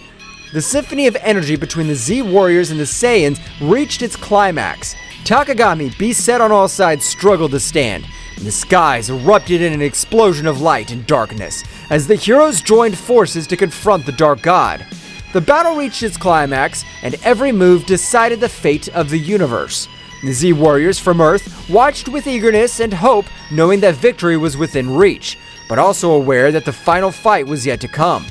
The symphony of energy between the Z Warriors and the Saiyans reached its climax. Takagami, beset on all sides, struggled to stand, and the skies erupted in an explosion of light and darkness as the heroes joined forces to confront the Dark God. The battle reached its climax, and every move decided the fate of the universe. The Z Warriors from Earth watched with eagerness and hope, knowing that victory was within reach, but also aware that the final fight was yet to come.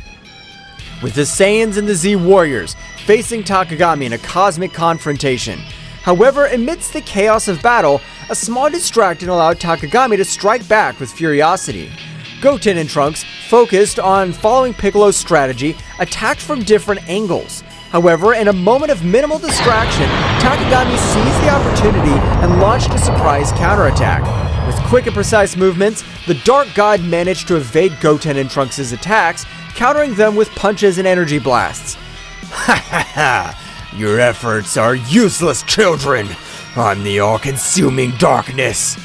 With the Saiyans and the Z Warriors facing Takagami in a cosmic confrontation. However, amidst the chaos of battle, a small distraction allowed Takagami to strike back with furiosity. Goten and Trunks, focused on following Piccolo's strategy, attacked from different angles. However, in a moment of minimal distraction, Takagami seized the opportunity and launched a surprise counterattack. With quick and precise movements, the Dark God managed to evade Goten and Trunks' attacks, countering them with punches and energy blasts. Ha ha ha! Your efforts are useless, children! I'm the all-consuming darkness!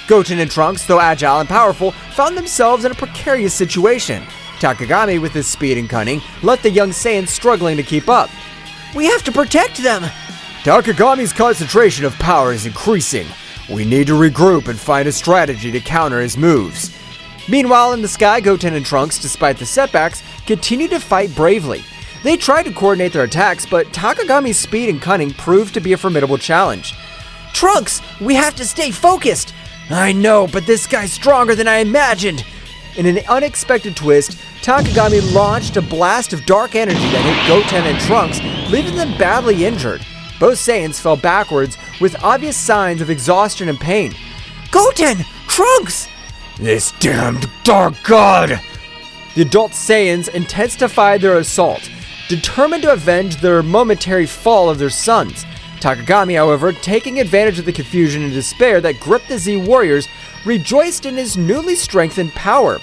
Goten and Trunks, though agile and powerful, found themselves in a precarious situation. Takagami, with his speed and cunning, left the young Saiyans struggling to keep up. We have to protect them! Takagami's concentration of power is increasing. We need to regroup and find a strategy to counter his moves. Meanwhile, in the sky, Goten and Trunks, despite the setbacks, continued to fight bravely. They tried to coordinate their attacks, but Takagami's speed and cunning proved to be a formidable challenge. Trunks, we have to stay focused! I know, but this guy's stronger than I imagined! In an unexpected twist, Takagami launched a blast of dark energy that hit Goten and Trunks, leaving them badly injured. Both Saiyans fell backwards with obvious signs of exhaustion and pain. Goten! Trunks! This damned Dark God! The adult Saiyans intensified their assault, determined to avenge their momentary fall of their sons. Takagami, however, taking advantage of the confusion and despair that gripped the Z Warriors, rejoiced in his newly strengthened power.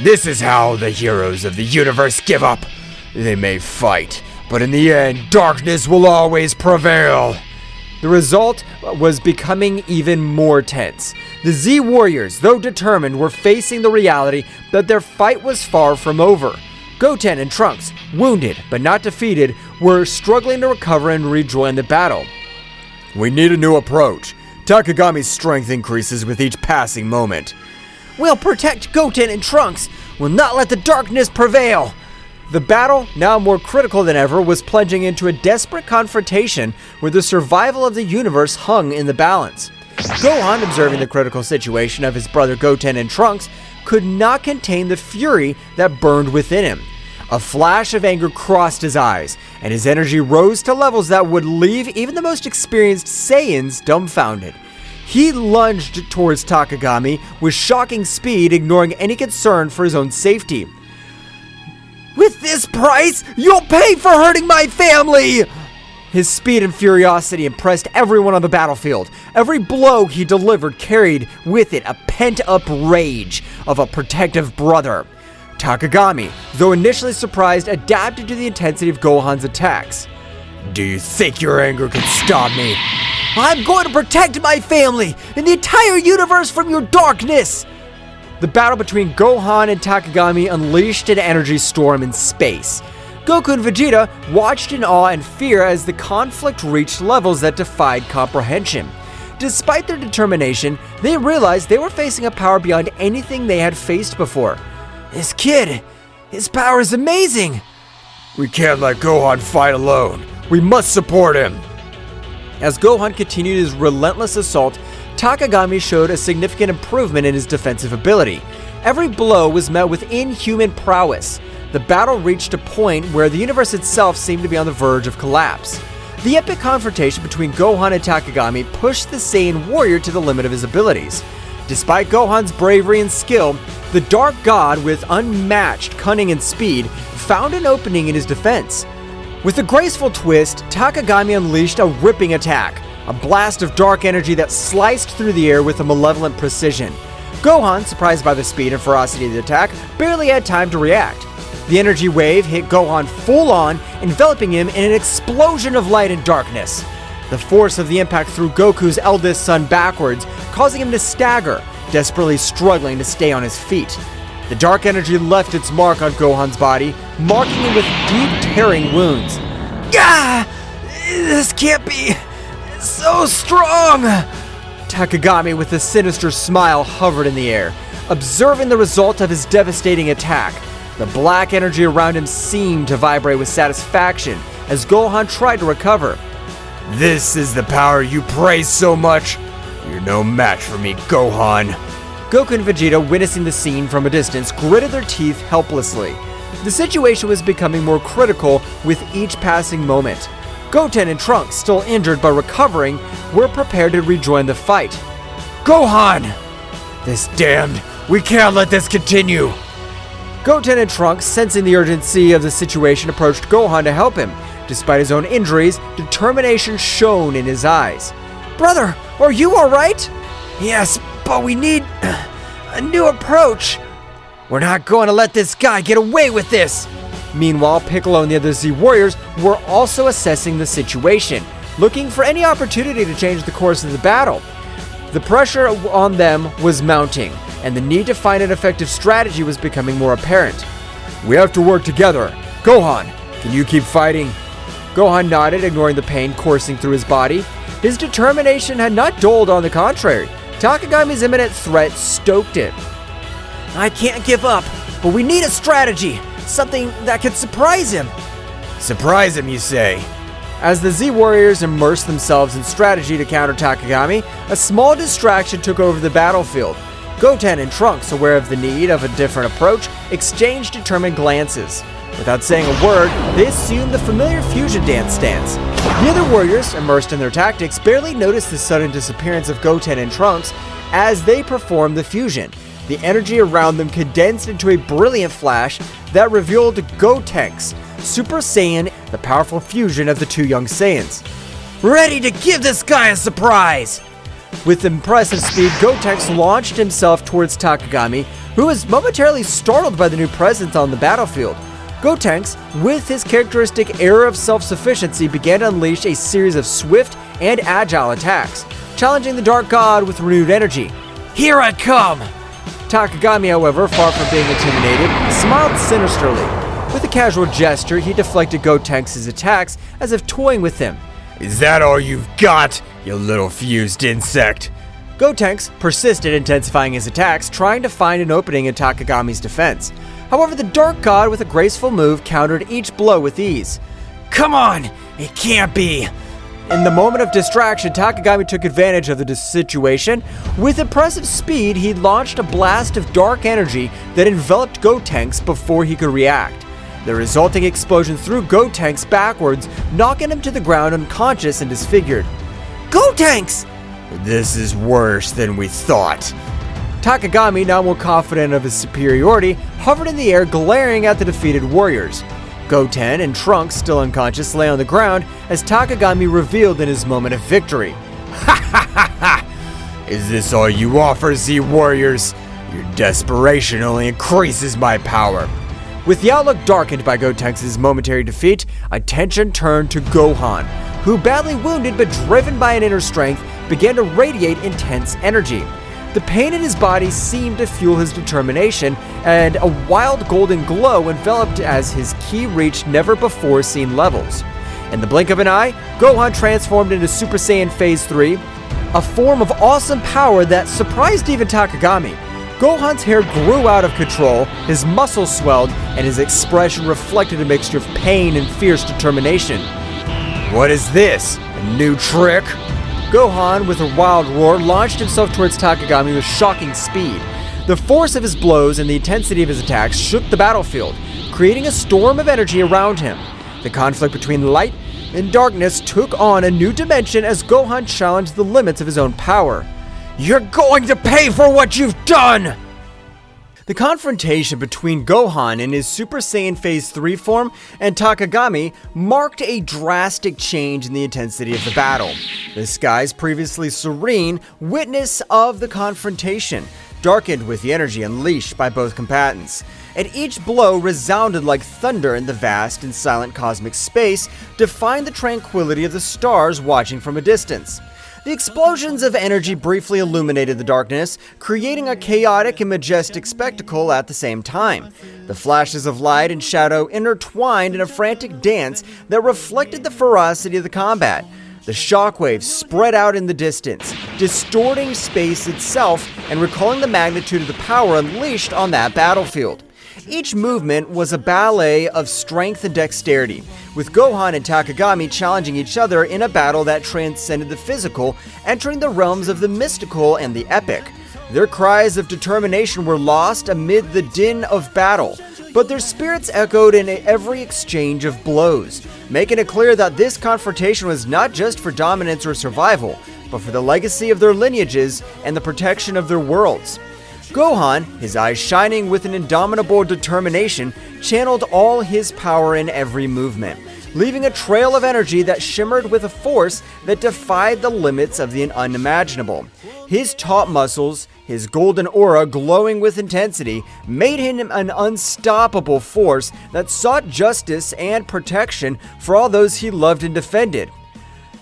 This is how the heroes of the universe give up. They may fight, but in the end, darkness will always prevail. The result was becoming even more tense. The Z Warriors, though determined, were facing the reality that their fight was far from over. Goten and Trunks, wounded but not defeated, were struggling to recover and rejoin the battle. We need a new approach. Takagami's strength increases with each passing moment. We'll protect Goten and Trunks. We'll not let the darkness prevail. The battle, now more critical than ever, was plunging into a desperate confrontation where the survival of the universe hung in the balance. Gohan, observing the critical situation of his brother Goten and Trunks, could not contain the fury that burned within him. A flash of anger crossed his eyes, and his energy rose to levels that would leave even the most experienced Saiyans dumbfounded. He lunged towards Takagami with shocking speed, ignoring any concern for his own safety. With this price, you'll pay for hurting my family! His speed and furiosity impressed everyone on the battlefield. Every blow he delivered carried with it a pent-up rage of a protective brother. Takagami, though initially surprised, adapted to the intensity of Gohan's attacks. Do you think your anger can stop me? I'm going to protect my family and the entire universe from your darkness! The battle between Gohan and Takagami unleashed an energy storm in space. Goku and Vegeta watched in awe and fear as the conflict reached levels that defied comprehension. Despite their determination, they realized they were facing a power beyond anything they had faced before. This kid, his power is amazing! We can't let Gohan fight alone. We must support him. As Gohan continued his relentless assault, Takagami showed a significant improvement in his defensive ability. Every blow was met with inhuman prowess. The battle reached a point where the universe itself seemed to be on the verge of collapse. The epic confrontation between Gohan and Takagami pushed the Saiyan warrior to the limit of his abilities. Despite Gohan's bravery and skill, the Dark God, with unmatched cunning and speed, found an opening in his defense. With a graceful twist, Takagami unleashed a ripping attack, a blast of dark energy that sliced through the air with a malevolent precision. Gohan, surprised by the speed and ferocity of the attack, barely had time to react. The energy wave hit Gohan full on, enveloping him in an explosion of light and darkness. The force of the impact threw Goku's eldest son backwards, causing him to stagger, desperately struggling to stay on his feet. The dark energy left its mark on Gohan's body, marking him with deep, tearing wounds. Ah! This can't be so strong! Takagami, with a sinister smile, hovered in the air, observing the result of his devastating attack. The black energy around him seemed to vibrate with satisfaction as Gohan tried to recover. This is the power you praise so much. You're no match for me, Gohan. Goku and Vegeta, witnessing the scene from a distance, gritted their teeth helplessly. The situation was becoming more critical with each passing moment. Goten and Trunks, still injured but recovering, were prepared to rejoin the fight. Gohan! This damned, we can't let this continue. Goten and Trunks, sensing the urgency of the situation, approached Gohan to help him. Despite his own injuries, determination shone in his eyes. Brother, are you alright? Yes, but we need a new approach. We're not going to let this guy get away with this! Meanwhile, Piccolo and the other Z Warriors were also assessing the situation, looking for any opportunity to change the course of the battle. The pressure on them was mounting, and the need to find an effective strategy was becoming more apparent. We have to work together. Gohan, can you keep fighting? Gohan nodded, ignoring the pain coursing through his body. His determination had not dulled, on the contrary. Takagami's imminent threat stoked it. I can't give up, but we need a strategy. Something that could surprise him. Surprise him, you say? As the Z Warriors immersed themselves in strategy to counter Takagami, a small distraction took over the battlefield. Goten and Trunks, aware of the need of a different approach, exchanged determined glances. Without saying a word, they assumed the familiar fusion dance stance. The other warriors, immersed in their tactics, barely noticed the sudden disappearance of Goten and Trunks as they performed the fusion. The energy around them condensed into a brilliant flash that revealed Gotenks, Super Saiyan, the powerful fusion of the two young Saiyans. Ready to give this guy a surprise! With impressive speed, Gotenks launched himself towards Takagami, who was momentarily startled by the new presence on the battlefield. Gotenks, with his characteristic air of self-sufficiency, began to unleash a series of swift and agile attacks, challenging the Dark God with renewed energy. Here I come! Takagami, however, far from being intimidated, smiled sinisterly. With a casual gesture, he deflected Gotenks' attacks as if toying with him. Is that all you've got, you little fused insect? Gotenks persisted, intensifying his attacks, trying to find an opening in Takagami's defense. However, the Dark God, with a graceful move, countered each blow with ease. Come on! It can't be! In the moment of distraction, Takagami took advantage of the situation. With impressive speed, he launched a blast of dark energy that enveloped Gotenks before he could react. The resulting explosion threw Gotenks backwards, knocking him to the ground unconscious and disfigured. Gotenks! This is worse than we thought. Takagami, now more confident of his superiority, hovered in the air, glaring at the defeated warriors. Goten and Trunks, still unconscious, lay on the ground as Takagami revealed in his moment of victory. Ha ha ha ha! Is this all you offer, Z Warriors? Your desperation only increases my power. With the outlook darkened by Gotenks' momentary defeat, attention turned to Gohan, who, badly wounded but driven by an inner strength, began to radiate intense energy. The pain in his body seemed to fuel his determination, and a wild golden glow enveloped as his ki reached never-before-seen levels. In the blink of an eye, Gohan transformed into Super Saiyan Phase 3, a form of awesome power that surprised even Takagami. Gohan's hair grew out of control, his muscles swelled, and his expression reflected a mixture of pain and fierce determination. What is this? A new trick? Gohan, with a wild roar, launched himself towards Takagami with shocking speed. The force of his blows and the intensity of his attacks shook the battlefield, creating a storm of energy around him. The conflict between light and darkness took on a new dimension as Gohan challenged the limits of his own power. You're going to pay for what you've done! The confrontation between Gohan in his Super Saiyan Phase 3 form and Takagami marked a drastic change in the intensity of the battle. The skies, previously serene, witness of the confrontation, darkened with the energy unleashed by both combatants. And each blow resounded like thunder in the vast and silent cosmic space, defying the tranquility of the stars watching from a distance. The explosions of energy briefly illuminated the darkness, creating a chaotic and majestic spectacle at the same time. The flashes of light and shadow intertwined in a frantic dance that reflected the ferocity of the combat. The shockwaves spread out in the distance, distorting space itself and recalling the magnitude of the power unleashed on that battlefield. Each movement was a ballet of strength and dexterity, with Gohan and Takagami challenging each other in a battle that transcended the physical, entering the realms of the mystical and the epic. Their cries of determination were lost amid the din of battle, but their spirits echoed in every exchange of blows, making it clear that this confrontation was not just for dominance or survival, but for the legacy of their lineages and the protection of their worlds. Gohan, his eyes shining with an indomitable determination, channeled all his power in every movement, leaving a trail of energy that shimmered with a force that defied the limits of the unimaginable. His taut muscles, his golden aura glowing with intensity, made him an unstoppable force that sought justice and protection for all those he loved and defended.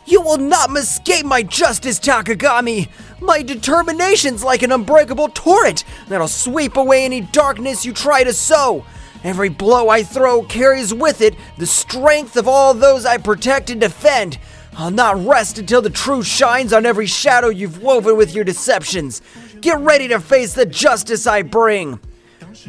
"You will not escape my justice, Takagami! My determination's like an unbreakable torrent that'll sweep away any darkness you try to sow. Every blow I throw carries with it the strength of all those I protect and defend. I'll not rest until the truth shines on every shadow you've woven with your deceptions. Get ready to face the justice I bring."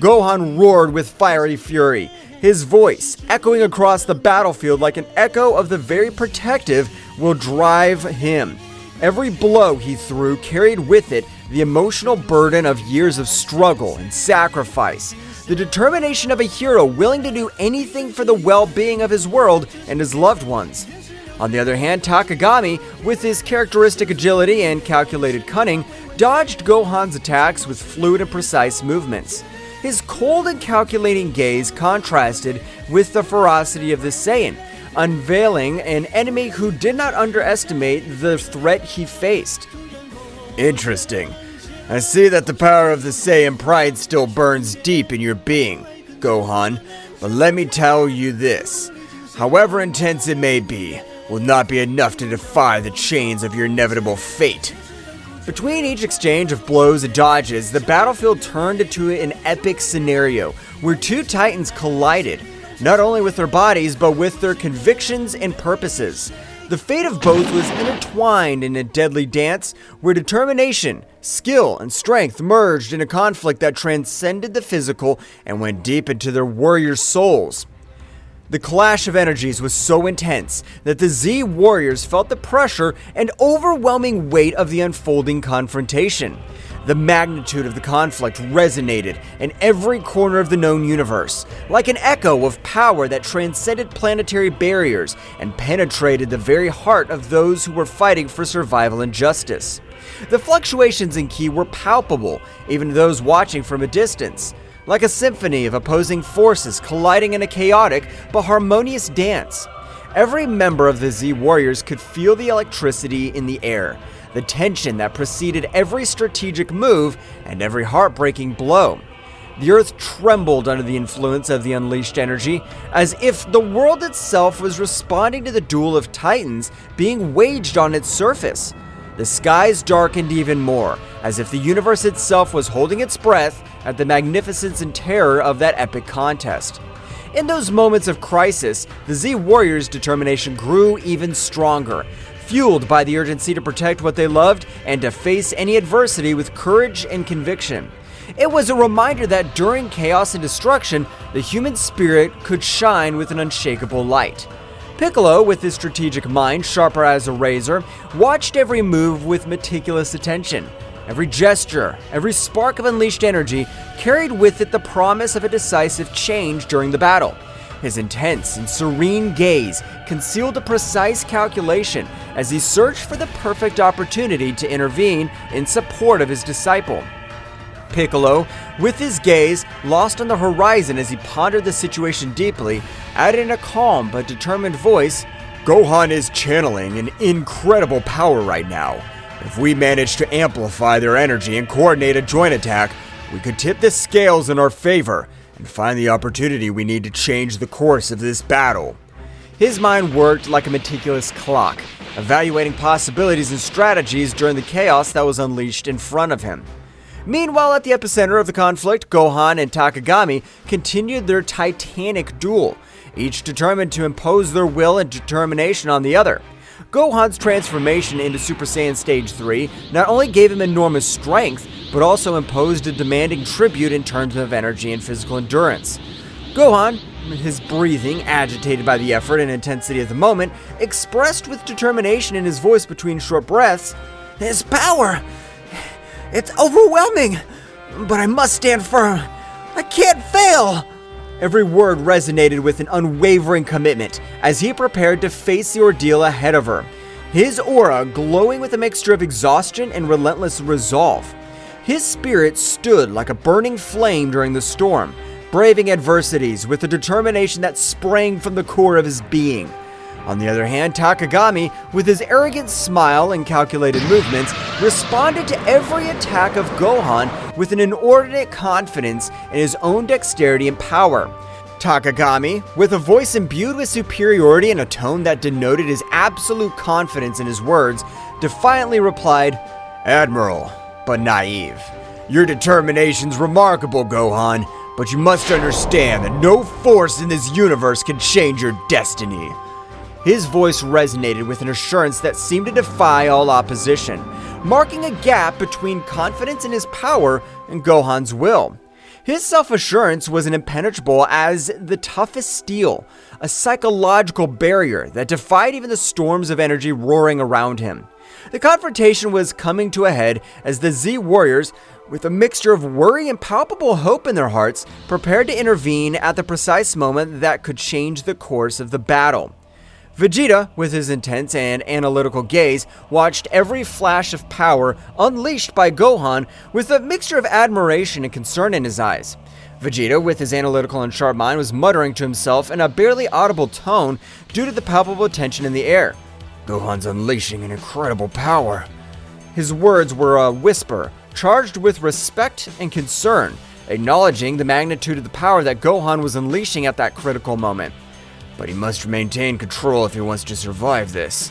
Gohan roared with fiery fury, his voice echoing across the battlefield like an echo of the very protective will drive him. Every blow he threw carried with it the emotional burden of years of struggle and sacrifice, the determination of a hero willing to do anything for the well-being of his world and his loved ones. On the other hand, Takagami, with his characteristic agility and calculated cunning, dodged Gohan's attacks with fluid and precise movements. His cold and calculating gaze contrasted with the ferocity of the Saiyan, unveiling an enemy who did not underestimate the threat he faced. Interesting. I see that the power of the Saiyan pride still burns deep in your being, Gohan, but let me tell you this. However intense it may be, will not be enough to defy the chains of your inevitable fate. Between each exchange of blows and dodges, the battlefield turned into an epic scenario where two titans collided, not only with their bodies, but with their convictions and purposes. The fate of both was intertwined in a deadly dance where determination, skill, and strength merged in a conflict that transcended the physical and went deep into their warrior souls. The clash of energies was so intense that the Z warriors felt the pressure and overwhelming weight of the unfolding confrontation. The magnitude of the conflict resonated in every corner of the known universe, like an echo of power that transcended planetary barriers and penetrated the very heart of those who were fighting for survival and justice. The fluctuations in ki were palpable, even to those watching from a distance, like a symphony of opposing forces colliding in a chaotic but harmonious dance. Every member of the Z Warriors could feel the electricity in the air, the tension that preceded every strategic move and every heartbreaking blow. The earth trembled under the influence of the unleashed energy, as if the world itself was responding to the duel of titans being waged on its surface. The skies darkened even more, as if the universe itself was holding its breath at the magnificence and terror of that epic contest. In those moments of crisis, the Z Warriors' determination grew even stronger, fueled by the urgency to protect what they loved and to face any adversity with courage and conviction. It was a reminder that during chaos and destruction, the human spirit could shine with an unshakable light. Piccolo, with his strategic mind sharper as a razor, watched every move with meticulous attention. Every gesture, every spark of unleashed energy carried with it the promise of a decisive change during the battle. His intense and serene gaze concealed a precise calculation as he searched for the perfect opportunity to intervene in support of his disciple. Piccolo, with his gaze lost on the horizon as he pondered the situation deeply, added in a calm but determined voice, Gohan is channeling an incredible power right now. If we manage to amplify their energy and coordinate a joint attack, we could tip the scales in our favor and find the opportunity we need to change the course of this battle. His mind worked like a meticulous clock, evaluating possibilities and strategies during the chaos that was unleashed in front of him. Meanwhile, at the epicenter of the conflict, Gohan and Takagami continued their titanic duel, each determined to impose their will and determination on the other. Gohan's transformation into Super Saiyan Stage 3 not only gave him enormous strength, but also imposed a demanding tribute in terms of energy and physical endurance. Gohan, his breathing agitated by the effort and intensity of the moment, expressed with determination in his voice between short breaths, His power! It's overwhelming! But I must stand firm! I can't fail! Every word resonated with an unwavering commitment as he prepared to face the ordeal ahead of her, his aura glowing with a mixture of exhaustion and relentless resolve. His spirit stood like a burning flame during the storm, braving adversities with a determination that sprang from the core of his being. On the other hand, Takagami, with his arrogant smile and calculated movements, responded to every attack of Gohan with an inordinate confidence in his own dexterity and power. Takagami, with a voice imbued with superiority and a tone that denoted his absolute confidence in his words, defiantly replied, Admiral, but naive. Your determination's remarkable, Gohan, but you must understand that no force in this universe can change your destiny. His voice resonated with an assurance that seemed to defy all opposition, marking a gap between confidence in his power and Gohan's will. His self-assurance was impenetrable as the toughest steel, a psychological barrier that defied even the storms of energy roaring around him. The confrontation was coming to a head as the Z Warriors, with a mixture of worry and palpable hope in their hearts, prepared to intervene at the precise moment that could change the course of the battle. Vegeta, with his intense and analytical gaze, watched every flash of power unleashed by Gohan with a mixture of admiration and concern in his eyes. Vegeta, with his analytical and sharp mind, was muttering to himself in a barely audible tone due to the palpable tension in the air. Gohan's unleashing an incredible power. His words were a whisper, charged with respect and concern, acknowledging the magnitude of the power that Gohan was unleashing at that critical moment. But he must maintain control if he wants to survive this,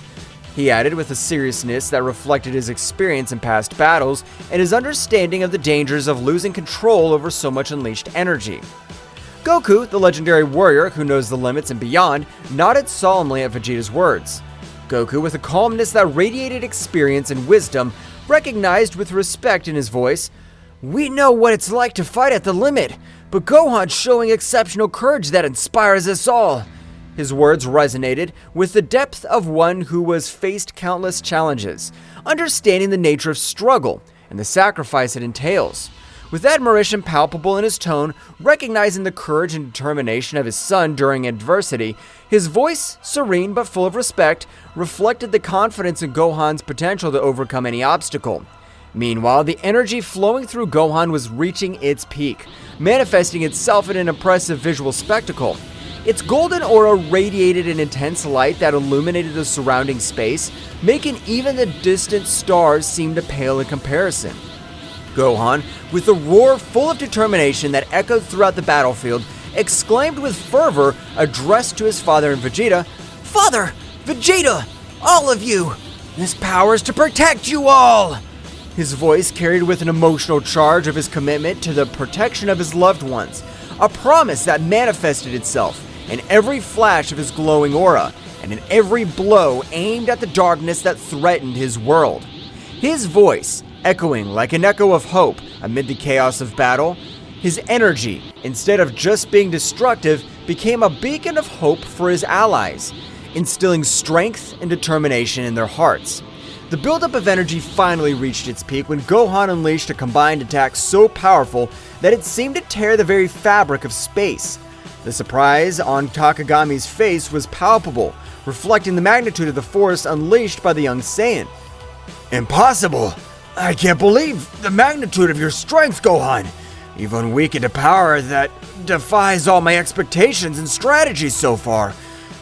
he added with a seriousness that reflected his experience in past battles and his understanding of the dangers of losing control over so much unleashed energy. Goku, the legendary warrior who knows the limits and beyond, nodded solemnly at Vegeta's words. Goku, with a calmness that radiated experience and wisdom, recognized with respect in his voice, We know what it's like to fight at the limit, but Gohan's showing exceptional courage that inspires us all. His words resonated with the depth of one who has faced countless challenges, understanding the nature of struggle and the sacrifice it entails. With admiration palpable in his tone, recognizing the courage and determination of his son during adversity, his voice, serene but full of respect, reflected the confidence in Gohan's potential to overcome any obstacle. Meanwhile, the energy flowing through Gohan was reaching its peak, manifesting itself in an impressive visual spectacle. Its golden aura radiated an intense light that illuminated the surrounding space, making even the distant stars seem to pale in comparison. Gohan, with a roar full of determination that echoed throughout the battlefield, exclaimed with fervor, addressed to his father and Vegeta, Father! Vegeta! All of you! This power is to protect you all! His voice carried with an emotional charge of his commitment to the protection of his loved ones, a promise that manifested itself in every flash of his glowing aura, and in every blow aimed at the darkness that threatened his world. His voice, echoing like an echo of hope amid the chaos of battle, his energy, instead of just being destructive, became a beacon of hope for his allies, instilling strength and determination in their hearts. The buildup of energy finally reached its peak when Gohan unleashed a combined attack so powerful that it seemed to tear the very fabric of space. The surprise on Takagami's face was palpable, reflecting the magnitude of the force unleashed by the young Saiyan. Impossible! I can't believe the magnitude of your strength, Gohan. You've unweakened a power that defies all my expectations and strategies so far.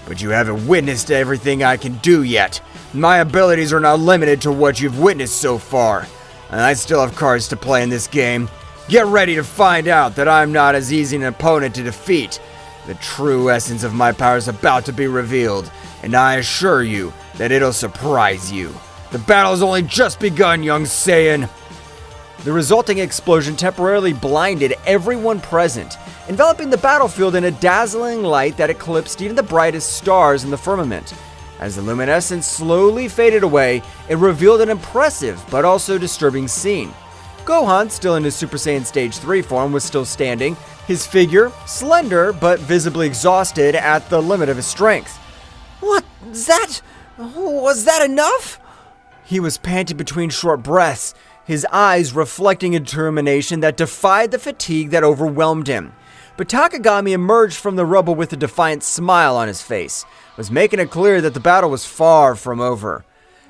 But you haven't witnessed everything I can do yet. My abilities are not limited to what you've witnessed so far. And I still have cards to play in this game. Get ready to find out that I'm not as easy an opponent to defeat. The true essence of my power is about to be revealed, and I assure you that it'll surprise you. The battle has only just begun, young Saiyan. The resulting explosion temporarily blinded everyone present, enveloping the battlefield in a dazzling light that eclipsed even the brightest stars in the firmament. As the luminescence slowly faded away, it revealed an impressive but also disturbing scene. Gohan, still in his Super Saiyan Stage 3 form, was still standing, his figure slender but visibly exhausted at the limit of his strength. What? Was that enough? He was panting between short breaths, his eyes reflecting a determination that defied the fatigue that overwhelmed him. But Takagami emerged from the rubble with a defiant smile on his face, was making it clear that the battle was far from over.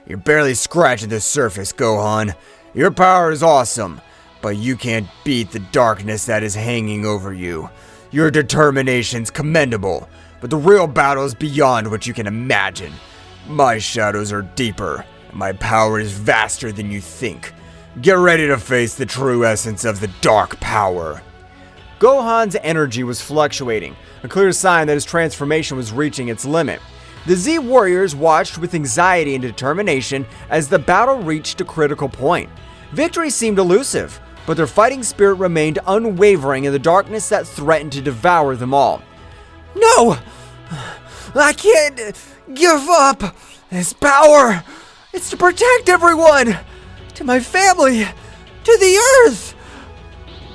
You're barely scratching the surface, Gohan. Your power is awesome, but you can't beat the darkness that is hanging over you. Your determination's commendable, but the real battle is beyond what you can imagine. My shadows are deeper, and my power is vaster than you think. Get ready to face the true essence of the dark power. Gohan's energy was fluctuating, a clear sign that his transformation was reaching its limit. The Z Warriors watched with anxiety and determination as the battle reached a critical point. Victory seemed elusive, but their fighting spirit remained unwavering in the darkness that threatened to devour them all. No! I can't give up! This power! It's to protect everyone! To my family! To the Earth!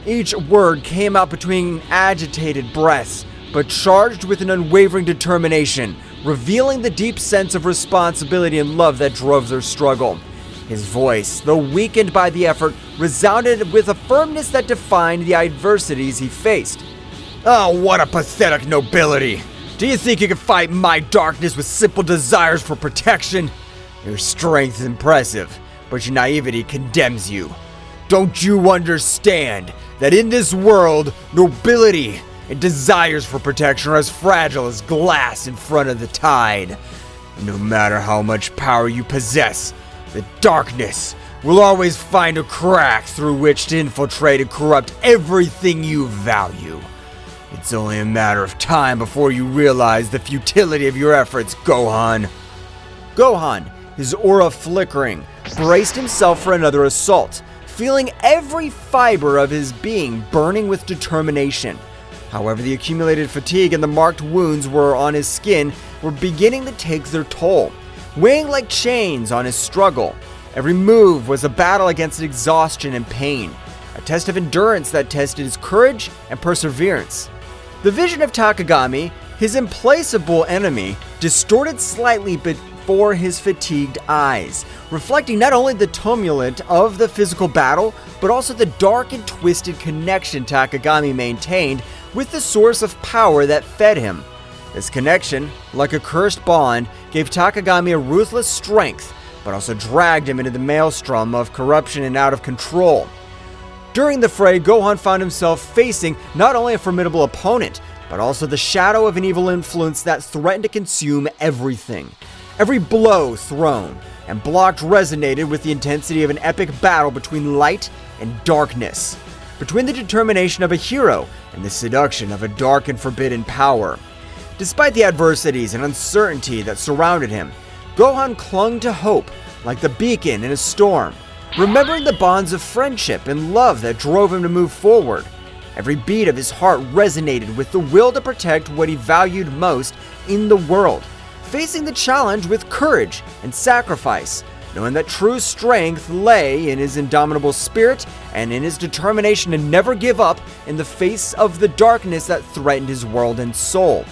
Each word came out between agitated breaths, but charged with an unwavering determination, revealing the deep sense of responsibility and love that drove their struggle. His voice, though weakened by the effort, resounded with a firmness that defined the adversities he faced. Oh, what a pathetic nobility! Do you think you can fight my darkness with simple desires for protection? Your strength is impressive, but your naivety condemns you. Don't you understand that in this world, nobility and desires for protection are as fragile as glass in front of the tide? No matter how much power you possess, the darkness will always find a crack through which to infiltrate and corrupt everything you value. It's only a matter of time before you realize the futility of your efforts, Gohan. Gohan, his aura flickering, braced himself for another assault, feeling every fiber of his being burning with determination. However, the accumulated fatigue and the marked wounds on his skin were beginning to take their toll, weighing like chains on his struggle. Every move was a battle against exhaustion and pain, a test of endurance that tested his courage and perseverance. The vision of Takagami, his implacable enemy, distorted slightly before his fatigued eyes, reflecting not only the tumult of the physical battle, but also the dark and twisted connection Takagami maintained with the source of power that fed him. This connection, like a cursed bond, gave Takagami a ruthless strength, but also dragged him into the maelstrom of corruption and out of control. During the fray, Gohan found himself facing not only a formidable opponent, but also the shadow of an evil influence that threatened to consume everything. Every blow thrown and blocked resonated with the intensity of an epic battle between light and darkness, between the determination of a hero and the seduction of a dark and forbidden power. Despite the adversities and uncertainty that surrounded him, Gohan clung to hope like the beacon in a storm, remembering the bonds of friendship and love that drove him to move forward. Every beat of his heart resonated with the will to protect what he valued most in the world, facing the challenge with courage and sacrifice, knowing that true strength lay in his indomitable spirit and in his determination to never give up in the face of the darkness that threatened his world and soul.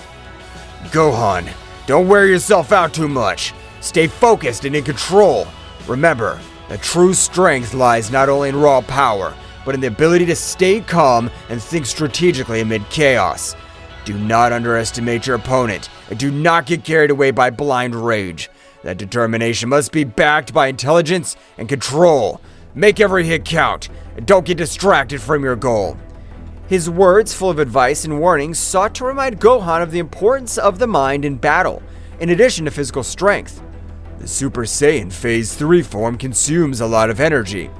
Gohan, don't wear yourself out too much. Stay focused and in control. Remember, that true strength lies not only in raw power, but in the ability to stay calm and think strategically amid chaos. Do not underestimate your opponent, and do not get carried away by blind rage. That determination must be backed by intelligence and control. Make every hit count, and don't get distracted from your goal. His words, full of advice and warnings, sought to remind Gohan of the importance of the mind in battle, in addition to physical strength. The Super Saiyan Phase 3 form consumes a lot of energy.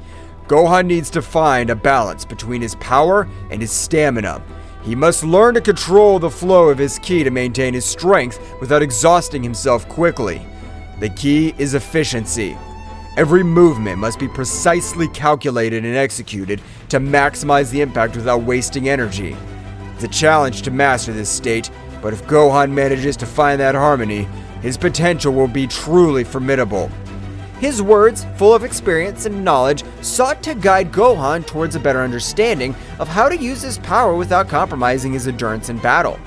Gohan needs to find a balance between his power and his stamina. He must learn to control the flow of his ki to maintain his strength without exhausting himself quickly. The key is efficiency. Every movement must be precisely calculated and executed to maximize the impact without wasting energy. It's a challenge to master this state, but if Gohan manages to find that harmony, his potential will be truly formidable. His words, full of experience and knowledge, sought to guide Gohan towards a better understanding of how to use his power without compromising his endurance in battle.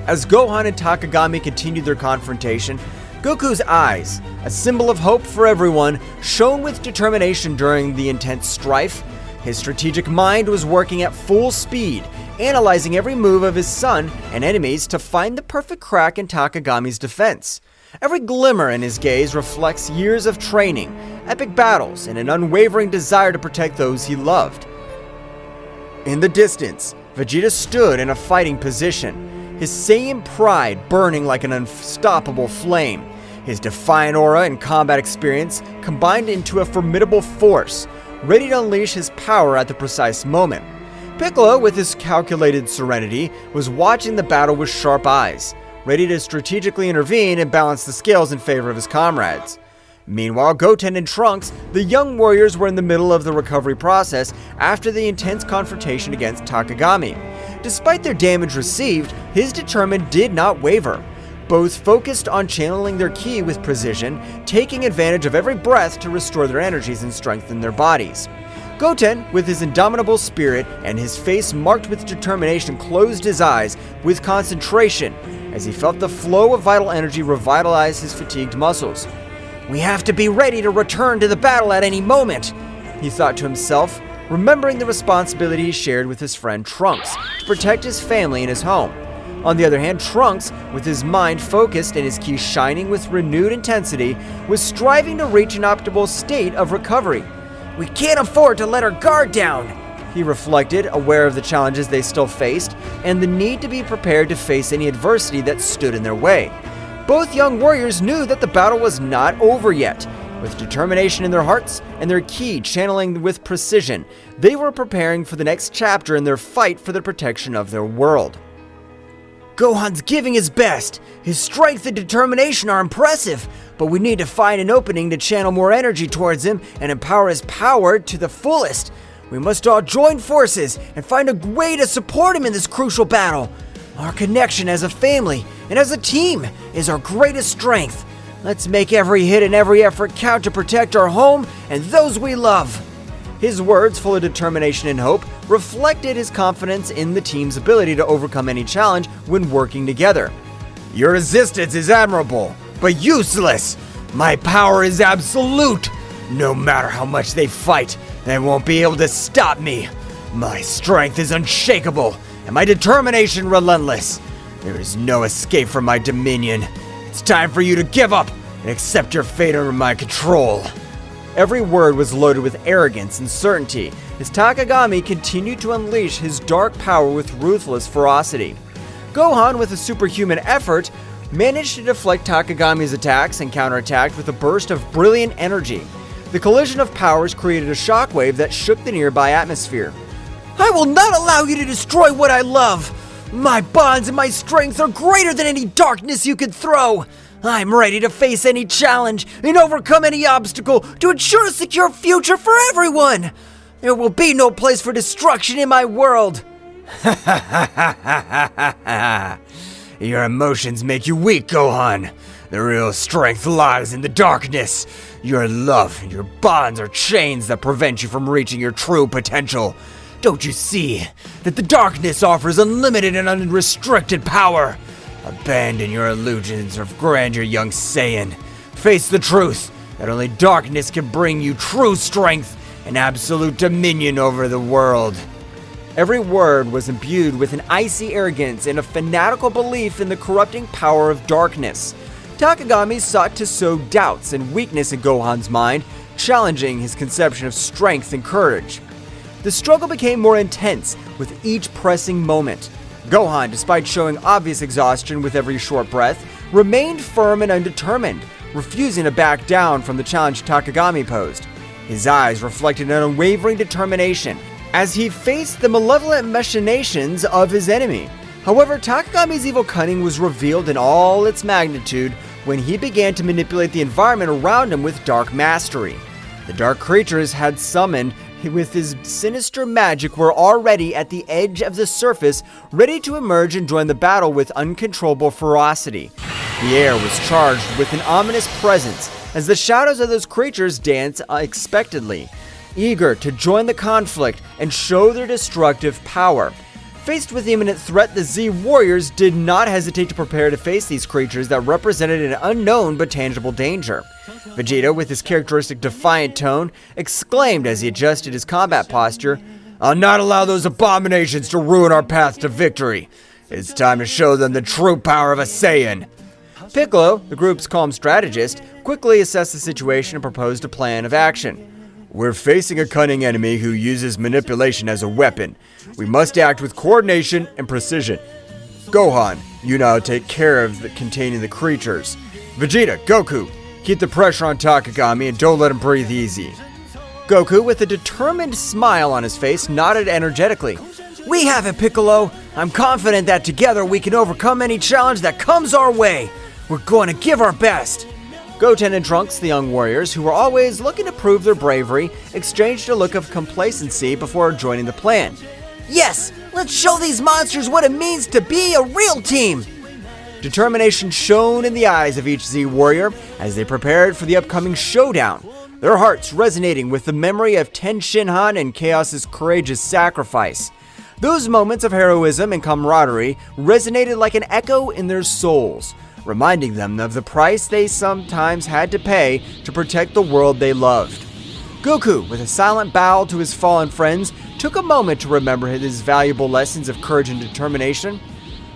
As Gohan and Takagami continued their confrontation, Goku's eyes, a symbol of hope for everyone, shone with determination during the intense strife. His strategic mind was working at full speed, analyzing every move of his son and enemies to find the perfect crack in Takagami's defense. Every glimmer in his gaze reflects years of training, epic battles, and an unwavering desire to protect those he loved. In the distance, Vegeta stood in a fighting position, his Saiyan pride burning like an unstoppable flame. His defiant aura and combat experience combined into a formidable force, ready to unleash his power at the precise moment. Piccolo, with his calculated serenity, was watching the battle with sharp eyes, ready to strategically intervene and balance the scales in favor of his comrades. Meanwhile, Goten and Trunks, the young warriors, were in the middle of the recovery process after the intense confrontation against Takagami. Despite their damage received, his determination did not waver. Both focused on channeling their ki with precision, taking advantage of every breath to restore their energies and strengthen their bodies. Goten, with his indomitable spirit and his face marked with determination, closed his eyes with concentration as he felt the flow of vital energy revitalize his fatigued muscles. "We have to be ready to return to the battle at any moment," he thought to himself, remembering the responsibility he shared with his friend Trunks to protect his family and his home. On the other hand, Trunks, with his mind focused and his ki shining with renewed intensity, was striving to reach an optimal state of recovery. "We can't afford to let our guard down," he reflected, aware of the challenges they still faced and the need to be prepared to face any adversity that stood in their way. Both young warriors knew that the battle was not over yet. With determination in their hearts and their ki channeling with precision, they were preparing for the next chapter in their fight for the protection of their world. "Gohan's giving his best. His strength and determination are impressive, but we need to find an opening to channel more energy towards him and empower his power to the fullest. We must all join forces and find a way to support him in this crucial battle. Our connection as a family and as a team is our greatest strength. Let's make every hit and every effort count to protect our home and those we love." His words, full of determination and hope, reflected his confidence in the team's ability to overcome any challenge when working together. Your resistance is admirable, but useless. My power is absolute. No matter how much they fight, they won't be able to stop me. My strength is unshakable, and my determination relentless. There is no escape from my dominion. It's time for you to give up and accept your fate under my control. Every word was loaded with arrogance and certainty as Takagami continued to unleash his dark power with ruthless ferocity. Gohan, with a superhuman effort, managed to deflect Takagami's attacks and counterattacked with a burst of brilliant energy. The collision of powers created a shockwave that shook the nearby atmosphere. "I will not allow you to destroy what I love! My bonds and my strength are greater than any darkness you could throw! I'm ready to face any challenge and overcome any obstacle to ensure a secure future for everyone! There will be no place for destruction in my world!" Your emotions make you weak, Gohan. The real strength lies in the darkness. Your love and your bonds are chains that prevent you from reaching your true potential. Don't you see that the darkness offers unlimited and unrestricted power? Abandon your illusions of grandeur, young Saiyan. Face the truth that only darkness can bring you true strength and absolute dominion over the world. Every word was imbued with an icy arrogance and a fanatical belief in the corrupting power of darkness. Takagami sought to sow doubts and weakness in Gohan's mind, challenging his conception of strength and courage. The struggle became more intense with each pressing moment. Gohan, despite showing obvious exhaustion with every short breath, remained firm and undetermined, refusing to back down from the challenge Takagami posed. His eyes reflected an unwavering determination as he faced the malevolent machinations of his enemy. However, Takagami's evil cunning was revealed in all its magnitude when he began to manipulate the environment around him with dark mastery. The dark creatures had summoned with his sinister magic were already at the edge of the surface, ready to emerge and join the battle with uncontrollable ferocity. The air was charged with an ominous presence as the shadows of those creatures danced unexpectedly, eager to join the conflict and show their destructive power. Faced with the imminent threat, the Z Warriors did not hesitate to prepare to face these creatures that represented an unknown but tangible danger. Vegeta, with his characteristic defiant tone, exclaimed as he adjusted his combat posture, "I'll not allow those abominations to ruin our path to victory. It's time to show them the true power of a Saiyan." Piccolo, the group's calm strategist, quickly assessed the situation and proposed a plan of action. "We're facing a cunning enemy who uses manipulation as a weapon. We must act with coordination and precision. Gohan, you now take care of containing the creatures. Vegeta, Goku, keep the pressure on Takagami and don't let him breathe easy." Goku, with a determined smile on his face, nodded energetically. We have it, Piccolo. I'm confident that together we can overcome any challenge that comes our way. We're going to give our best. Goten and Trunks, the young warriors, who were always looking to prove their bravery, exchanged a look of complacency before joining the plan. Yes, let's show these monsters what it means to be a real team. Determination shone in the eyes of each Z warrior as they prepared for the upcoming showdown, their hearts resonating with the memory of Ten Shinhan and Chaos's courageous sacrifice. Those moments of heroism and camaraderie resonated like an echo in their souls, reminding them of the price they sometimes had to pay to protect the world they loved. Goku, with a silent bow to his fallen friends, took a moment to remember his valuable lessons of courage and determination.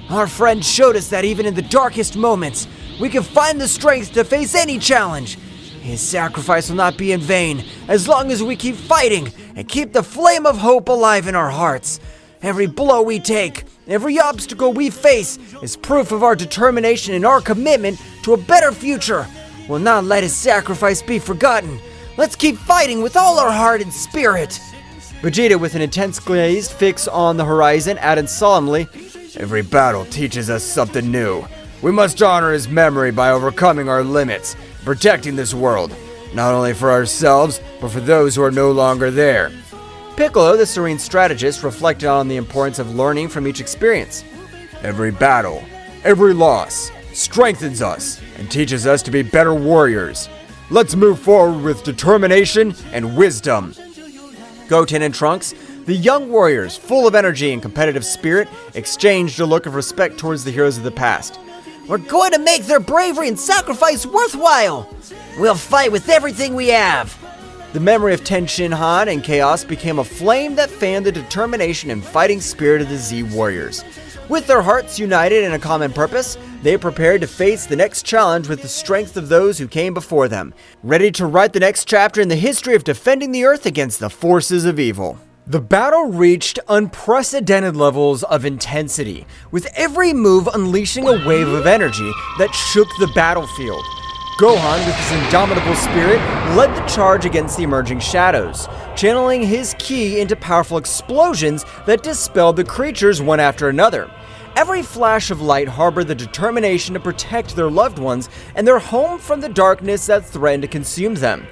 Our friend showed us that even in the darkest moments, we can find the strength to face any challenge. His sacrifice will not be in vain as long as we keep fighting and keep the flame of hope alive in our hearts. Every blow we take, every obstacle we face is proof of our determination and our commitment to a better future. We'll not let his sacrifice be forgotten. Let's keep fighting with all our heart and spirit. Vegeta, with an intense gaze fixed on the horizon, added solemnly, "Every battle teaches us something new. We must honor his memory by overcoming our limits, protecting this world, not only for ourselves, but for those who are no longer there." Piccolo, the serene strategist, reflected on the importance of learning from each experience. "Every battle, every loss, strengthens us and teaches us to be better warriors. Let's move forward with determination and wisdom." Goten and Trunks, the young warriors, full of energy and competitive spirit, exchanged a look of respect towards the heroes of the past. We're going to make their bravery and sacrifice worthwhile. We'll fight with everything we have. The memory of Ten Shinhan and Chaos became a flame that fanned the determination and fighting spirit of the Z Warriors. With their hearts united in a common purpose, they prepared to face the next challenge with the strength of those who came before them, ready to write the next chapter in the history of defending the Earth against the forces of evil. The battle reached unprecedented levels of intensity, with every move unleashing a wave of energy that shook the battlefield. Gohan, with his indomitable spirit, led the charge against the emerging shadows, channeling his ki into powerful explosions that dispelled the creatures one after another. Every flash of light harbored the determination to protect their loved ones and their home from the darkness that threatened to consume them.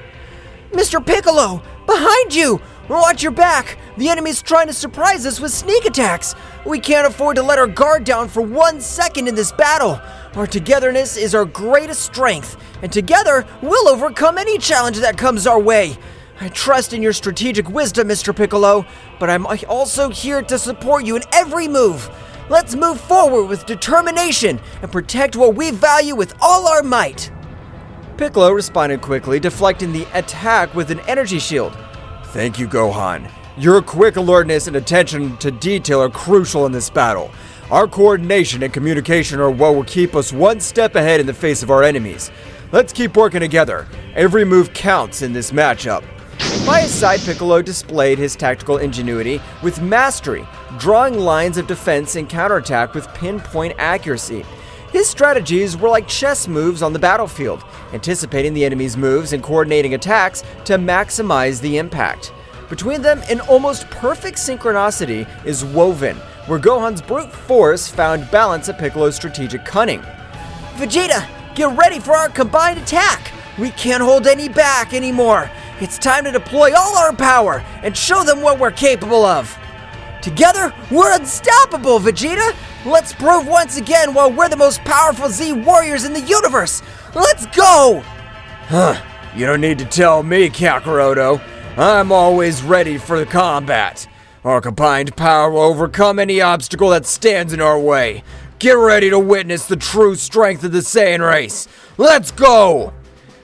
Mr. Piccolo, behind you! Watch your back! The enemy's trying to surprise us with sneak attacks! We can't afford to let our guard down for 1 second in this battle! Our togetherness is our greatest strength, and together we'll overcome any challenge that comes our way! I trust in your strategic wisdom, Mr. Piccolo, but I'm also here to support you in every move! Let's move forward with determination and protect what we value with all our might! Piccolo responded quickly, deflecting the attack with an energy shield. "Thank you, Gohan. Your quick alertness and attention to detail are crucial in this battle. Our coordination and communication are what will keep us one step ahead in the face of our enemies. Let's keep working together. Every move counts in this matchup. By his side, Piccolo displayed his tactical ingenuity with mastery, drawing lines of defense and counterattack with pinpoint accuracy. His strategies were like chess moves on the battlefield, anticipating the enemy's moves and coordinating attacks to maximize the impact. Between them, an almost perfect synchronicity is woven, where Gohan's brute force found balance at Piccolo's strategic cunning. Vegeta, get ready for our combined attack! We can't hold any back anymore! It's time to deploy all our power and show them what we're capable of! Together, we're unstoppable, Vegeta! Let's prove once again why we're the most powerful Z warriors in the universe! Let's go! You don't need to tell me, Kakaroto. I'm always ready for the combat. Our combined power will overcome any obstacle that stands in our way. Get ready to witness the true strength of the Saiyan race. Let's go!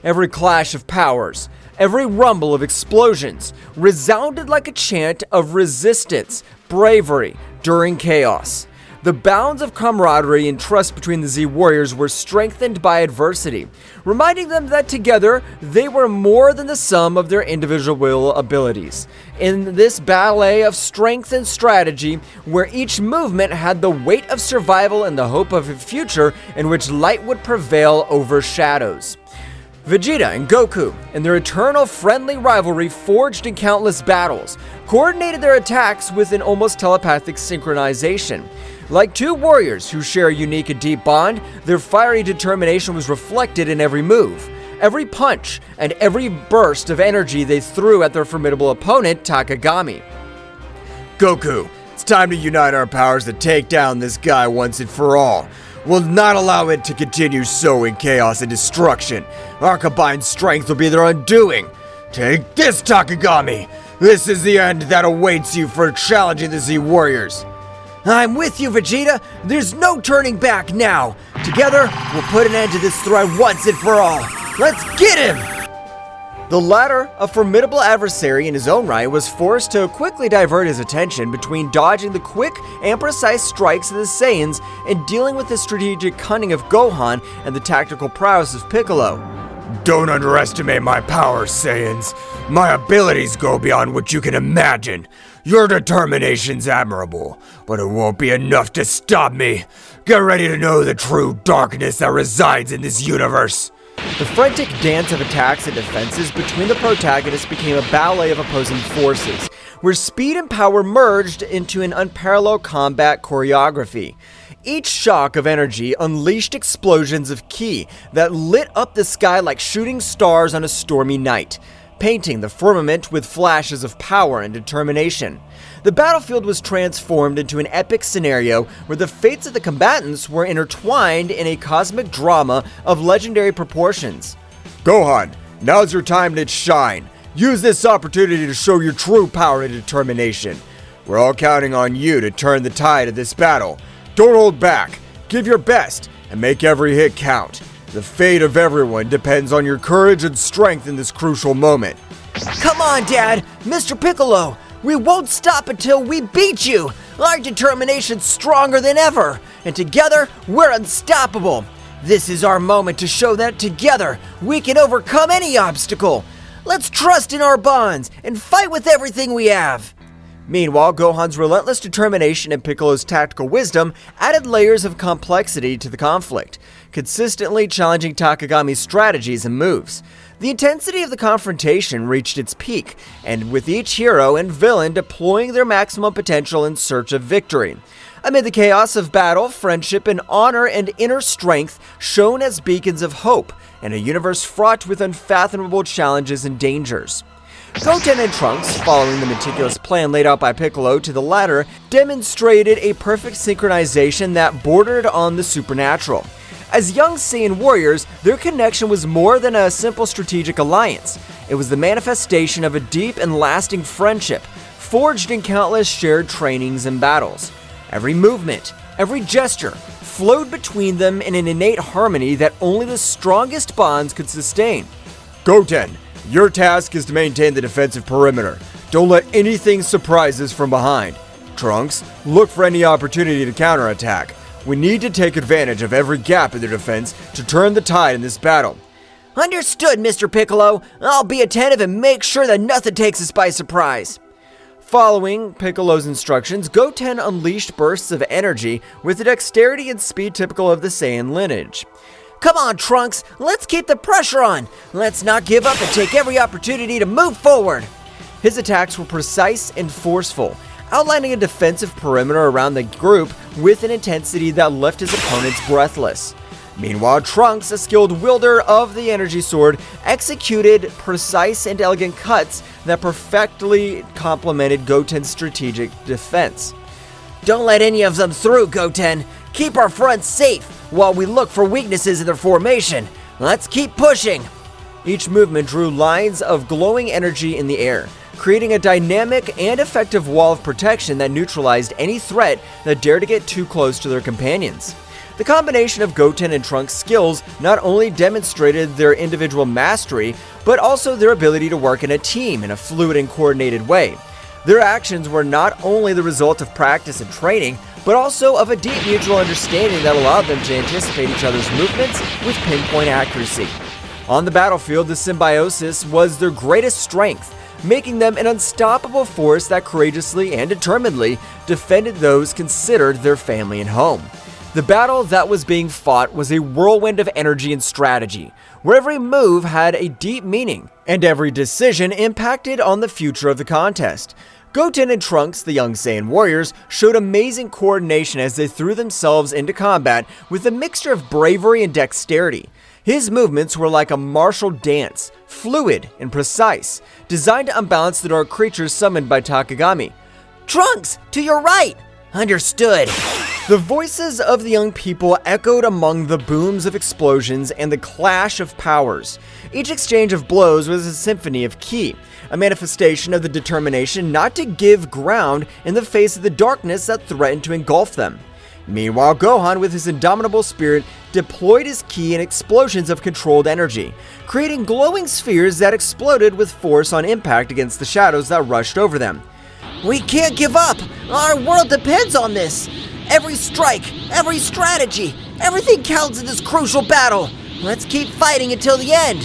Every clash of powers, every rumble of explosions resounded like a chant of resistance, bravery during chaos. The bounds of camaraderie and trust between the Z Warriors were strengthened by adversity, reminding them that together they were more than the sum of their individual abilities. In this ballet of strength and strategy, where each movement had the weight of survival and the hope of a future in which light would prevail over shadows. Vegeta and Goku, in their eternal friendly rivalry forged in countless battles, coordinated their attacks with an almost telepathic synchronization. Like two warriors who share a unique and deep bond, their fiery determination was reflected in every move, every punch, and every burst of energy they threw at their formidable opponent, Takagami. Goku, it's time to unite our powers to take down this guy once and for all. We'll not allow it to continue sowing chaos and destruction. Our combined strength will be their undoing. Take this, Takagami! This is the end that awaits you for challenging the Z Warriors. I'm with you, Vegeta. There's no turning back now. Together, we'll put an end to this threat once and for all. Let's get him! The latter, a formidable adversary in his own right, was forced to quickly divert his attention between dodging the quick and precise strikes of the Saiyans and dealing with the strategic cunning of Gohan and the tactical prowess of Piccolo. Don't underestimate my powers, Saiyans. My abilities go beyond what you can imagine. Your determination's admirable, but it won't be enough to stop me. Get ready to know the true darkness that resides in this universe. The frantic dance of attacks and defenses between the protagonists became a ballet of opposing forces, where speed and power merged into an unparalleled combat choreography. Each shock of energy unleashed explosions of ki that lit up the sky like shooting stars on a stormy night, painting the firmament with flashes of power and determination. The battlefield was transformed into an epic scenario where the fates of the combatants were intertwined in a cosmic drama of legendary proportions. Gohan, now's your time to shine. Use this opportunity to show your true power and determination. We're all counting on you to turn the tide of this battle. Don't hold back. Give your best and make every hit count. The fate of everyone depends on your courage and strength in this crucial moment. Come on, Dad! Mr. Piccolo! We won't stop until we beat you! Our determination's stronger than ever, and together, we're unstoppable! This is our moment to show that together, we can overcome any obstacle! Let's trust in our bonds and fight with everything we have! Meanwhile, Gohan's relentless determination and Piccolo's tactical wisdom added layers of complexity to the conflict, consistently challenging Takagami's strategies and moves. The intensity of the confrontation reached its peak, and with each hero and villain deploying their maximum potential in search of victory. Amid the chaos of battle, friendship and honor and inner strength shone as beacons of hope in a universe fraught with unfathomable challenges and dangers. Goten and Trunks, following the meticulous plan laid out by Piccolo to the latter, demonstrated a perfect synchronization that bordered on the supernatural. As young Saiyan warriors, their connection was more than a simple strategic alliance. It was the manifestation of a deep and lasting friendship, forged in countless shared trainings and battles. Every movement, every gesture, flowed between them in an innate harmony that only the strongest bonds could sustain. Goten, your task is to maintain the defensive perimeter. Don't let anything surprise us from behind. Trunks, look for any opportunity to counterattack. We need to take advantage of every gap in their defense to turn the tide in this battle. Understood, Mr. Piccolo. I'll be attentive and make sure that nothing takes us by surprise. Following Piccolo's instructions, Goten unleashed bursts of energy with the dexterity and speed typical of the Saiyan lineage. Come on, Trunks, let's keep the pressure on. Let's not give up and take every opportunity to move forward. His attacks were precise and forceful, outlining a defensive perimeter around the group with an intensity that left his opponents breathless. Meanwhile, Trunks, a skilled wielder of the energy sword, executed precise and elegant cuts that perfectly complemented Goten's strategic defense. Don't let any of them through, Goten. Keep our front safe while we look for weaknesses in their formation. Let's keep pushing. Each movement drew lines of glowing energy in the air, creating a dynamic and effective wall of protection that neutralized any threat that dared to get too close to their companions. The combination of Goten and Trunks' skills not only demonstrated their individual mastery, but also their ability to work in a team in a fluid and coordinated way. Their actions were not only the result of practice and training, but also of a deep mutual understanding that allowed them to anticipate each other's movements with pinpoint accuracy. On the battlefield, the symbiosis was their greatest strength, making them an unstoppable force that courageously and determinedly defended those considered their family and home. The battle that was being fought was a whirlwind of energy and strategy, where every move had a deep meaning, and every decision impacted on the future of the contest. Goten and Trunks, the young Saiyan warriors, showed amazing coordination as they threw themselves into combat with a mixture of bravery and dexterity. His movements were like a martial dance, fluid and precise, designed to unbalance the dark creatures summoned by Takagami. Trunks, to your right! Understood. The voices of the young people echoed among the booms of explosions and the clash of powers. Each exchange of blows was a symphony of ki, a manifestation of the determination not to give ground in the face of the darkness that threatened to engulf them. Meanwhile, Gohan, with his indomitable spirit, deployed his ki in explosions of controlled energy, creating glowing spheres that exploded with force on impact against the shadows that rushed over them. We can't give up! Our world depends on this! Every strike, every strategy, everything counts in this crucial battle! Let's keep fighting until the end!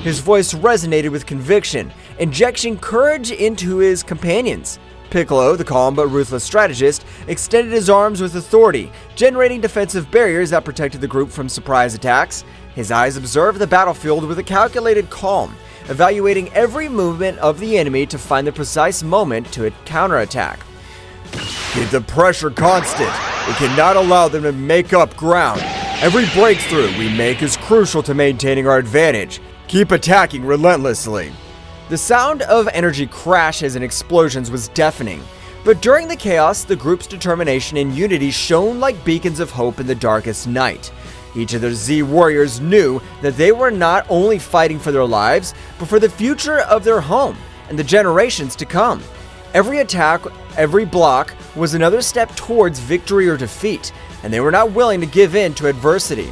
His voice resonated with conviction, injecting courage into his companions. Piccolo, the calm but ruthless strategist, extended his arms with authority, generating defensive barriers that protected the group from surprise attacks. His eyes observed the battlefield with a calculated calm, evaluating every movement of the enemy to find the precise moment to counterattack. Keep the pressure constant. We cannot allow them to make up ground. Every breakthrough we make is crucial to maintaining our advantage. Keep attacking relentlessly. The sound of energy crashes and explosions was deafening, but during the chaos, the group's determination and unity shone like beacons of hope in the darkest night. Each of the Z warriors knew that they were not only fighting for their lives, but for the future of their home and the generations to come. Every attack, every block, was another step towards victory or defeat, and they were not willing to give in to adversity.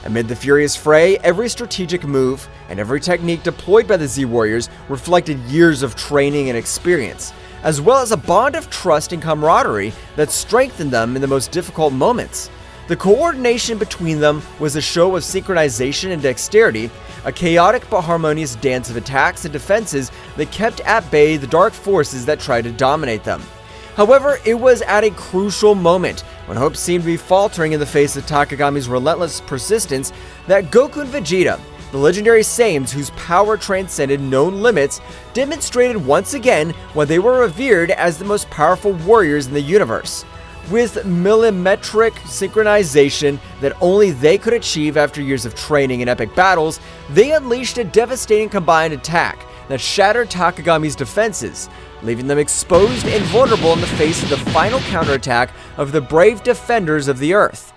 Amid the furious fray, every strategic move and every technique deployed by the Z warriors reflected years of training and experience, as well as a bond of trust and camaraderie that strengthened them in the most difficult moments. The coordination between them was a show of synchronization and dexterity, a chaotic but harmonious dance of attacks and defenses that kept at bay the dark forces that tried to dominate them. However, it was at a crucial moment, when hope seemed to be faltering in the face of Takagami's relentless persistence, that Goku and Vegeta, the legendary Saiyans whose power transcended known limits, demonstrated once again why they were revered as the most powerful warriors in the universe. With millimetric synchronization that only they could achieve after years of training in epic battles, they unleashed a devastating combined attack that shattered Takagami's defenses, leaving them exposed and vulnerable in the face of the final counterattack of the brave defenders of the Earth.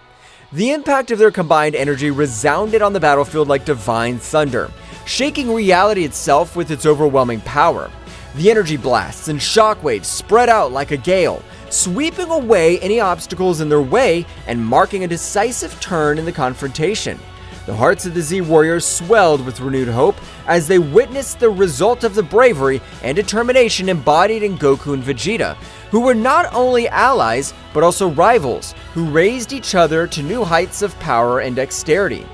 The impact of their combined energy resounded on the battlefield like divine thunder, shaking reality itself with its overwhelming power. The energy blasts and shockwaves spread out like a gale, sweeping away any obstacles in their way and marking a decisive turn in the confrontation. The hearts of the Z warriors swelled with renewed hope as they witnessed the result of the bravery and determination embodied in Goku and Vegeta, who were not only allies but also rivals who raised each other to new heights of power and dexterity.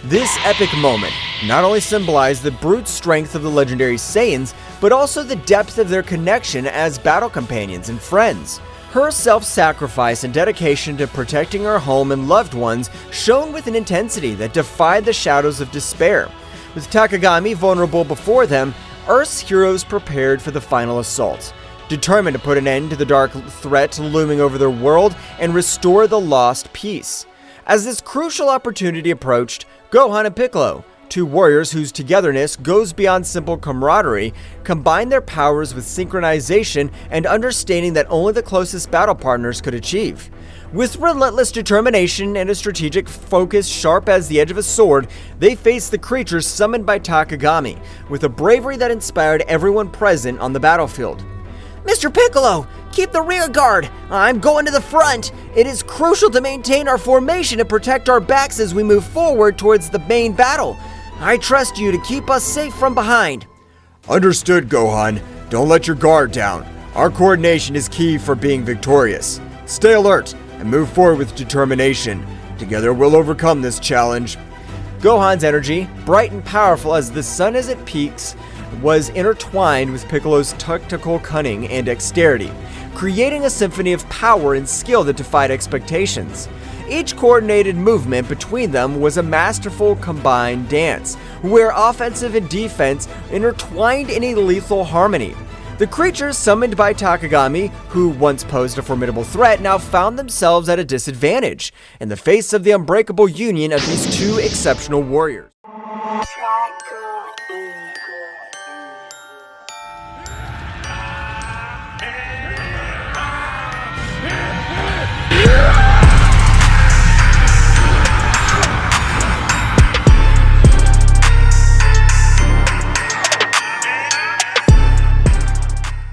This epic moment not only symbolized the brute strength of the legendary Saiyans, but also the depth of their connection as battle companions and friends. Her self-sacrifice and dedication to protecting her home and loved ones shone with an intensity that defied the shadows of despair. With Takagami vulnerable before them, Earth's heroes prepared for the final assault, determined to put an end to the dark threat looming over their world and restore the lost peace. As this crucial opportunity approached, Gohan and Piccolo, two warriors whose togetherness goes beyond simple camaraderie, combined their powers with synchronization and understanding that only the closest battle partners could achieve. With relentless determination and a strategic focus sharp as the edge of a sword, they faced the creatures summoned by Takagami, with a bravery that inspired everyone present on the battlefield. Mr. Piccolo, keep the rear guard. I'm going to the front. It is crucial to maintain our formation and protect our backs as we move forward towards the main battle. I trust you to keep us safe from behind. Understood, Gohan. Don't let your guard down. Our coordination is key for being victorious. Stay alert and move forward with determination. Together we'll overcome this challenge. Gohan's energy, bright and powerful as the sun as it peaks, was intertwined with Piccolo's tactical cunning and dexterity, creating a symphony of power and skill that defied expectations. Each coordinated movement between them was a masterful combined dance, where offensive and defense intertwined in a lethal harmony. The creatures summoned by Takagami, who once posed a formidable threat, now found themselves at a disadvantage in the face of the unbreakable union of these two exceptional warriors. Track